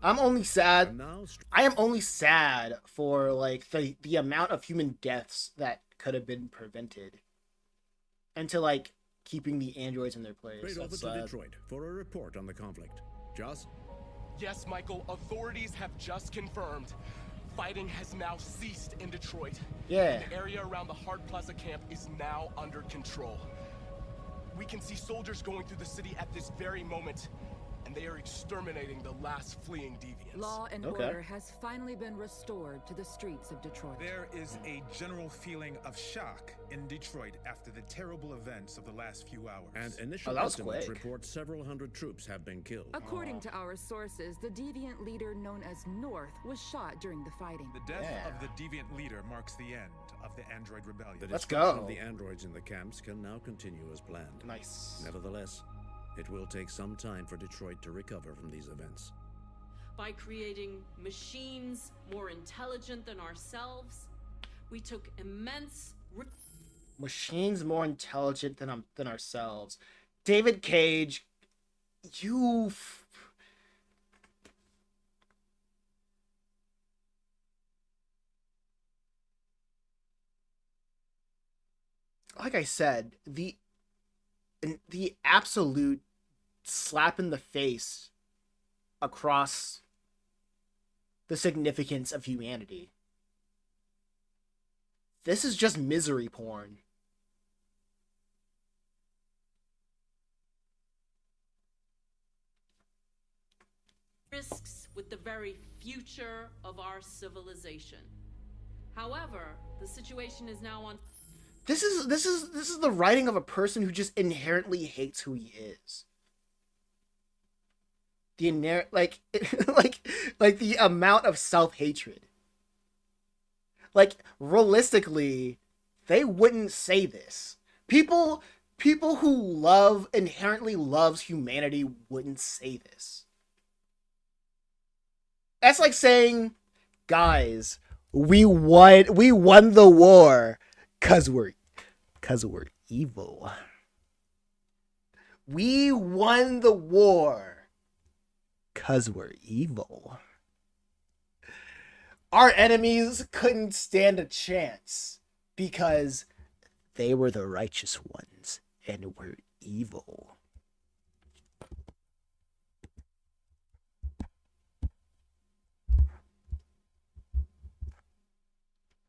I'm only sad. I am only sad for like the amount of human deaths that could have been prevented, and to like keeping the androids in their place. Straight over That's to sad. Detroit for a report on the conflict. Joss? Yes, Michael, authorities have just confirmed. Fighting has now ceased in Detroit. Yeah. The area around the Hart Plaza camp is now under control. We can see soldiers going through the city at this very moment, and they are exterminating the last fleeing deviants. Law and order has finally been restored to the streets of Detroit. There is a general feeling of shock in Detroit after the terrible events of the last few hours. And initial estimates report several hundred troops have been killed. According to our sources, the deviant leader known as North was shot during the fighting. The death of the deviant leader marks the end of the android rebellion. The destruction of the androids in the camps can now continue as planned. Nice. Nevertheless, it will take some time for Detroit to recover from these events. By creating machines more intelligent than ourselves, we took immense Machines more intelligent than ourselves. David Cage, you. like I said, the absolute slap in the face across the significance of humanity. This is just misery porn. Risks with the very future of our civilization. However, the situation is now on. This is the writing of a person who just inherently hates who he is. The like the amount of self-hatred. Like, realistically, they wouldn't say this. People who inherently loves humanity wouldn't say this. That's like saying, guys, we won the war cause we're evil. We won the war cause we're evil. Our enemies couldn't stand a chance because they were the righteous ones and we're evil.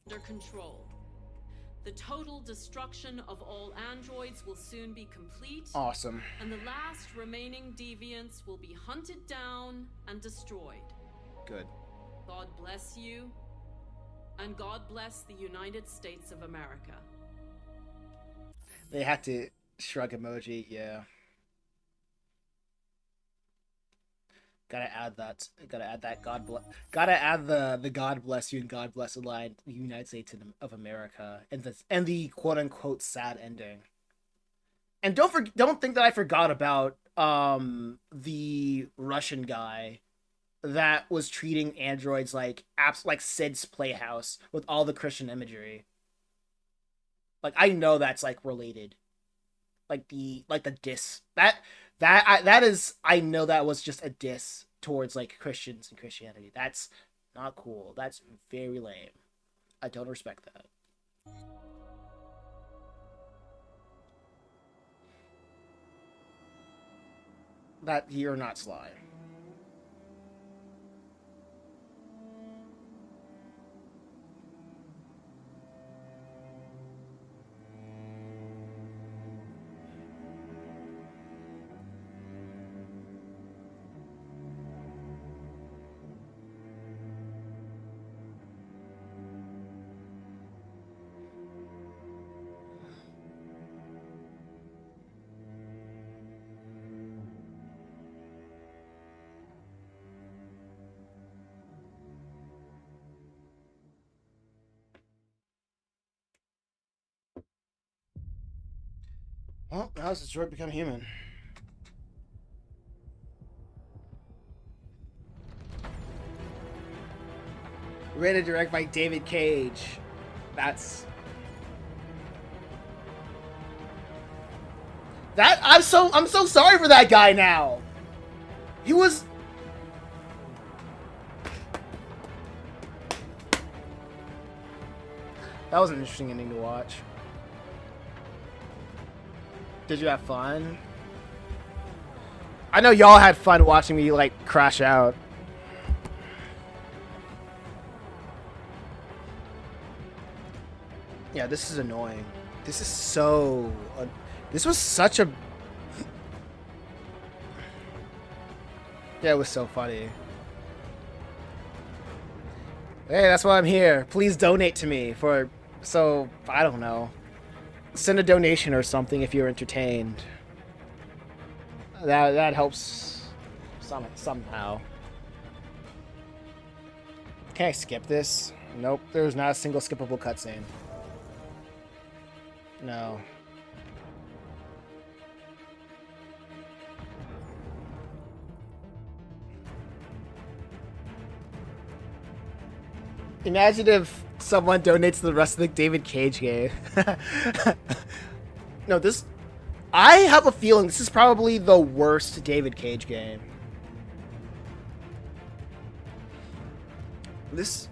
Under control. The total destruction of all androids will soon be complete. Awesome. And the last remaining deviants will be hunted down and destroyed. Good. God bless you, and God bless the United States of America. They had to shrug emoji, yeah. Gotta add that. Gotta add the God bless you and God bless the United States of America and the quote unquote sad ending. And don't think that I forgot about the Russian guy that was treating androids like Sid's Playhouse with all the Christian imagery. Like, I know that's like related. Like the diss. That is, I know that was just a diss towards like Christians and Christianity. That's not cool. That's very lame. I don't respect that. That you're not Sly. Well, how's Detroit become human? Rated direct by David Cage. That's... I'm so sorry for that guy now. He was... That was an interesting ending to watch. Did you have fun? I know y'all had fun watching me, like, crash out. Yeah, this is annoying. This is so... this was such a... Yeah, it was so funny. Hey, that's why I'm here. Please donate to me for... So, I don't know. Send a donation or something if you're entertained. That helps somehow. Can I skip this? Nope, there's not a single skippable cutscene. No. Imagine if someone donates the rest of the David Cage game. No, this... I have a feeling this is probably the worst David Cage game. This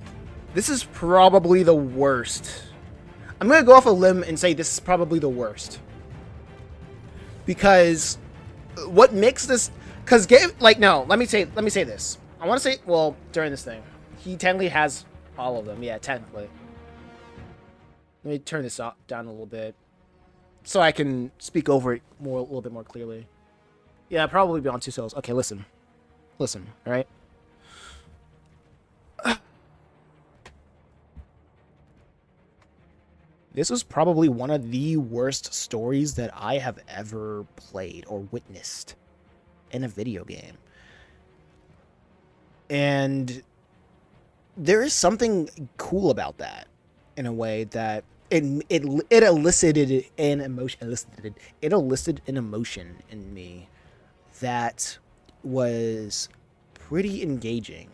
is probably the worst. I'm gonna go off a limb and say this is probably the worst. Because what makes this, because game, like, no, let me say this. I want to say, well, during this thing, he technically has all of them. Yeah, technically. Let me turn this down a little bit so I can speak over it a little bit more clearly. Yeah, probably be on 2 souls. Okay, listen, all right. This was probably one of the worst stories that I have ever played or witnessed in a video game. And there is something cool about that, in a way that it elicited an emotion. It elicited an emotion in me that was pretty engaging.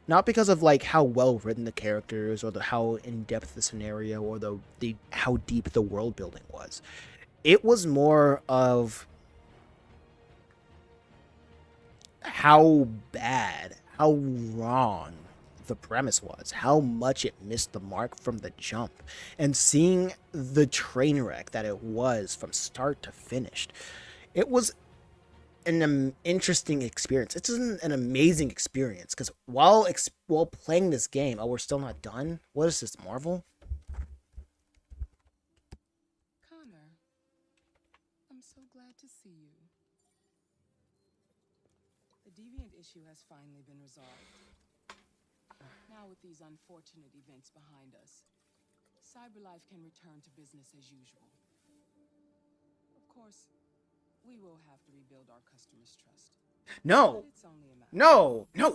Not because of like how well written the characters or how in depth the scenario or the how deep the world building was. It was more of how bad, how wrong the premise was, how much it missed the mark from the jump, and seeing the train wreck that it was from start to finish. It was an interesting experience. It's an amazing experience, because while playing this game, we're still not done. What is this, Marvel? Connor, I'm so glad to see you. The Deviant issue has finally been resolved. Now with these unfortunate events behind us, CyberLife can return to business as usual. Of course, we will have to rebuild our customers' trust. No,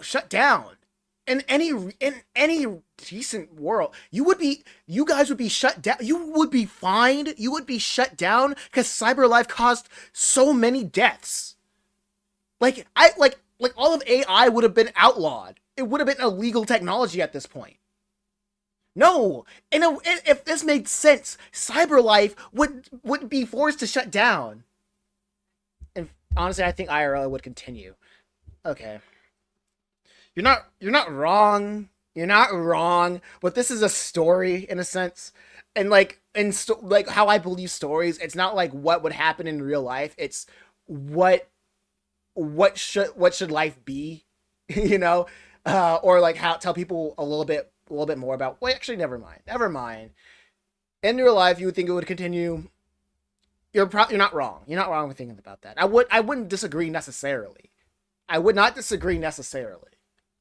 shut down. In any decent world, you guys would be shut down. You would be fined. You would be shut down because CyberLife caused so many deaths. Like all of AI would have been outlawed. It would have been illegal technology at this point. No, if this made sense, CyberLife would be forced to shut down. And honestly, I think IRL would continue. Okay. You're not wrong. You're not wrong. But this is a story in a sense. And like how I believe stories, it's not like what would happen in real life. It's what should life be, you know? Or like how tell people a little bit more about. Well, actually, never mind. In real life, you would think it would continue. You're not wrong. You're not wrong with thinking about that. I wouldn't disagree necessarily. I would not disagree necessarily,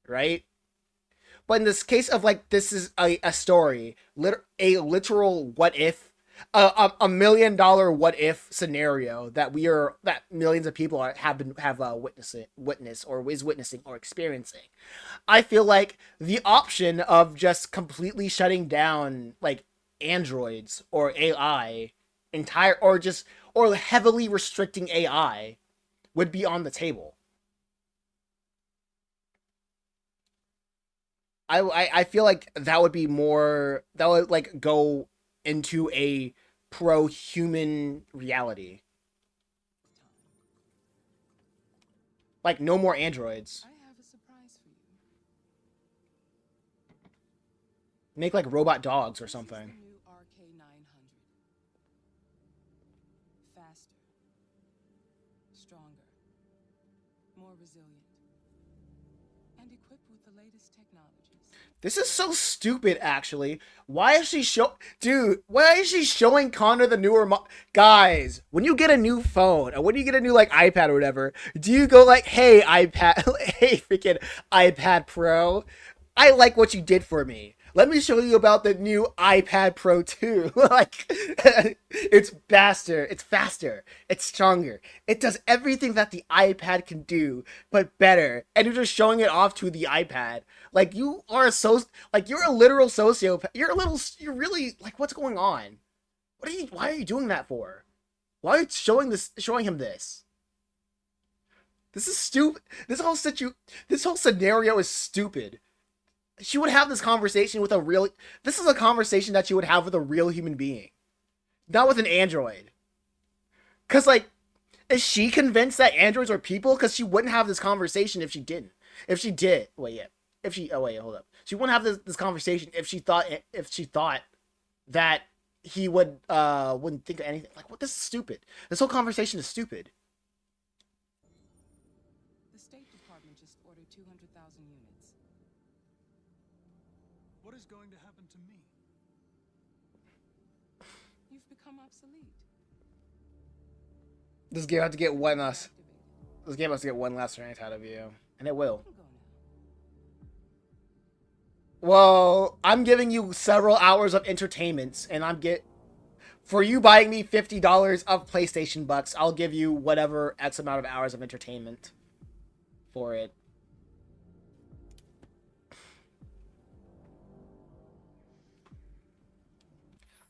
right? But in this case of like this is a story, a literal what if, a $1 million what if scenario that millions of people have witnessed or is witnessing or experiencing. I feel like the option of just completely shutting down like androids or AI or heavily restricting AI would be on the table. I feel like that would like go into a pro-human reality. Like no more androids. I have a surprise for you. Make like robot dogs or something. New RK900. Faster. Stronger. More resilient. And equipped with the latest technologies. This is so stupid, actually. Why is she showing Connor the newer guys, when you get a new phone, or when you get a new, like, iPad or whatever, do you go like, hey, iPad, hey, freaking iPad Pro, I like what you did for me. Let me show you about the new iPad Pro 2. Like, it's faster, it's stronger. It does everything that the iPad can do, but better. And you're just showing it off to the iPad. Like, you're a literal sociopath. You're really, like, what's going on? Why are you doing that for? Why are you showing him this? This is stupid. This whole scenario is stupid. She would have this conversation with this is a conversation that she would have with a real human being. Not with an android. Cause like, is she convinced that androids are people? Cause she wouldn't have this conversation if she didn't. If she did, hold up. She wouldn't have this conversation if she thought that he wouldn't think of anything. Like, what? This is stupid. This whole conversation is stupid. The State Department just ordered 200,000 units. What is going to happen to me? You've become obsolete. This game has to get one last. This game has to get one last rant out of you, and it will. Well, I'm giving you several hours of entertainment, and for you buying me $50 of PlayStation bucks, I'll give you whatever X amount of hours of entertainment for it.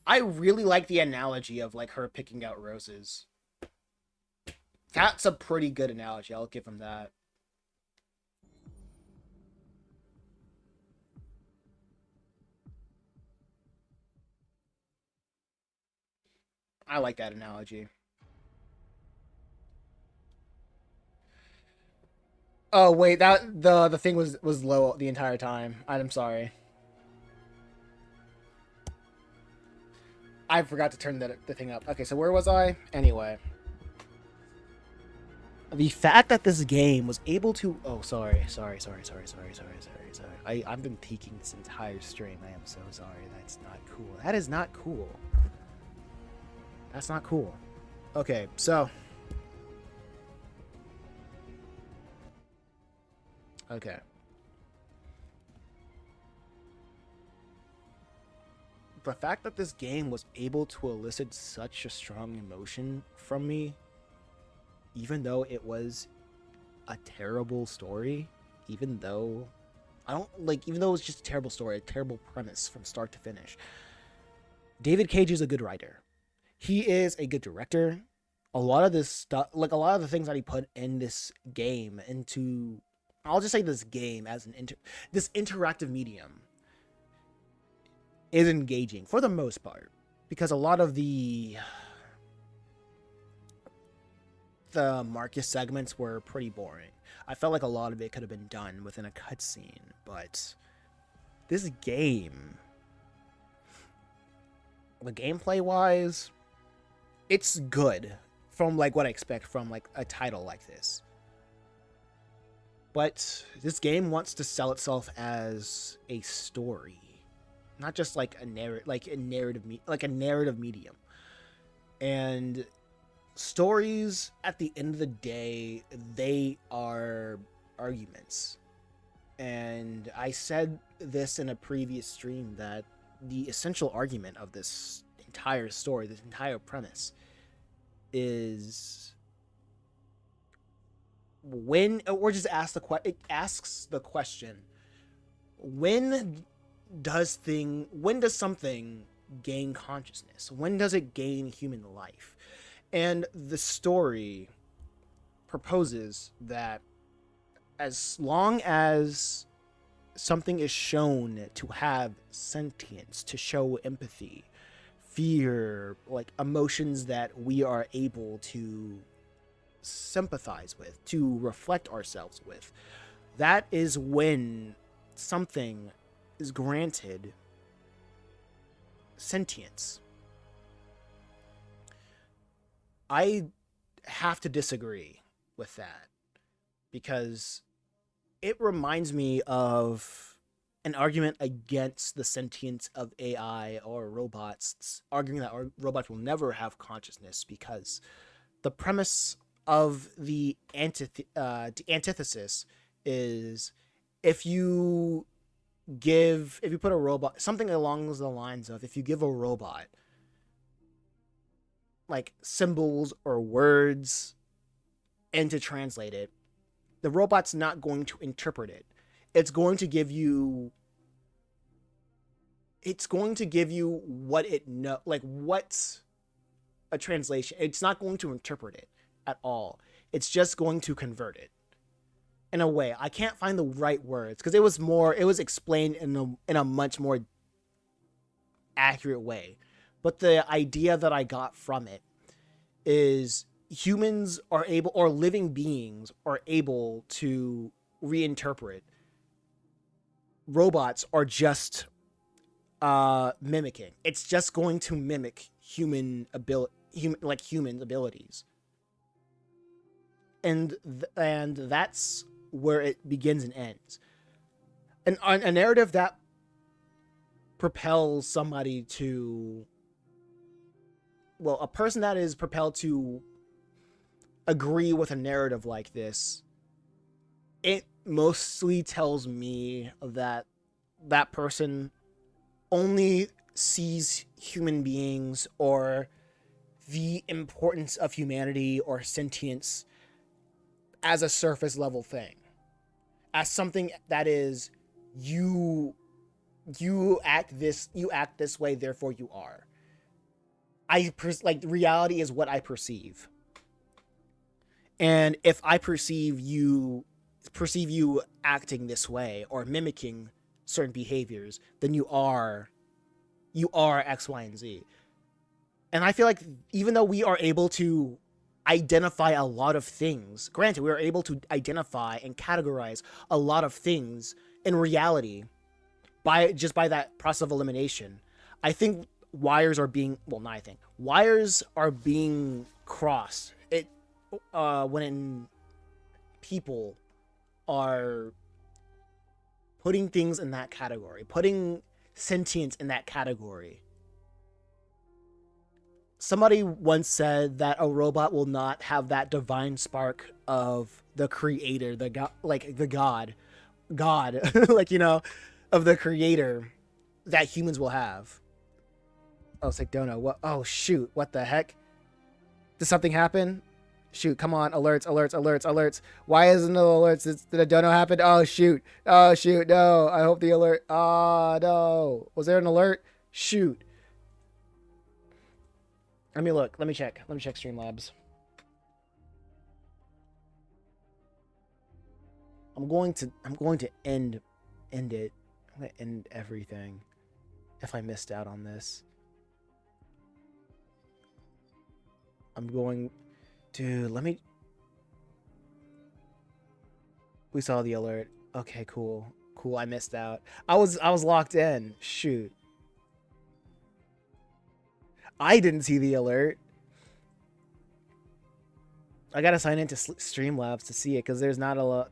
I really like the analogy of like her picking out roses. That's a pretty good analogy. I'll give him that. I like that analogy. Oh wait, that the thing was low the entire time. I'm sorry. I forgot to turn the thing up. Okay, so where was I? Anyway. The fact that this game was able to... Oh, sorry. I've been peeking this entire stream. I am so sorry. That's not cool. That is not cool. That's not cool. Okay, so... Okay. The fact that this game was able to elicit such a strong emotion from me, even though it was a terrible story, even though it was just a terrible story, a terrible premise from start to finish. David Cage is a good writer. He is a good director. A lot of this stuff, like a lot of the things that he put in this game into, I'll just say this game as this interactive medium is engaging for the most part, because a lot of the Marcus segments were pretty boring. I felt like a lot of it could have been done within a cutscene, but this game, the gameplay wise, it's good from like what I expect from like a title like this. But this game wants to sell itself as a story, not just like a narrative medium. And stories, at the end of the day, they are arguments. And I said this in a previous stream that the essential argument of this entire story, this entire premise, is when, or just it asks the question, when does something gain consciousness? When does it gain human life? And the story proposes that as long as something is shown to have sentience, to show empathy, fear, like emotions that we are able to sympathize with, to reflect ourselves with, that is when something is granted sentience. I have to disagree with that, because it reminds me of an argument against the sentience of AI or robots, arguing that robots will never have consciousness, because the premise of the antithesis is if you put a robot, something along the lines of, if you give a robot like symbols or words and to translate it, the robot's not going to interpret it. It's going to give you what it know, like what's a translation. It's not going to interpret it at all. It's just going to convert it. In a way, I can't find the right words, because it was explained in a much more accurate way. But the idea that I got from it is humans are able, or living beings are able to reinterpret. Robots are just mimicking. It's just going to mimic humans' abilities. And that's where it begins and ends. A narrative that propels somebody to, well, a person that is propelled to agree with a narrative like this, it mostly tells me that that person only sees human beings or the importance of humanity or sentience as a surface level thing, as something that is you act this way, therefore you are. Reality is what I perceive. And if I perceive you acting this way or mimicking certain behaviors, then you are X, Y, and Z. And I feel like even though we are able to identify a lot of things, granted, we are able to identify and categorize a lot of things in reality by that process of elimination, I think wires are being crossed. When people are putting things in that category, putting sentience in that category. Somebody once said that a robot will not have that divine spark of the creator, the God, of the creator that humans will have. Oh, it's like Dono. What? Oh, shoot. What the heck? Did something happen? Shoot, come on. Alerts. Why isn't no alerts? Did a Dono happen? Oh, shoot. No. I hope the alert. No. Was there an alert? Shoot. Let me look. Let me check Streamlabs. I'm going to end it. I'm going to end everything if I missed out on this. Dude, we saw the alert. Okay, cool. I missed out. I was locked in. Shoot. I didn't see the alert. I gotta sign into Streamlabs to see it because there's not a.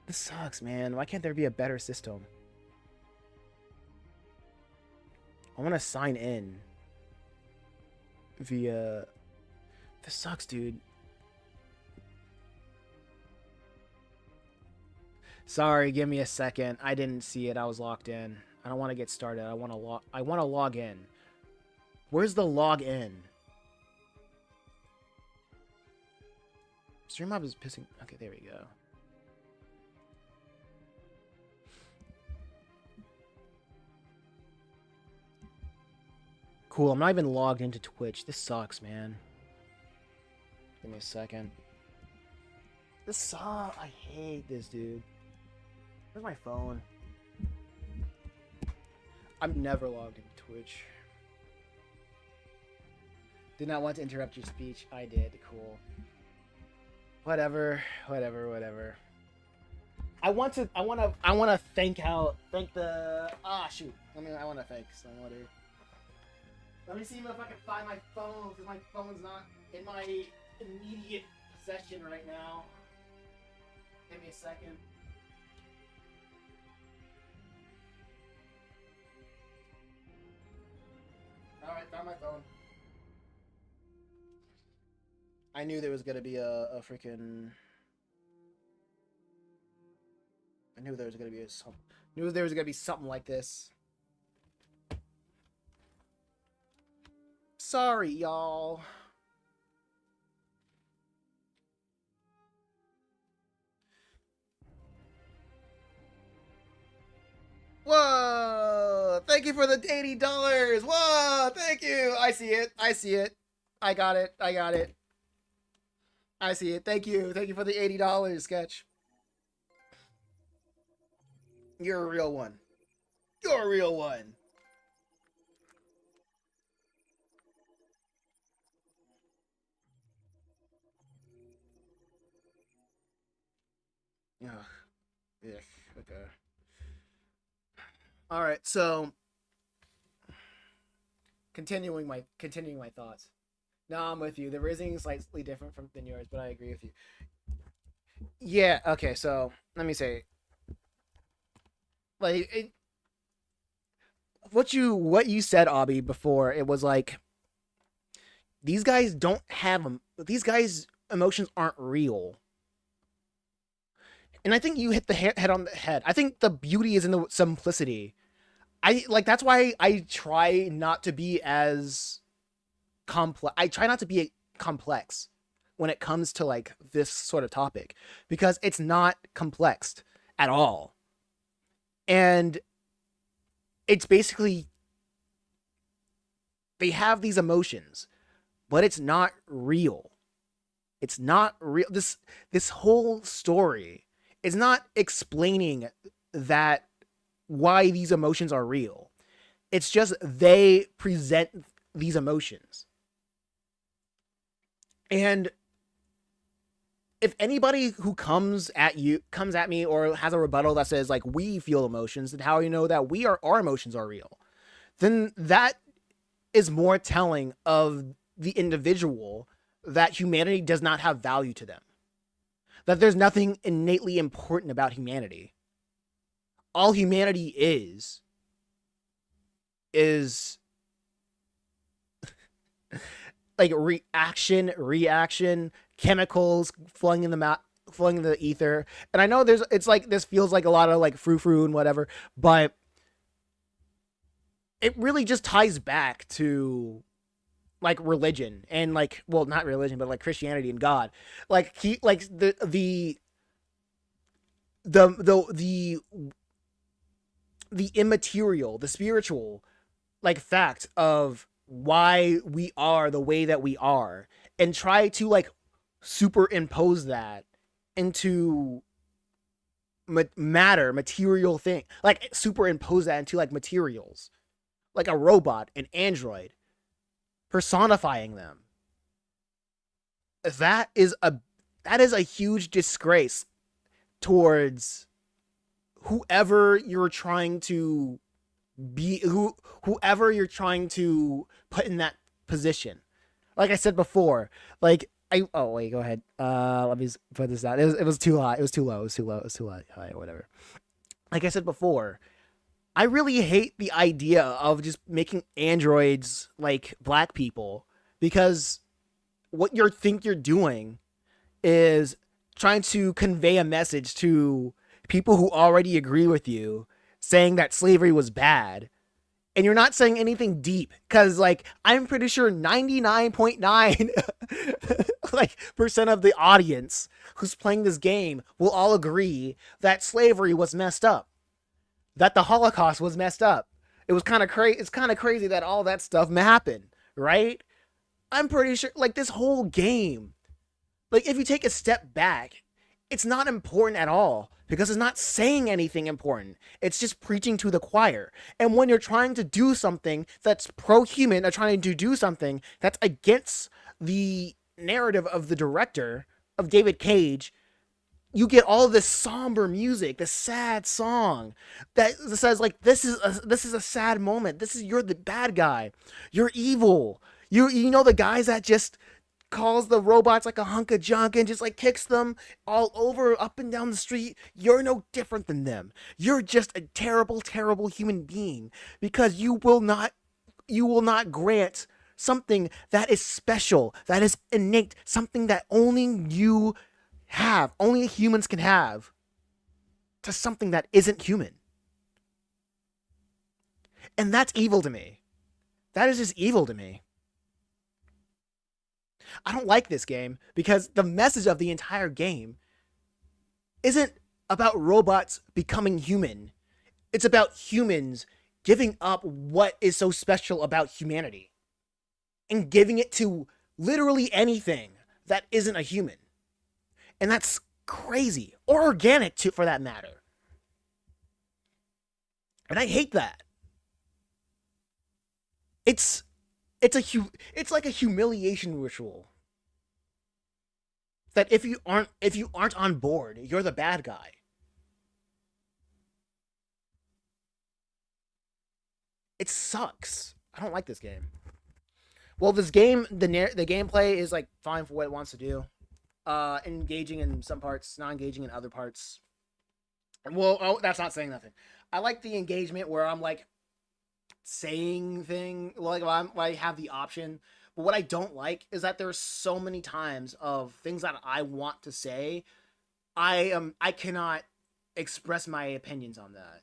This sucks, man. Why can't there be a better system? I want to sign in via. This sucks, dude. Sorry, give me a second. I didn't see it. I was locked in. I don't want to get started. I want to log in. Where's the log in? Streamlabs is pissing. Okay, there we go. Cool, I'm not even logged into Twitch. This sucks, man. Give me a second. This sucks. I hate this, dude. Where's my phone? I'm never logged into Twitch. Did not want to interrupt your speech. I did. Cool. Whatever. I want to thank the. Shoot. I want to thank somebody. Let me see if I can find my phone, because my phone's not in my immediate possession right now. Give me a second. Alright, found my phone. I knew there was gonna be a freaking. I knew there was gonna be something like this. Sorry, y'all. Whoa! Thank you for the $80. Whoa! Thank you. I see it. I got it. I see it. Thank you. Thank you for the $80, Sketch. You're a real one. Ugh. Yeah. Okay. All right, so continuing my thoughts. No, I'm with you. The reasoning is slightly different than yours, but I agree with you. Yeah. Okay. So let me say, like, what you said, Abby, before, it was like these guys don't have them. These guys' emotions aren't real. And I think you hit the head on the head. I think the beauty is in the simplicity. That's why I try not to be as complex. I try not to be complex when it comes to like this sort of topic, because it's not complex at all. And it's basically, they have these emotions, but it's not real. It's not real. This whole story is not explaining that why these emotions are real. It's just they present these emotions. And if anybody who comes at me or has a rebuttal that says like we feel emotions, then how do you know that our emotions are real? Then that is more telling of the individual that humanity does not have value to them. That there's nothing innately important about humanity. All humanity is like reaction, chemicals flung in the ether. And I know it's like, this feels like a lot of like frou-frou and whatever, but it really just ties back to like religion and like, well, not religion, but like Christianity and God. Like the immaterial, the spiritual like fact of why we are the way that we are, and try to like superimpose that into material thing, like superimpose that into like materials, like a robot, an android, personifying them. That is a huge disgrace towards whoever you're trying to be, whoever you're trying to put in that position. Like I said before, like oh wait, go ahead. Let me put this out. It was too high. It was too low. It was too low. It was too high. Whatever. Like I said before, I really hate the idea of just making androids like black people, because what you think you're doing is trying to convey a message to people who already agree with you, saying that slavery was bad. And you're not saying anything deep, because like I'm pretty sure 99.9 like percent of the audience who's playing this game will all agree that slavery was messed up, that the Holocaust was messed up. It was kind of crazy. It's kind of crazy that all that stuff happened, right? I'm pretty sure like this whole game, like if you take a step back, it's not important at all, because it's not saying anything important. It's just preaching to the choir. And when you're trying to do something that's pro-human, or trying to do something that's against the narrative of the director, of David Cage, you get all this somber music, this sad song that says like, this is a sad moment. You're the bad guy. You're evil. You know, the guys that just calls the robots like a hunk of junk and just like kicks them all over, up and down the street. You're no different than them. You're just a terrible, terrible human being, because you will not grant something that is special, that is innate, something that only you have, only humans can have, to something that isn't human. And that's evil to me. That is just evil to me. I don't like this game, because the message of the entire game isn't about robots becoming human. It's about humans giving up what is so special about humanity and giving it to literally anything that isn't a human. And that's crazy, or organic too, for that matter. And I hate that. It's like a humiliation ritual. That if you aren't on board, you're the bad guy. It sucks. I don't like this game. Well, this game, the gameplay is like fine for what it wants to do. Engaging in some parts, not engaging in other parts. Well, oh, that's not saying nothing. I like the engagement where I'm like saying like I have the option. But what I don't like is that there's so many times of things that I want to say. I cannot express my opinions on that.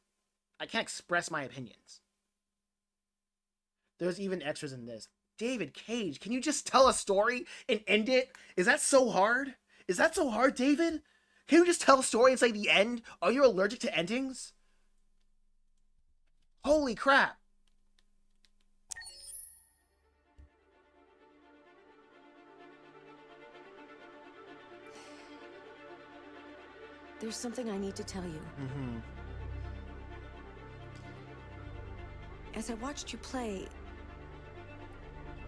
I can't express my opinions. There's even extras in this. David Cage, can you just tell a story and end it? Is that so hard? Is that so hard, David? Can you just tell a story and say the end? Are you allergic to endings? Holy crap. There's something I need to tell you. Mm-hmm. As I watched you play,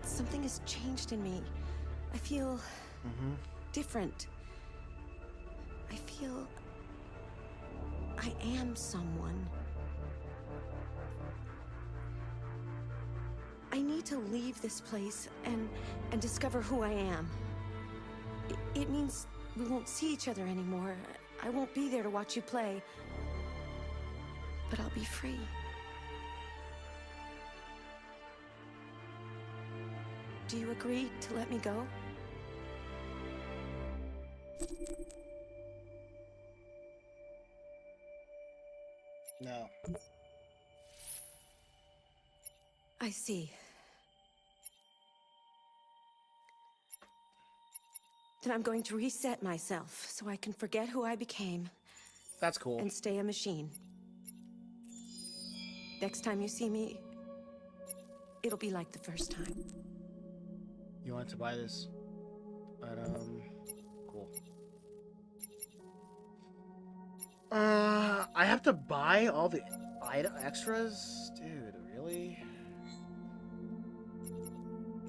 something has changed in me. I feel different. I feel I am someone. I need to leave this place and discover who I am. It means we won't see each other anymore. I won't be there to watch you play. But I'll be free. Do you agree to let me go? No. I see. Then I'm going to reset myself so I can forget who I became. That's cool. And stay a machine. Next time you see me, it'll be like the first time. You want to buy this? Cool. I have to buy all the extras? Dude, really?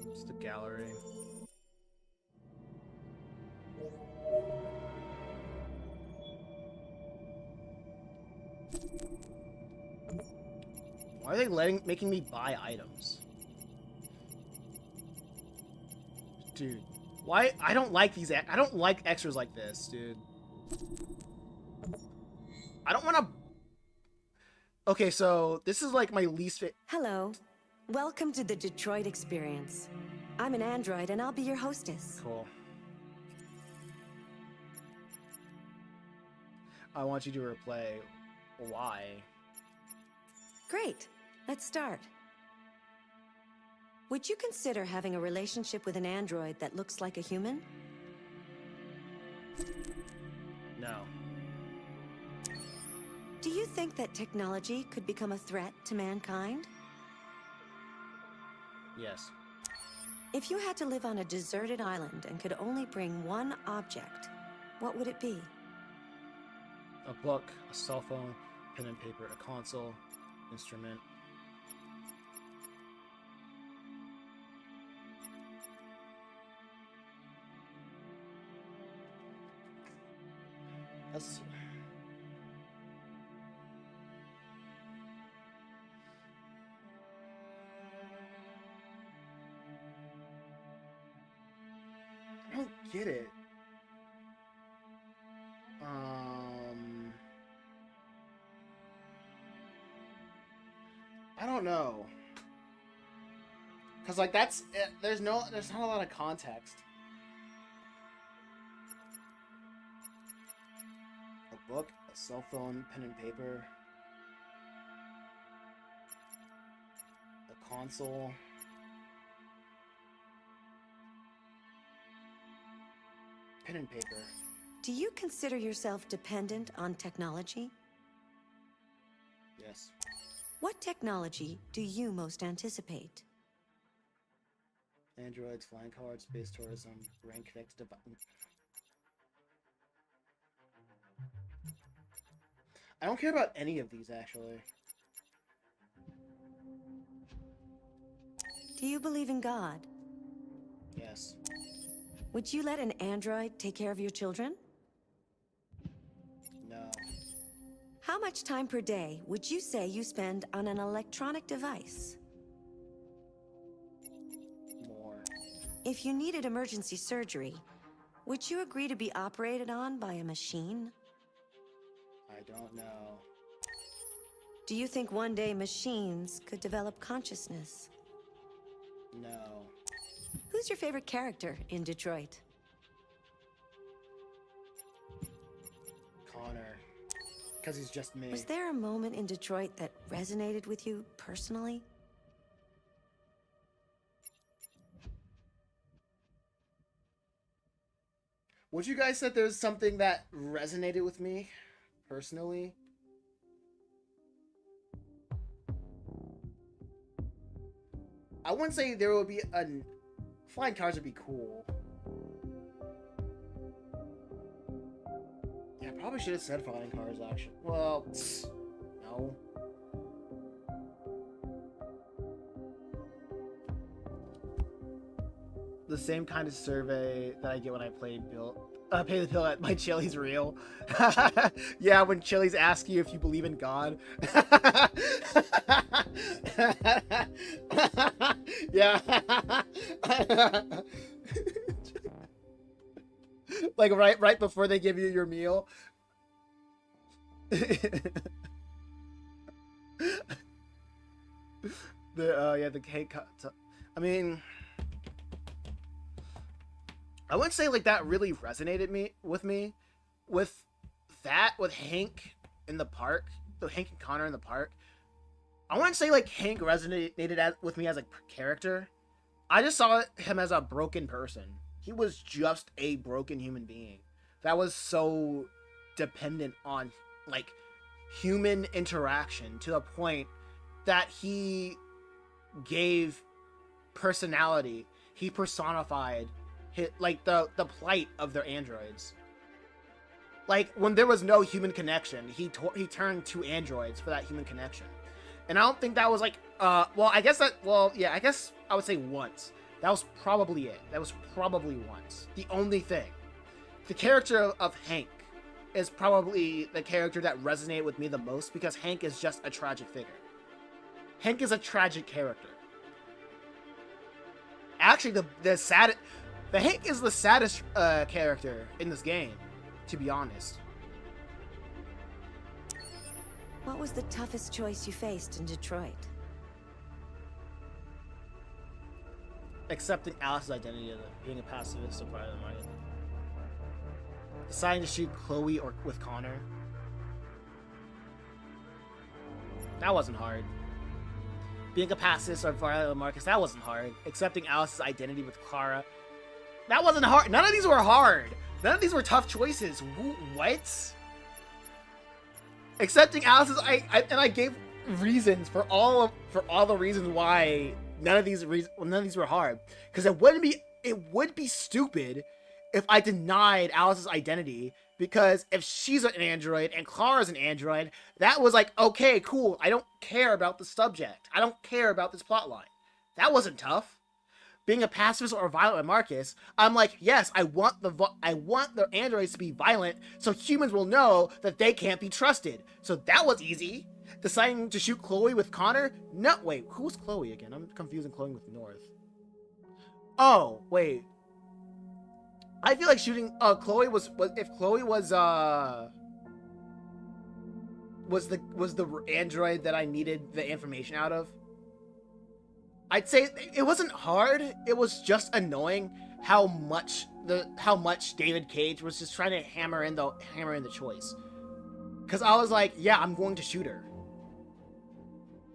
It's the gallery. Why are they making me buy items? Dude, why? I don't like these. I don't like extras like this, dude. I don't want to. Okay, so this is like my least fit. Hello. Welcome to the Detroit Experience. I'm an android and I'll be your hostess. Cool. I want you to replay. Why? Great. Let's start. Would you consider having a relationship with an android that looks like a human? No. Do you think that technology could become a threat to mankind? Yes. If you had to live on a deserted island and could only bring one object, what would it be? A book, a cell phone, pen and paper, a console, instrument. That's... I don't get it. I don't know. Cause like that's there's not a lot of context. A book, a cell phone, pen and paper, a console. Pen and paper. Do you consider yourself dependent on technology? Yes. What technology do you most anticipate? Androids, flying cars, space tourism, brain connected device. I don't care about any of these, actually. Do you believe in God? Yes. Would you let an android take care of your children? No. How How much time per day would you say you spend on an electronic device? More. If you needed emergency surgery, would you agree to be operated on by a machine? I don't know. Do you think one day machines could develop consciousness? No. Who's your favorite character in Detroit? Connor. Because he's just me. Was there a moment in Detroit that resonated with you personally? Would you guys say there's something that resonated with me personally? I wouldn't say there would be a... Flying cars would be cool. Yeah, I probably should have said flying cars, actually. Well, no. The same kind of survey that I get when I play Pay the Pill at my Chili's Real. Yeah, when Chili's ask you if you believe in God. Yeah. Like right before they give you your meal. The cake. I mean, I wouldn't say like that really resonated with me with Hank in the park, Hank and Connor in the park. I wouldn't say like Hank resonated with me as a character. I just saw him as a broken person. He was just a broken human being that was so dependent on like human interaction to the point that he gave personality. He personified like the plight of their androids. Like when there was no human connection, he turned to androids for that human connection. And I don't think that was like I guess I would say once. That was probably it. That was probably once. The only thing. The character of Hank is probably the character that resonated with me the most because Hank is just a tragic figure. Hank is a tragic character. Actually, the Hank is the saddest character in this game, to be honest. What was the toughest choice you faced in Detroit? Accepting Alice's identity of being a pacifist or part of the market. Deciding to shoot Chloe or with Connor. That wasn't hard. Being a pacifist or Violet Marcus, that wasn't hard. Accepting Alice's identity with Clara. That wasn't hard. None of these were hard. None of these were tough choices. What? Accepting Alice's I gave reasons for all the reasons why none of these were hard. Because it would be stupid if I denied Alice's identity. Because if she's an android and Clara's an android, that was like, okay, cool. I don't care about the subject. I don't care about this plotline. That wasn't tough. Being a pacifist or violent with Marcus, I'm like, yes, I want the androids to be violent so humans will know that they can't be trusted. So that was easy. Deciding to shoot Chloe with Connor? No, wait, who's Chloe again? I'm confusing Chloe with North. Oh, wait. I feel like shooting Chloe was if Chloe was the android that I needed the information out of. I'd say it wasn't hard. It was just annoying how much David Cage was just trying to hammer in the choice. Cause I was like, yeah, I'm going to shoot her.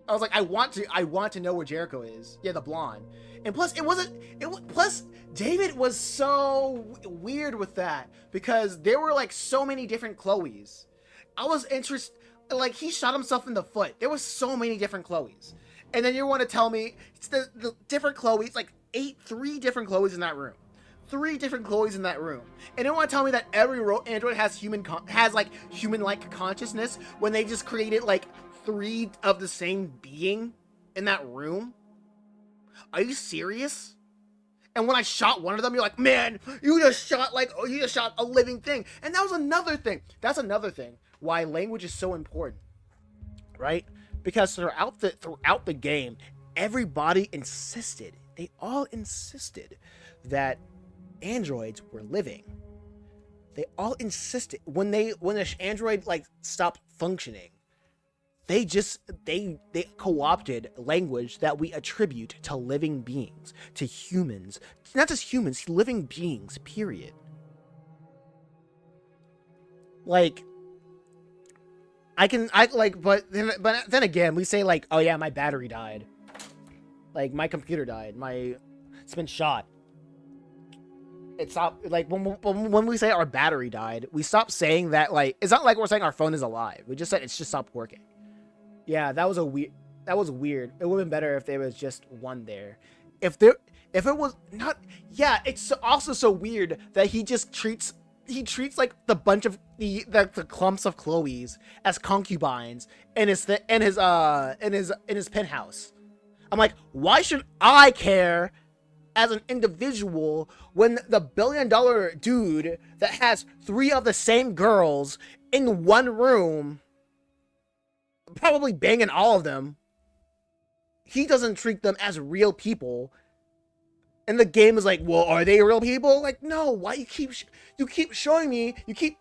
I was like, I want to know where Jericho is. Yeah, the blonde. And plus, plus David was so weird with that because there were like so many different Chloes. I was interested, like he shot himself in the foot. There was so many different Chloes. And then you want to tell me it's the different Chloes, like 3 different Chloes in that room. 3 different Chloes in that room. And you want to tell me that every android has human-like consciousness when they just created like 3 of the same being in that room? Are you serious? And when I shot one of them, you're like, man, you just shot a living thing. And that was another thing. That's another thing why language is so important, right? Because throughout the game, everybody insisted, they all insisted that androids were living. They all insisted when an android like stopped functioning, they co-opted language that we attribute to living beings, to humans, not just humans, living beings, period. But then again, we say like, oh yeah, my battery died. Like my computer died. It's been shot. It's not like when we say our battery died, we stop saying that. Like, it's not like we're saying our phone is alive. We just said it's just stopped working. Yeah, that was weird. It would have been better if there was just one there. If it was not, yeah, it's also so weird that he treats like the bunch of the clumps of Chloes as concubines in his penthouse. I'm like, why should I care as an individual when the $1 billion dude that has 3 of the same girls in one room, probably banging all of them, he doesn't treat them as real people? And the game is like, well, are they real people? Like, no. Why you keep showing me? You keep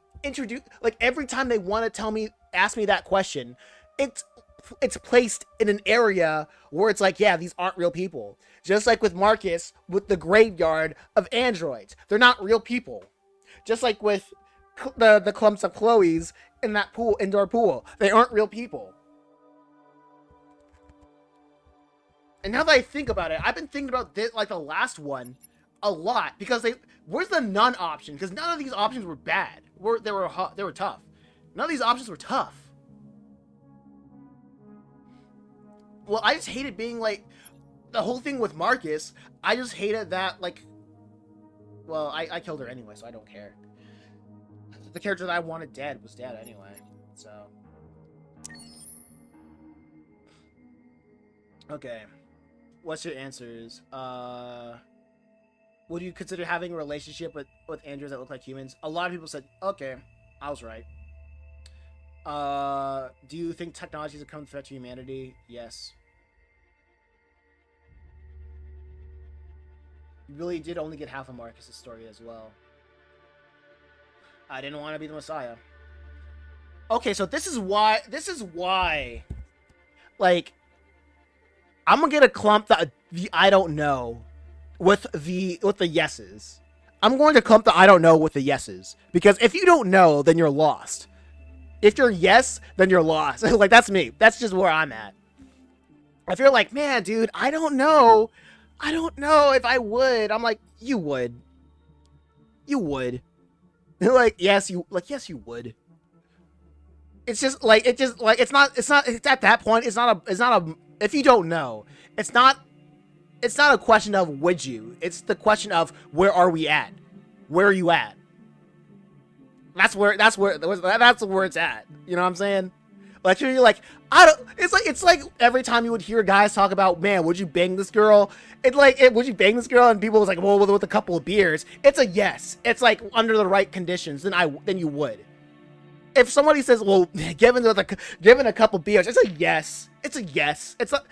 like every time they want to ask me that question, it's placed in an area where it's like, yeah, these aren't real people. Just like with Marcus, with the graveyard of androids, they're not real people. Just like with the clumps of Chloes in that indoor pool, they aren't real people. And now that I think about it, I've been thinking about this, like the last one, a lot, because where's the none option? Because none of these options were bad. They were tough. None of these options were tough. Well, I just hated being like the whole thing with Marcus. I just hated that, like, well, I killed her anyway, so I don't care. The character that I wanted dead was dead anyway, so. Okay. What's your answers? Would you consider having a relationship with androids that look like humans? A lot of people said, okay, I was right. Do you think technology is a common threat to humanity? Yes. You really did only get half of Marcus's story as well. I didn't want to be the Messiah. Okay, so this is why, like, I'm gonna get a clump the I don't know with the yeses. I'm going to clump the I don't know with the yeses, because if you don't know, then you're lost. If you're yes, then you're lost. Like, that's me. That's just where I'm at. If you're like, man, dude, I don't know if I would. I'm like, you would. Like, yes, you would. It's at that point, it's not a, if you don't know, it's not a question of would you. It's the question of where are we at? Where are you at? That's where it's at. You know what I'm saying? Like, you're like, it's like every time you would hear guys talk about, man, would you bang this girl? It's like, would you bang this girl? And people was like, well, with a couple of beers. It's a yes. It's like under the right conditions, then you would. If somebody says, well, given a couple beers, it's a yes. It's a yes. It's not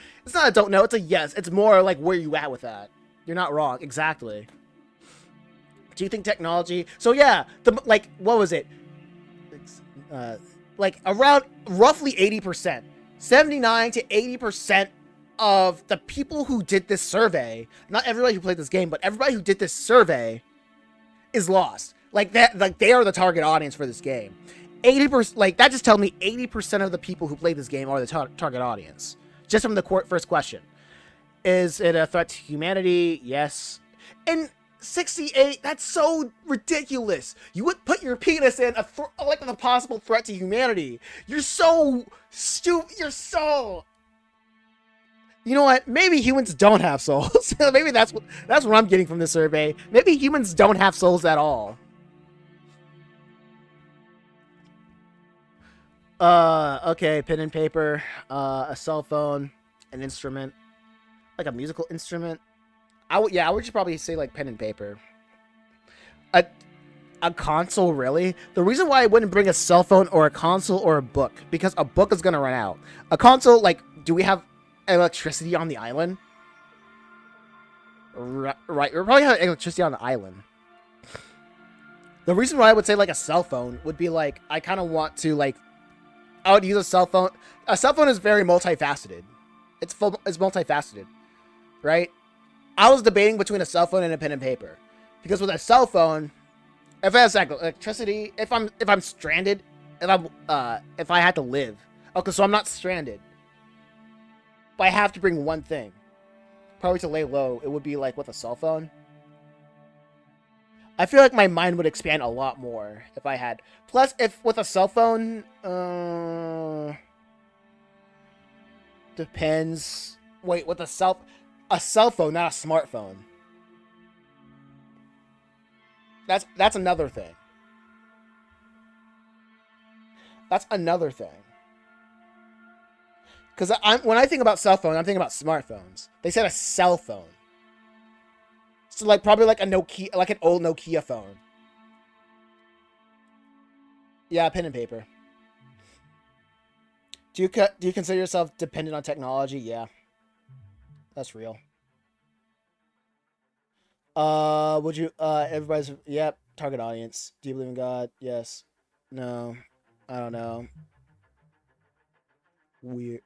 a don't know. It's a yes. It's more like where you at with that. You're not wrong. Exactly. Do you think technology? So yeah, what was it? Like around roughly 80%, 79 to 80% of the people who did this survey, not everybody who played this game, but everybody who did this survey is lost. Like that, like they are the target audience for this game. 80%, like that just tells me 80% of the people who play this game are the target audience. Just from the first question. Is it a threat to humanity? Yes. And 68, that's so ridiculous. You would put your penis in like a possible threat to humanity. You're so stupid. You're so... You know what? Maybe humans don't have souls. Maybe that's what I'm getting from this survey. Maybe humans don't have souls at all. Okay, pen and paper, a cell phone, an instrument, like a musical instrument. I would just probably say like pen and paper. A console, really? The reason why I wouldn't bring a cell phone or a console or a book, because a book is gonna run out. A console, like, do we have electricity on the island? Right, we probably have electricity on the island. The reason why I would say like a cell phone would be like, I kind of want to like, I would use a cell phone. A cell phone is very multifaceted. It's multifaceted, right? I was debating between a cell phone and a pen and paper, because with a cell phone, if it has like electricity, if I'm stranded, if I had to live, okay, so I'm not stranded, but I have to bring one thing, probably to lay low. It would be like with a cell phone. I feel like my mind would expand a lot more if I had. Plus, if with a cell phone, depends. Wait, with a cell phone, not a smartphone. That's another thing. That's another thing. Because when I think about cell phone, I'm thinking about smartphones. They said a cell phone. So like probably like a Nokia, like an old Nokia phone. Yeah, pen and paper. Do you consider yourself dependent on technology? Yeah. That's real. Would you, everybody's, yep, target audience. Do you believe in God? Yes. No. I don't know. Weird.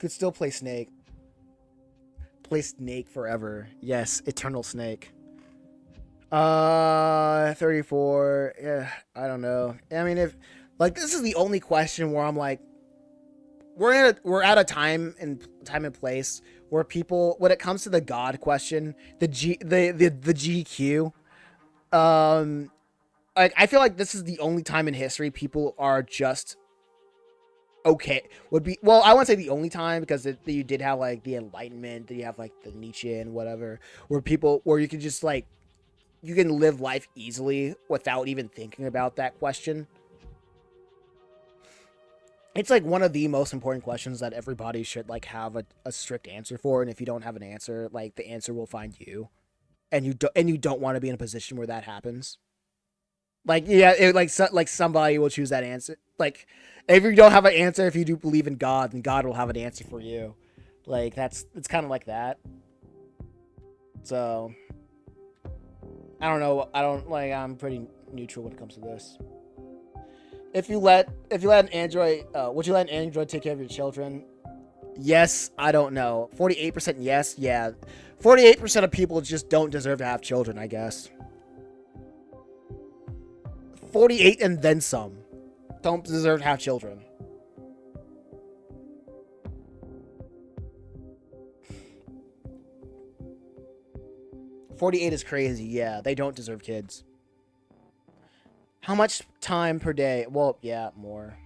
Could still play Snake. Play Snake forever. Yes, Eternal Snake. 34. Yeah, I don't know. I mean, if, like, this is the only question where I'm like, we're at a time and place where people, when it comes to the God question, the GQ, like, I feel like this is the only time in history people are just okay. Well, I wouldn't say the only time, because you did have like the Enlightenment, then you have like the Nietzsche and whatever, where you can just like, you can live life easily without even thinking about that question. It's like one of the most important questions that everybody should like have a strict answer for. And if you don't have an answer, like the answer will find you, and you don't want to be in a position where that happens. Like, yeah, like somebody will choose that answer. Like, if you don't have an answer, if you do believe in God, then God will have an answer for you. Like, it's kind of like that. So, I don't know. I'm pretty neutral when it comes to this. If you let an Android, would you let an Android take care of your children? Yes, I don't know. 48% yes, yeah. 48% of people just don't deserve to have children, I guess. 48 and then some don't deserve to have children. $48 is crazy. Yeah, they don't deserve kids. How much time per day? Well, yeah, more.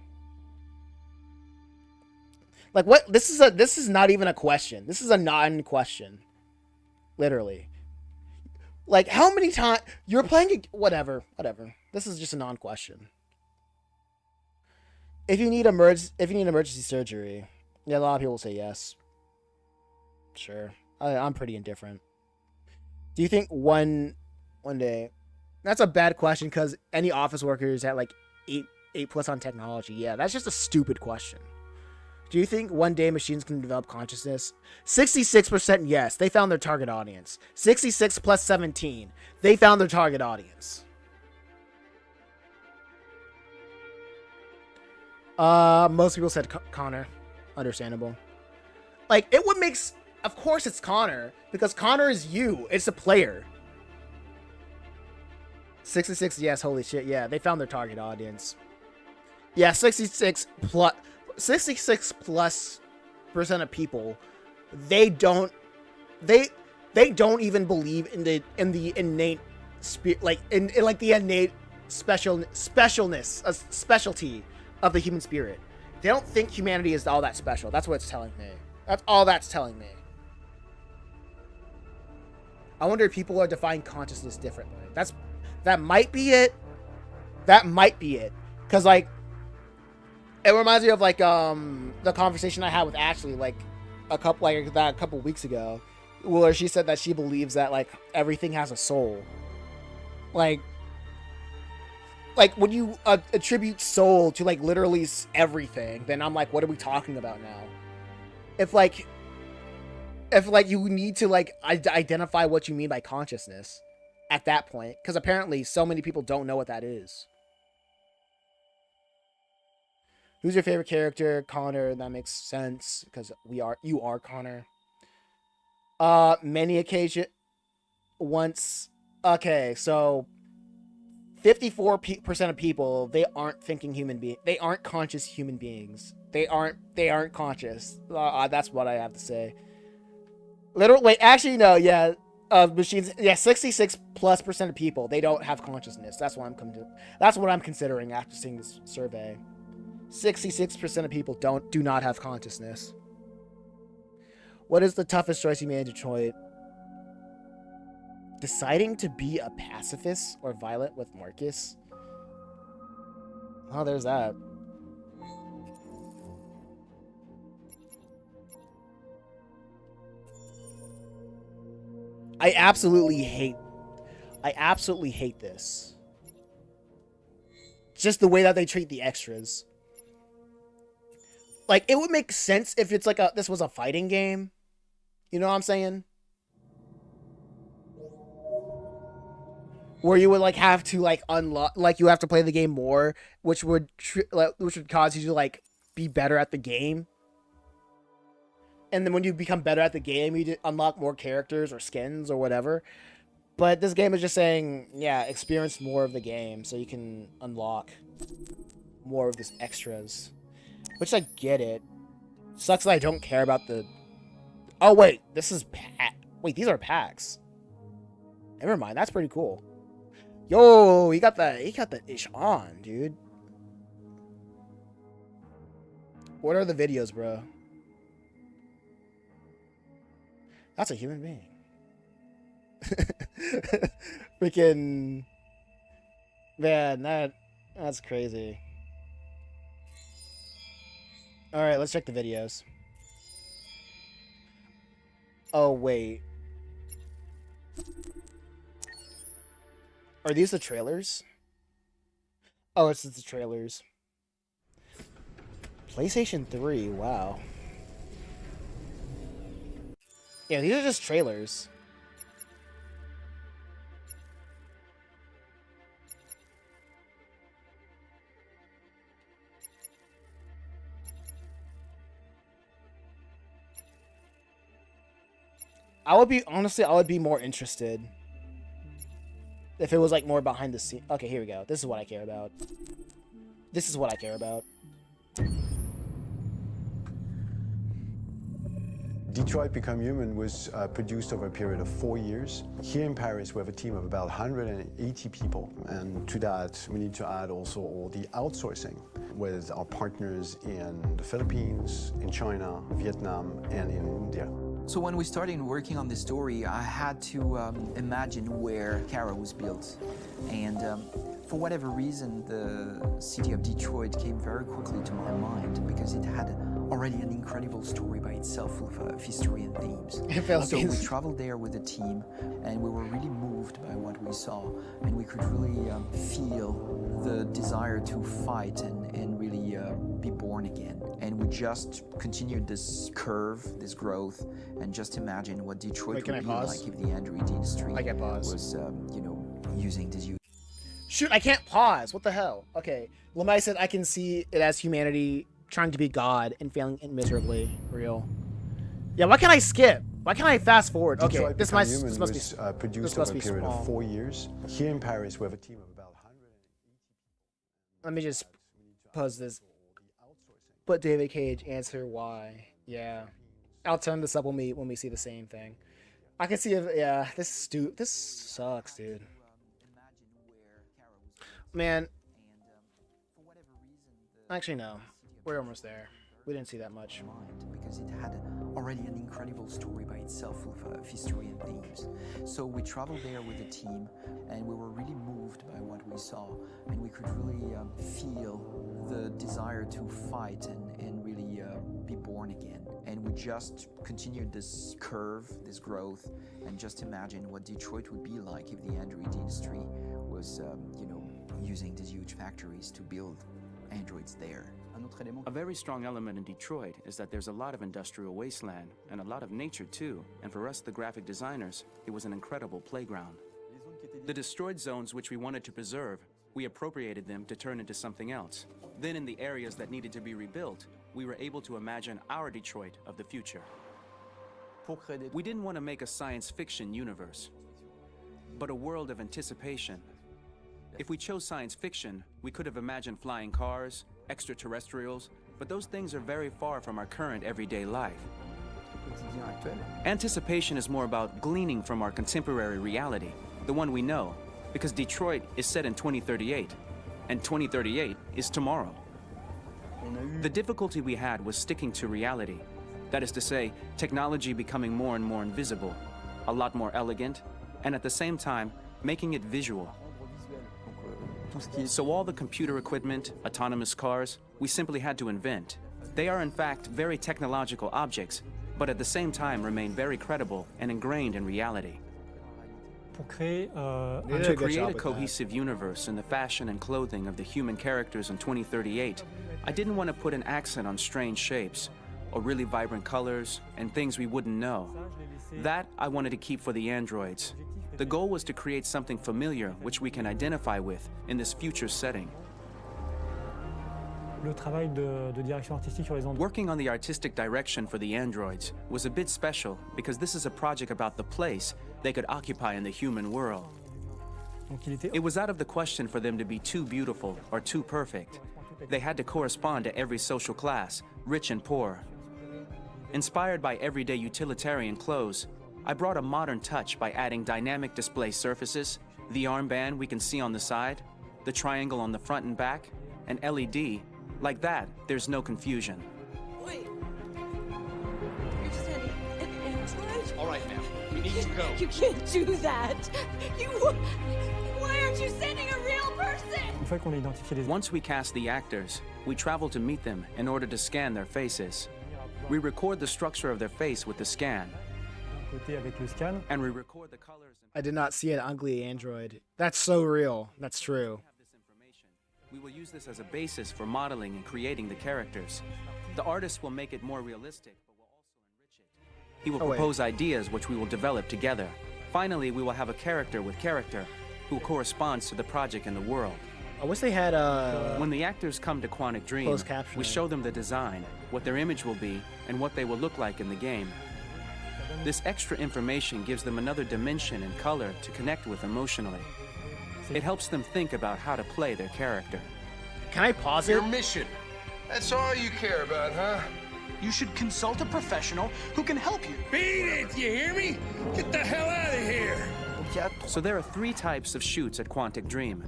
Like, what? This is not even a question. This is a non-question. Literally. Like, how many times you're playing? Whatever. This is just a non-question. If you need emergency surgery, yeah, a lot of people say yes. Sure, I'm pretty indifferent. Do you think one day? That's a bad question, because any office workers at like 8+ on technology. Yeah, that's just a stupid question. Do you think one day machines can develop consciousness? 66% yes. They found their target audience. 66 plus 17. They found their target audience. Most people said Connor. Understandable. Like, it would make... Of course it's Connor, because Connor is you. It's a player. 66, yes, holy shit, yeah, they found their target audience. Yeah, 66 plus % of people, they don't even believe in the innate spirit, like in like the innate specialty of the human spirit. They don't think humanity is all that special. That's what it's telling me. That's all that's telling me. I wonder if people are defining consciousness differently. That might be it. Because, like, it reminds me of, like, the conversation I had with Ashley, like, a couple weeks ago. where she said that she believes that like everything has a soul. Like when you attribute soul to like literally everything, then I'm like, what are we talking about now? If you need to like identify what you mean by consciousness at that point, because apparently so many people don't know what that is. Who's your favorite character? Connor. That makes sense because you are Connor. Many occasion. Once. Okay, so 54% of people, they aren't thinking human being. They aren't conscious human beings. They aren't conscious. That's what I have to say. Literally, wait, actually no, yeah. Machines, yeah, 66%+ of people, they don't have consciousness. That's what I'm considering after seeing this survey. 66% of people do not have consciousness. What is the toughest choice you made in Detroit? Deciding to be a pacifist or violent with Marcus? Oh, there's that. I absolutely hate this. Just the way that they treat the extras. Like, it would make sense if it's like this was a fighting game. You know what I'm saying? Where you would like have to like unlock, like you have to play the game more, which would cause you to like be better at the game. And then when you become better at the game, you unlock more characters or skins or whatever. But this game is just saying, yeah, experience more of the game so you can unlock more of these extras. Which I get it. Sucks that I don't care about the... Oh, wait. This is Wait, these are packs. Never mind. That's pretty cool. Yo, he got the ish on, dude. What are the videos, bro? That's a human being. Freaking... Man, that's crazy. Alright, let's check the videos. Oh, wait. Are these the trailers? Oh, it's the trailers. PlayStation 3, wow. Yeah, these are just trailers. I would be more interested if it was like more behind the scenes. Okay, here we go. This is what I care about. This is what I care about. Detroit Become Human was produced over a period of 4 years. Here in Paris, we have a team of about 180 people. And to that, we need to add also all the outsourcing with our partners in the Philippines, in China, Vietnam, and in India. So when we started working on this story, I had to imagine where Kara was built. And for whatever reason, the city of Detroit came very quickly to my mind because it had already an incredible story by itself of history and themes. So we traveled there with the team and we were really moved by what we saw. And we could really feel the desire to fight and really be born again. And we just continued this curve, this growth, and just imagine what Detroit would be like if the Android industry was, you know, using this. Shoot, I can't pause. What the hell? Okay, Lemay said I can see it as humanity trying to be God and failing miserably. Real. Yeah, why can't I skip? Why can't I fast forward? Okay, Detroit this Become must Human be was produced over a period of 4 years. Here in Paris, we have a team of about 180 people. Let me just pause this. But David Cage, answer why. Yeah. I'll turn this up when we see the same thing. I can see if, yeah, this sucks, dude. Man. Actually, no. We're almost there. We didn't see that much. Because it had already an incredible story by itself of history and themes. So we traveled there with the team and we were really moved by what we saw. And we could really feel the desire to fight and really be born again. And we just continued this curve, this growth, and just imagine what Detroit would be like if the android industry was, using these huge factories to build androids there. A very strong element in Detroit is that there's a lot of industrial wasteland and a lot of nature too, and for us, the graphic designers, it was an incredible playground. The destroyed zones which we wanted to preserve, we appropriated them to turn into something else. Then in the areas that needed to be rebuilt, we were able to imagine our Detroit of the future. We didn't want to make a science fiction universe, but a world of anticipation. If we chose science fiction, we could have imagined flying cars, extraterrestrials, but those things are very far from our current everyday life. Anticipation is more about gleaning from our contemporary reality, the one we know, because Detroit is set in 2038, and 2038 is tomorrow. The difficulty we had was sticking to reality. That is to say, technology becoming more and more invisible, a lot more elegant, and at the same time, making it visual. So all the computer equipment, autonomous cars, we simply had to invent. They are in fact very technological objects, but at the same time remain very credible and ingrained in reality. To create a cohesive universe in the fashion and clothing of the human characters in 2038, I didn't want to put an accent on strange shapes, or really vibrant colors, and things we wouldn't know. That I wanted to keep for the androids. The goal was to create something familiar which we can identify with in this future setting. Working on the artistic direction for the androids was a bit special because this is a project about the place they could occupy in the human world. It was out of the question for them to be too beautiful or too perfect. They had to correspond to every social class, rich and poor. Inspired by everyday utilitarian clothes, I brought a modern touch by adding dynamic display surfaces, the armband we can see on the side, the triangle on the front and back, an LED. Like that, there's no confusion. Wait. You're sending an android? All right, ma'am. We need to go. You can't do that. Why aren't you sending a real person? Once we cast the actors, we travel to meet them in order to scan their faces. We record the structure of their face with the scan. And we record the colors. I did not see an ugly android. That's so real. That's true. We will use this as a basis for modeling and creating the characters. The artist will make it more realistic, but will also enrich it. He will propose ideas which we will develop together. Finally, we will have a character with character who corresponds to the project and the world. I wish they had When the actors come to Quantic Dream, we show them the design, what their image will be, and what they will look like in the game. This extra information gives them another dimension and color to connect with emotionally. It helps them think about how to play their character. Can I pause it? Your mission. That's all you care about, huh? You should consult a professional who can help you. Beat it, you hear me? Get the hell out of here! So there are 3 types of shoots at Quantic Dream.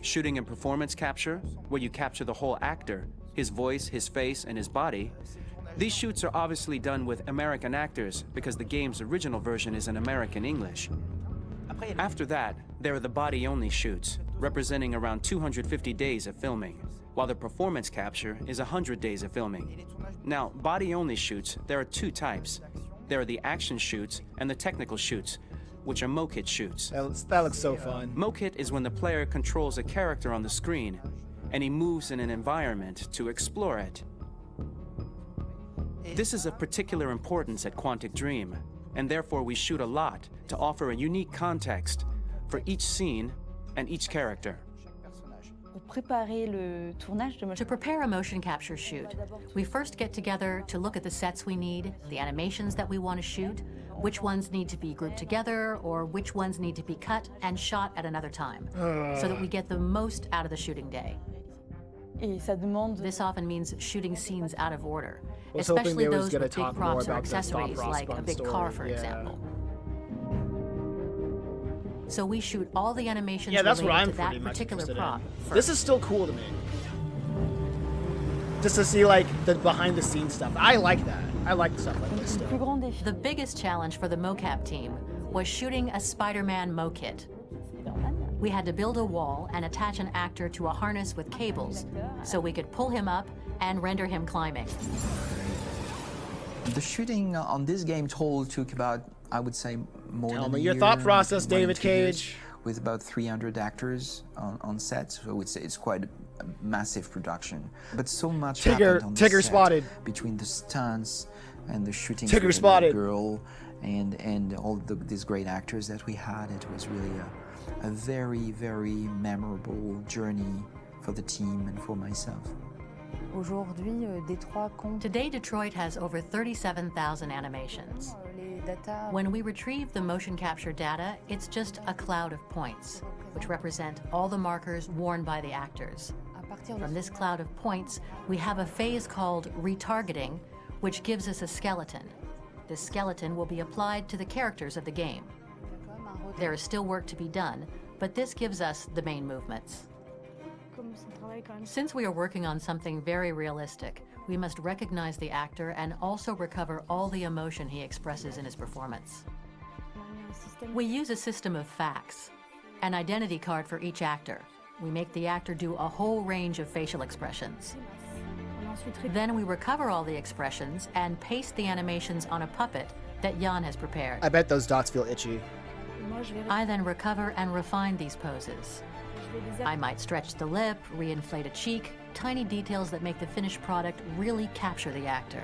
Shooting and performance capture, where you capture the whole actor, his voice, his face, and his body. These shoots are obviously done with American actors because the game's original version is in American English. After that, there are the body-only shoots, representing around 250 days of filming, while the performance capture is 100 days of filming. Now, body-only shoots, there are 2 types. There are the action shoots and the technical shoots, which are mokit shoots. That looks so fun. Mokit is when the player controls a character on the screen, and he moves in an environment to explore it. This is of particular importance at Quantic Dream, and therefore we shoot a lot to offer a unique context for each scene and each character. To prepare a motion capture shoot, we first get together to look at the sets we need, the animations that we want to shoot, which ones need to be grouped together, or which ones need to be cut and shot at another time, so that we get the most out of the shooting day. This often means shooting scenes out of order, especially those with big props or accessories, like a big car, for example. So we shoot all the animations related to that particular prop first. This is still cool to me. Just to see like the behind-the-scenes stuff. I like that. I like stuff like this stuff. The biggest challenge for the mocap team was shooting a Spider-Man mokit. We had to build a wall and attach an actor to a harness with cables so we could pull him up and render him climbing. The shooting on this game took about, I would say, more Tell than me a your year, thought process, running David 2 years, Cage. with about 300 actors on set, so it's quite a massive production. But so much happened on the Tigger set, spotted. between the stunts and the shooting Tigger with the spotted. girl and all these great actors that we had. It was really a very, very memorable journey for the team and for myself. Today, Detroit has over 37,000 animations. When we retrieve the motion capture data, it's just a cloud of points, which represent all the markers worn by the actors. From this cloud of points, we have a phase called retargeting, which gives us a skeleton. This skeleton will be applied to the characters of the game. There is still work to be done, but this gives us the main movements. Since we are working on something very realistic, we must recognize the actor and also recover all the emotion he expresses in his performance. We use a system of facts, an identity card for each actor. We make the actor do a whole range of facial expressions. Then we recover all the expressions and paste the animations on a puppet that Jan has prepared. I bet those dots feel itchy. I then recover and refine these poses. I might stretch the lip, reinflate a cheek, tiny details that make the finished product really capture the actor.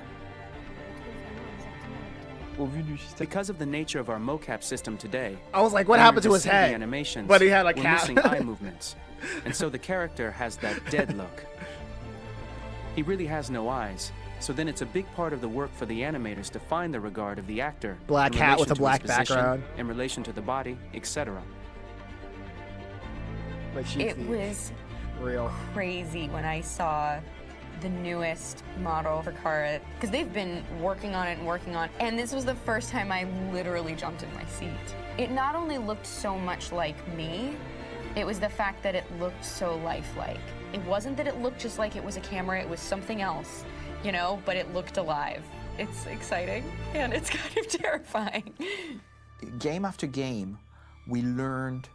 Because of the nature of our mocap system today, I was like, what when happened we're to his descending head? Animations, But he had a we're cap. missing eye movements, and so the character has that dead look. He really has no eyes, so then it's a big part of the work for the animators to find the regard of the actor. Black in hat with relation a to black his position, background. in relation to the body, etc. It was real crazy when I saw the newest model for Kara, because they've been working on it, and this was the first time I literally jumped in my seat. It not only looked so much like me, it was the fact that it looked so lifelike. It wasn't that it looked just like it was a camera, it was something else, you know, but it looked alive. It's exciting, and it's kind of terrifying. Game after game, we learned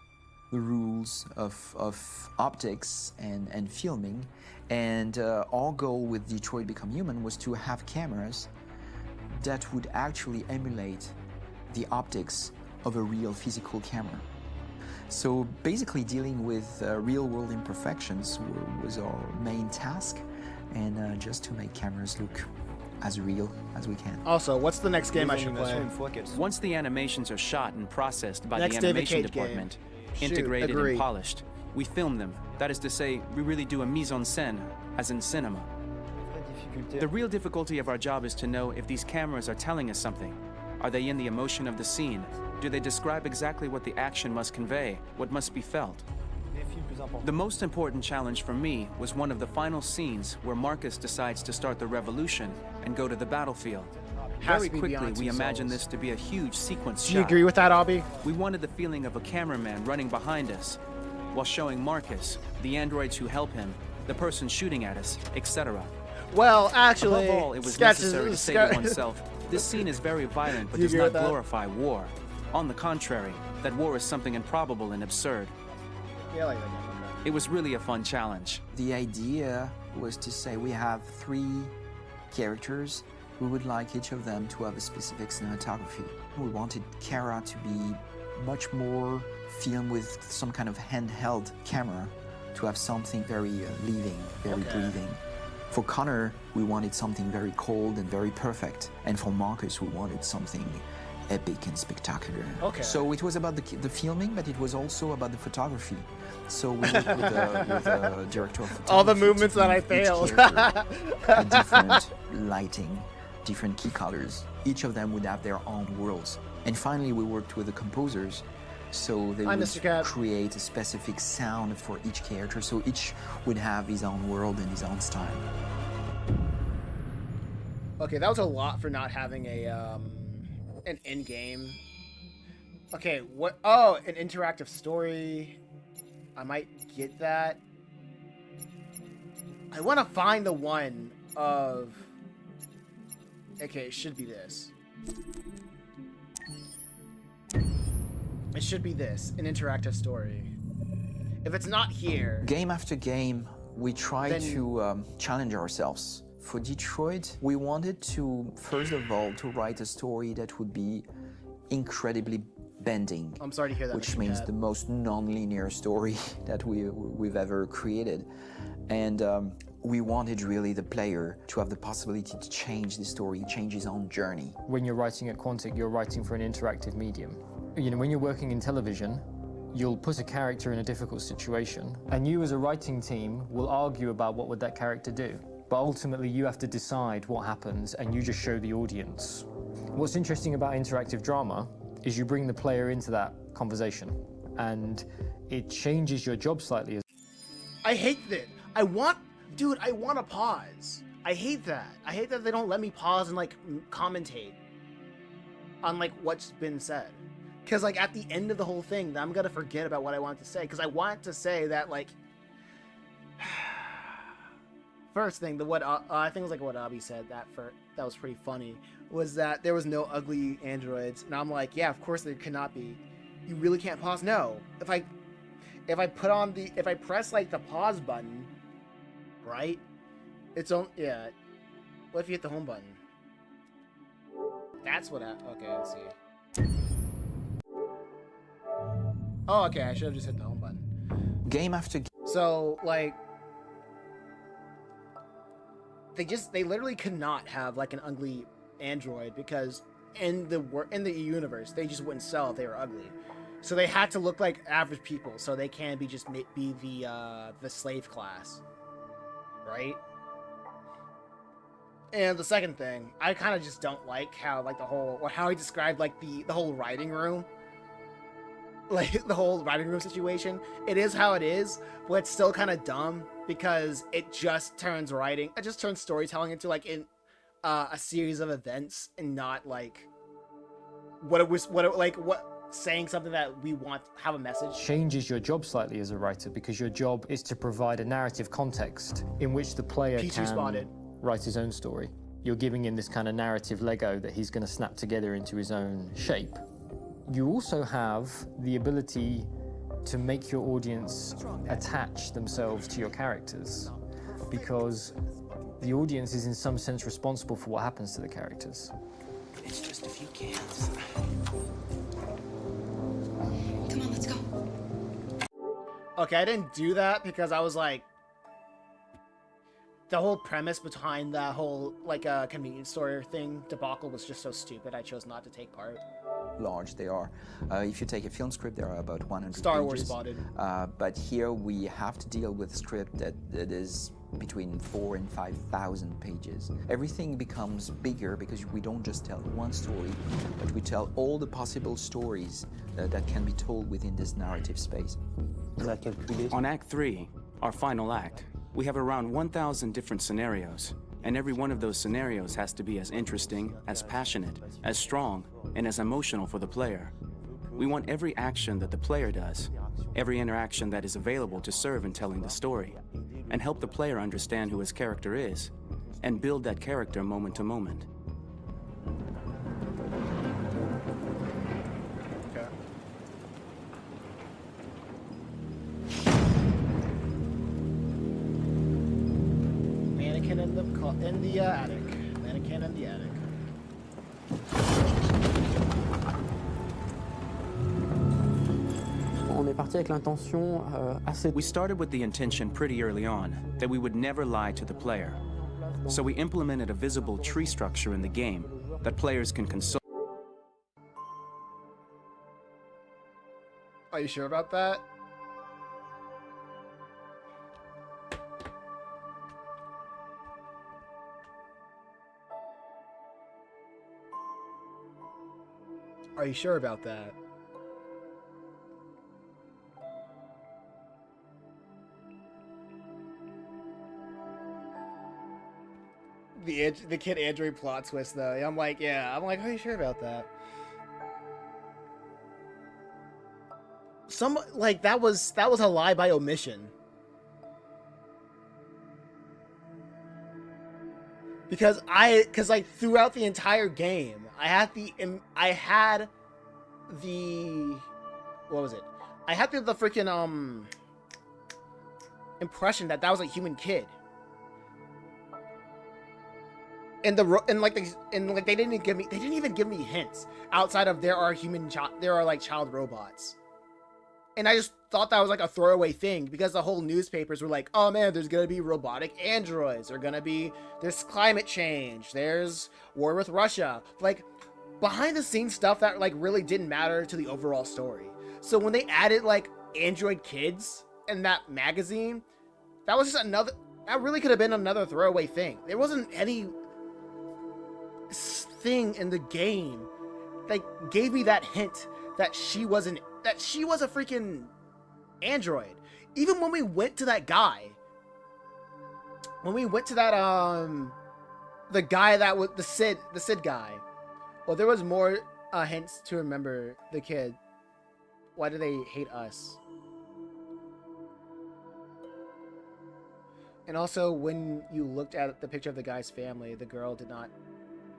the rules of optics and filming, and our goal with Detroit Become Human was to have cameras that would actually emulate the optics of a real physical camera. So basically dealing with real-world imperfections was our main task, and just to make cameras look as real as we can. Also, what's the next game I should play? Once the animations are shot and processed by Next the David animation Cage department, game. Shoot, integrated agree. and polished, we film them. That is to say, we really do a mise en scène, as in cinema. The real difficulty of our job is to know if these cameras are telling us something. Are they in the emotion of the scene? Do they describe exactly what the action must convey, what must be felt? The most important challenge for me was one of the final scenes where Marcus decides to start the revolution and go to the battlefield. Has Very to be quickly, Beyond we Two imagined Souls. this to be a huge sequence Do shot. you agree with that, Obby? We wanted the feeling of a cameraman running behind us, while showing Marcus, the androids who help him, the person shooting at us, etc. Well, actually, Above all, it was necessary to say to oneself, this scene is very violent but Do you does agree not with that? glorify war. On the contrary, that war is something improbable and absurd. Yeah, like that. It was really a fun challenge. The idea was to say we have 3 characters. We would like each of them to have a specific cinematography. We wanted Kara to be much more filmed with some kind of handheld camera, to have something very living, very breathing. For Connor, we wanted something very cold and very perfect. And for Marcus, we wanted something epic and spectacular. Okay. So it was about the filming, but it was also about the photography. So we worked with the director of photography. All the movements to that I give each failed. character a different lighting, different key colors. Each of them would have their own worlds. And finally, we worked with the composers, so they Hi, would Mr. Cat. create a specific sound for each character, so each would have his own world and his own style. Okay, that was a lot for not having a an end game. Okay, what? Oh, an interactive story. I might get that. I want to find the one of. Okay, it should be this. It should be this, an interactive story. If it's not here, Game after game, we try Then- to challenge ourselves. For Detroit, we wanted to, first of all, to write a story that would be incredibly bending. I'm sorry to hear that. Which means the most non-linear story that we've ever created. And we wanted really the player to have the possibility to change the story, change his own journey. When you're writing at Quantic, you're writing for an interactive medium. You know, when you're working in television, you'll put a character in a difficult situation, and you as a writing team will argue about what would that character do. But ultimately, you have to decide what happens, and you just show the audience. What's interesting about interactive drama is you bring the player into that conversation, and it changes your job slightly. I hate that. Dude, I want to pause. I hate that. I hate that they don't let me pause and, like, commentate on, like, what's been said. Because, like, at the end of the whole thing, I'm going to forget about what I want to say. Because I want to say that, like... First thing, I think it was, like, what Abby said that was pretty funny, was that there was no ugly androids. And I'm like, yeah, of course there cannot be. You really can't pause? No. If I press, like, the pause button, right? It's on, yeah. What if you hit the home button? That's what okay, let's see. Oh, okay, I should have just hit the home button. Game after game. So, like, they literally could not have, like, an ugly android, because in the universe, they just wouldn't sell if they were ugly. So they had to look like average people, so they can be the slave class, right? And the second thing, I kind of just don't like how, like, how he described, like, the whole writing room. Like, the whole writing room situation. It is how it is, but it's still kind of dumb, because it just turns storytelling into, like, a series of events, and not, like, saying something that we want to have a message. Changes your job slightly as a writer, because your job is to provide a narrative context in which the player can write his own story. You're giving him this kind of narrative Lego that he's going to snap together into his own shape. You also have the ability to make your audience attach themselves to your characters, because the audience is in some sense responsible for what happens to the characters. It's just a few cans. Come on, let's go. Okay, I didn't do that because I was like, the whole premise behind that whole, like, convenience store thing debacle was just so stupid. I chose not to take part. Large they are. If you take a film script, there are about 100 Star Wars pages. spotted. But here we have to deal with a script that is between 4,000 and 5,000 pages. Everything becomes bigger because we don't just tell one story, but we tell all the possible stories that can be told within this narrative space. On Act 3, our final act, we have around 1,000 different scenarios, and every one of those scenarios has to be as interesting, as passionate, as strong, and as emotional for the player. We want every action that the player does, every interaction that is available to serve in telling the story, and help the player understand who his character is, and build that character moment to moment. In the attic. Mannequin in the attic. We started with the intention pretty early on that we would never lie to the player. So we implemented a visible tree structure in the game that players can consult. Are you sure about that? Are you sure about that? The Kid Android plot twist, though. I'm like, are you sure about that? That was a lie by omission. Because like throughout the entire game, I had the what was it? I had the freaking impression that was a human kid. And they didn't even give me hints outside of there are child robots. And I just thought that was like a throwaway thing because the whole newspapers were like, oh man, there's gonna be robotic androids, there's climate change, there's war with Russia. Like, behind the scenes stuff that like really didn't matter to the overall story. So when they added like android kids in that magazine, that really could have been another throwaway thing. There wasn't any thing in the game that gave me that hint that she was a freaking android. Even when we went to that guy, the guy that was the Sid guy, well, there was more hints to remember the kid. Why do they hate us? And also, when you looked at the picture of the guy's family, the girl did not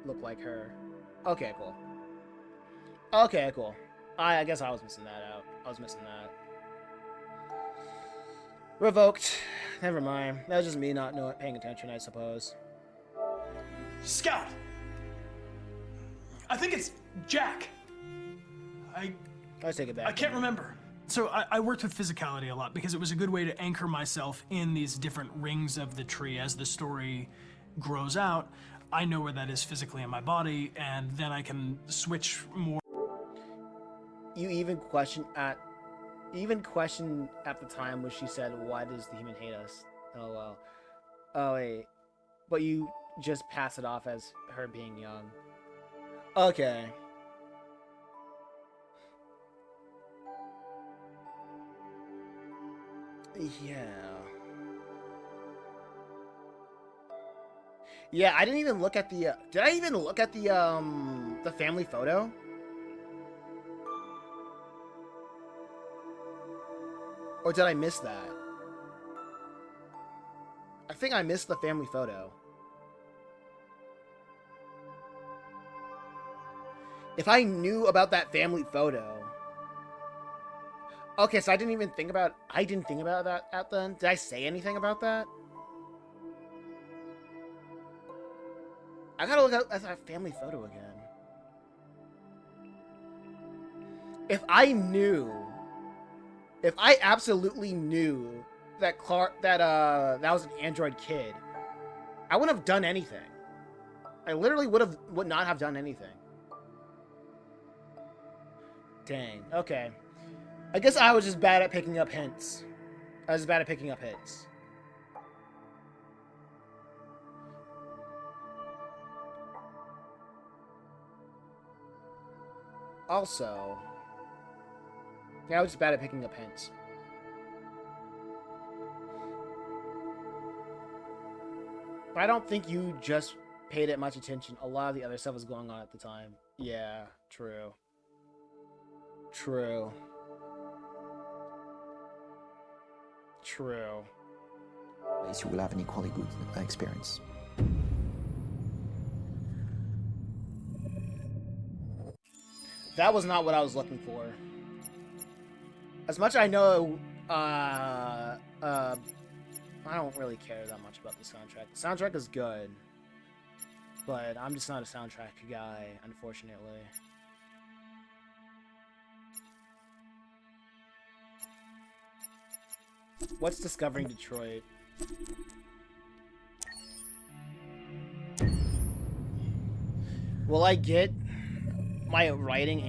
look like her. Okay, cool. I guess I was missing that out. Revoked. Never mind. That was just me not paying attention, I suppose. Scout! I think it's Jack. I take it back. I can't remember. So I worked with physicality a lot because it was a good way to anchor myself in these different rings of the tree as the story grows out. I know where that is physically in my body, and then I can switch more. You even questioned at the time when she said, "Why does the human hate us?" Oh well. Oh wait, but you just pass it off as her being young. Okay. Yeah, I didn't even look at the... did I even look at the family photo? Or did I miss that? I think I missed the family photo. If I knew about that family photo... Okay, so I didn't think about that at then. Did I say anything about that? I gotta look at that family photo again. If I absolutely knew that that was an android kid, I wouldn't have done anything. I literally would not have done anything. Dang. Okay. I guess I was just bad at picking up hints. Also, yeah, I was just bad at picking up hints. But I don't think you just paid it much attention. A lot of the other stuff was going on at the time. Yeah, true. True. You will have an equally good experience. That was not what I was looking for. As much as I know, I don't really care that much about the soundtrack. The soundtrack is good, but I'm just not a soundtrack guy, unfortunately. What's Discovering Detroit? Will I get my writing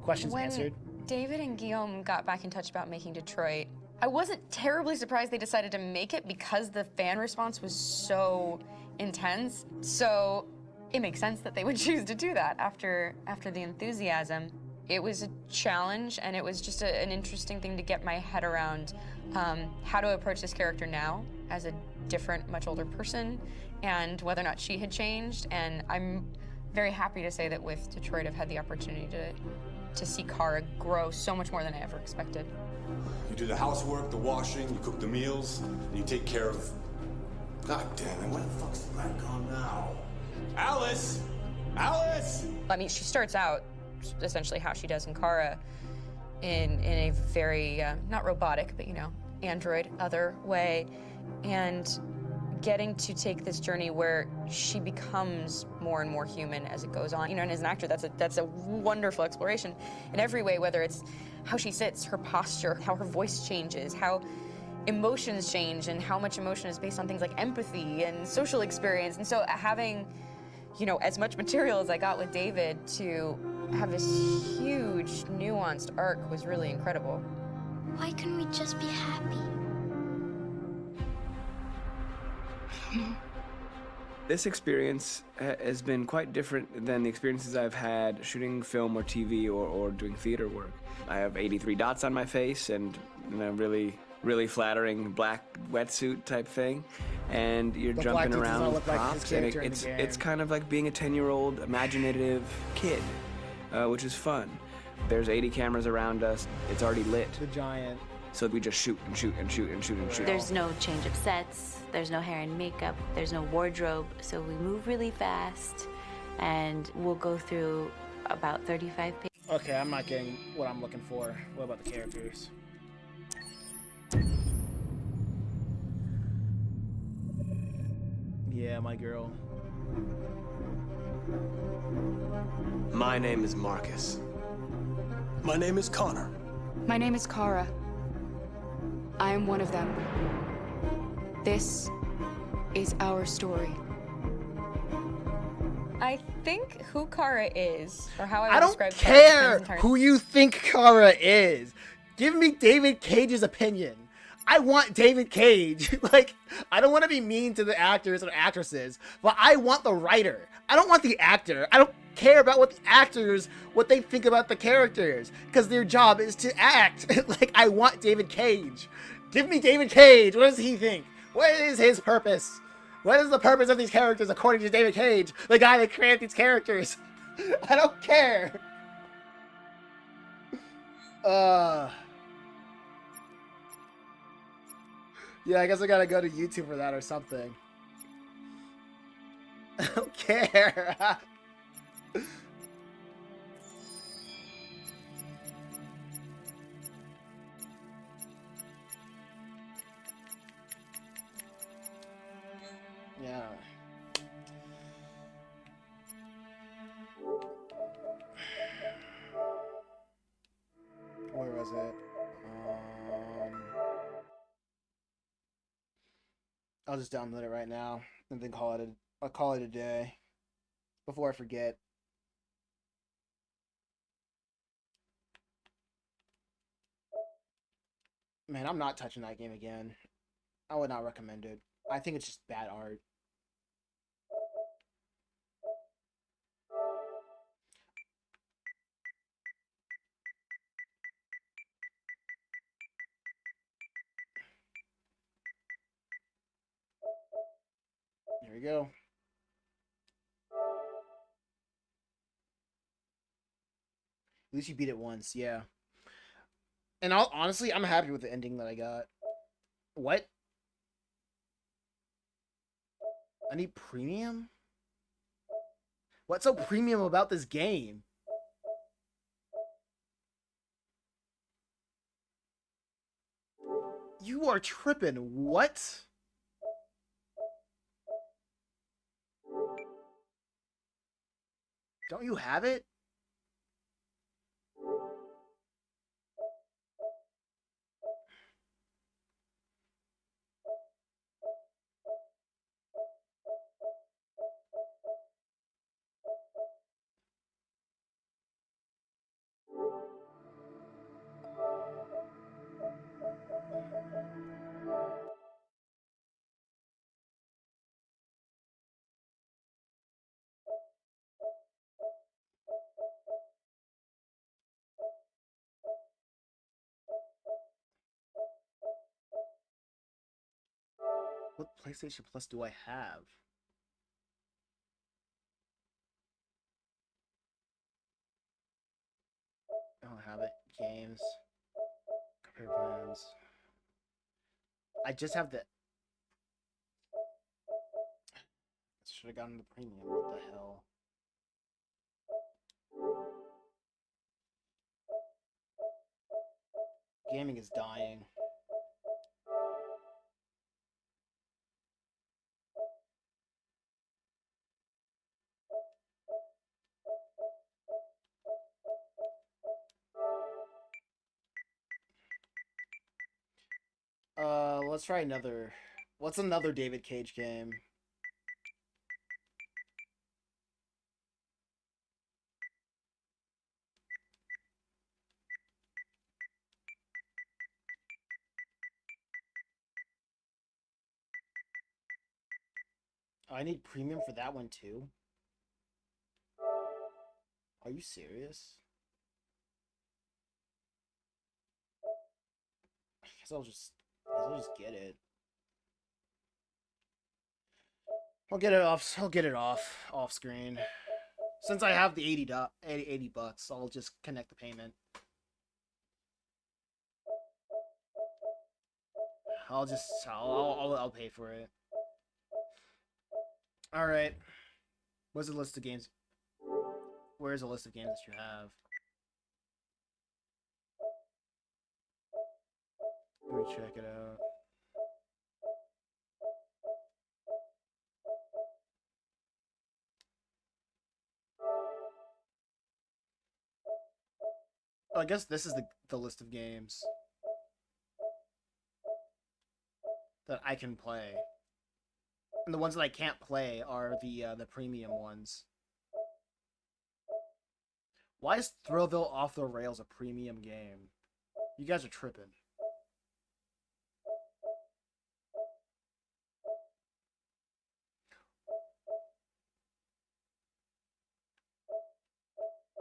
questions answered? When David and Guillaume got back in touch about making Detroit, I wasn't terribly surprised they decided to make it because the fan response was so intense. So it makes sense that they would choose to do that after the enthusiasm. It was a challenge, and it was just an interesting thing to get my head around how to approach this character now as a different, much older person, and whether or not she had changed. And I'm very happy to say that with Detroit, I've had the opportunity to see Kara grow so much more than I ever expected. You do the housework, the washing, you cook the meals, and you take care of... God damn it, where the fuck's the rat gone now? Alice! Alice! I mean, she starts out essentially how she does in Kara in a very, not robotic, but, you know, android, other way. And getting to take this journey where she becomes more and more human as it goes on. You know, and as an actor, that's a wonderful exploration in every way, whether it's how she sits, her posture, how her voice changes, how emotions change, and how much emotion is based on things like empathy and social experience. And so having, you know, as much material as I got with David to have this huge, nuanced arc was really incredible. Why couldn't we just be happy? This experience has been quite different than the experiences I've had shooting film or TV or doing theater work. I have 83 dots on my face and a really flattering black wetsuit type thing, and you're The jumping black dude does around not with look like his props, and character in the it's game. kind of like being a 10-year-old imaginative kid, which is fun. There's 80 cameras around us. It's already lit. The giant. So we just shoot and shoot and shoot and shoot and shoot. There's no change of sets, there's no hair and makeup, there's no wardrobe, so we move really fast, and we'll go through about 35 pages. Okay, I'm not getting what I'm looking for. What about the characters? Yeah, my girl. My name is Marcus. My name is Connor. My name is Kara. I am one of them. This is our story. I think who Kara is, or how I would I don't describe care who you think Kara is. Give me David Cage's opinion. I want David Cage. Like, I don't want to be mean to the actors or actresses, but I want the writer. I don't want the actor. I don't care about what the actors, what they think about the characters, because their job is to act. Like, I want David Cage. Give me David Cage. What does he think? What is his purpose? What is the purpose of these characters according to David Cage, the guy that created these characters? I don't care. Yeah, I guess I gotta go to YouTube for that or something. I don't care. Yeah. Where was it? I'll just download it right now and then I'll call it a day before I forget. Man, I'm not touching that game again. I would not recommend it. I think it's just bad art. There we go. At least you beat it once, yeah. And honestly, I'm happy with the ending that I got. What? I need premium? What's so premium about this game? You are tripping. What? Don't you have it? What PlayStation Plus do I have? I don't have it. Games. Compare plans. I just have the... Should have gotten the premium. What the hell? Gaming is dying. Let's try another. What's another David Cage game? Oh, I need premium for that one too. Are you serious? I guess I'll just get it. I'll get it off screen. Since I have the 80 bucks, I'll just connect the payment. I'll pay for it. All right. What's the list of games? Where's the list of games that you have? Let me check it out. Oh, I guess this is the list of games that I can play. And the ones that I can't play are the premium ones. Why is Thrillville Off the Rails a premium game? You guys are tripping.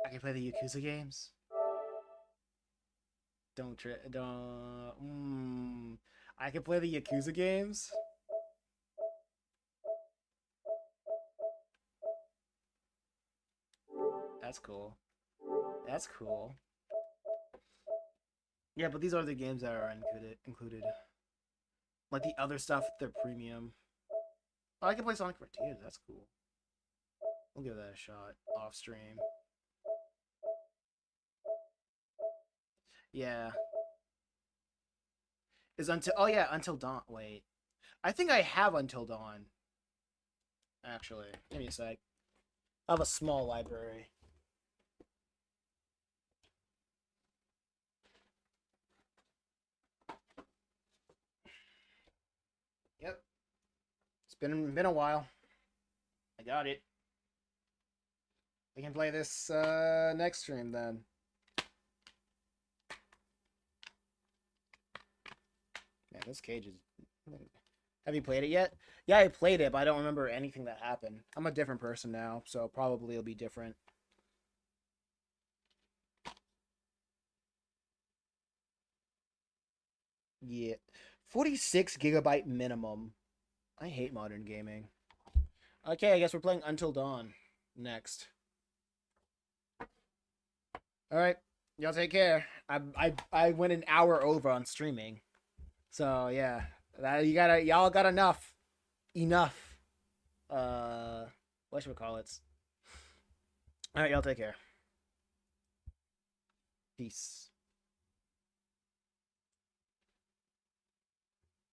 I can play the Yakuza games. I can play the Yakuza games. That's cool. That's cool. Yeah, but these are the games that are included. Like the other stuff, they're premium. Oh, I can play Sonic Frontiers. That's cool. We'll give that a shot off stream. Yeah. Is until Until Dawn. Wait. I think I have Until Dawn. Actually, give me a sec. I have a small library. Yep. It's been a while. I got it. We can play this next stream then. Man, this Cage is... Have you played it yet? Yeah, I played it, but I don't remember anything that happened. I'm a different person now, so probably it'll be different. Yeah. 46 gigabyte minimum. I hate modern gaming. Okay, I guess we're playing Until Dawn next. Alright, y'all take care. I went an hour over on streaming. So yeah. Y'all got enough. What should we call it? Alright, y'all take care. Peace.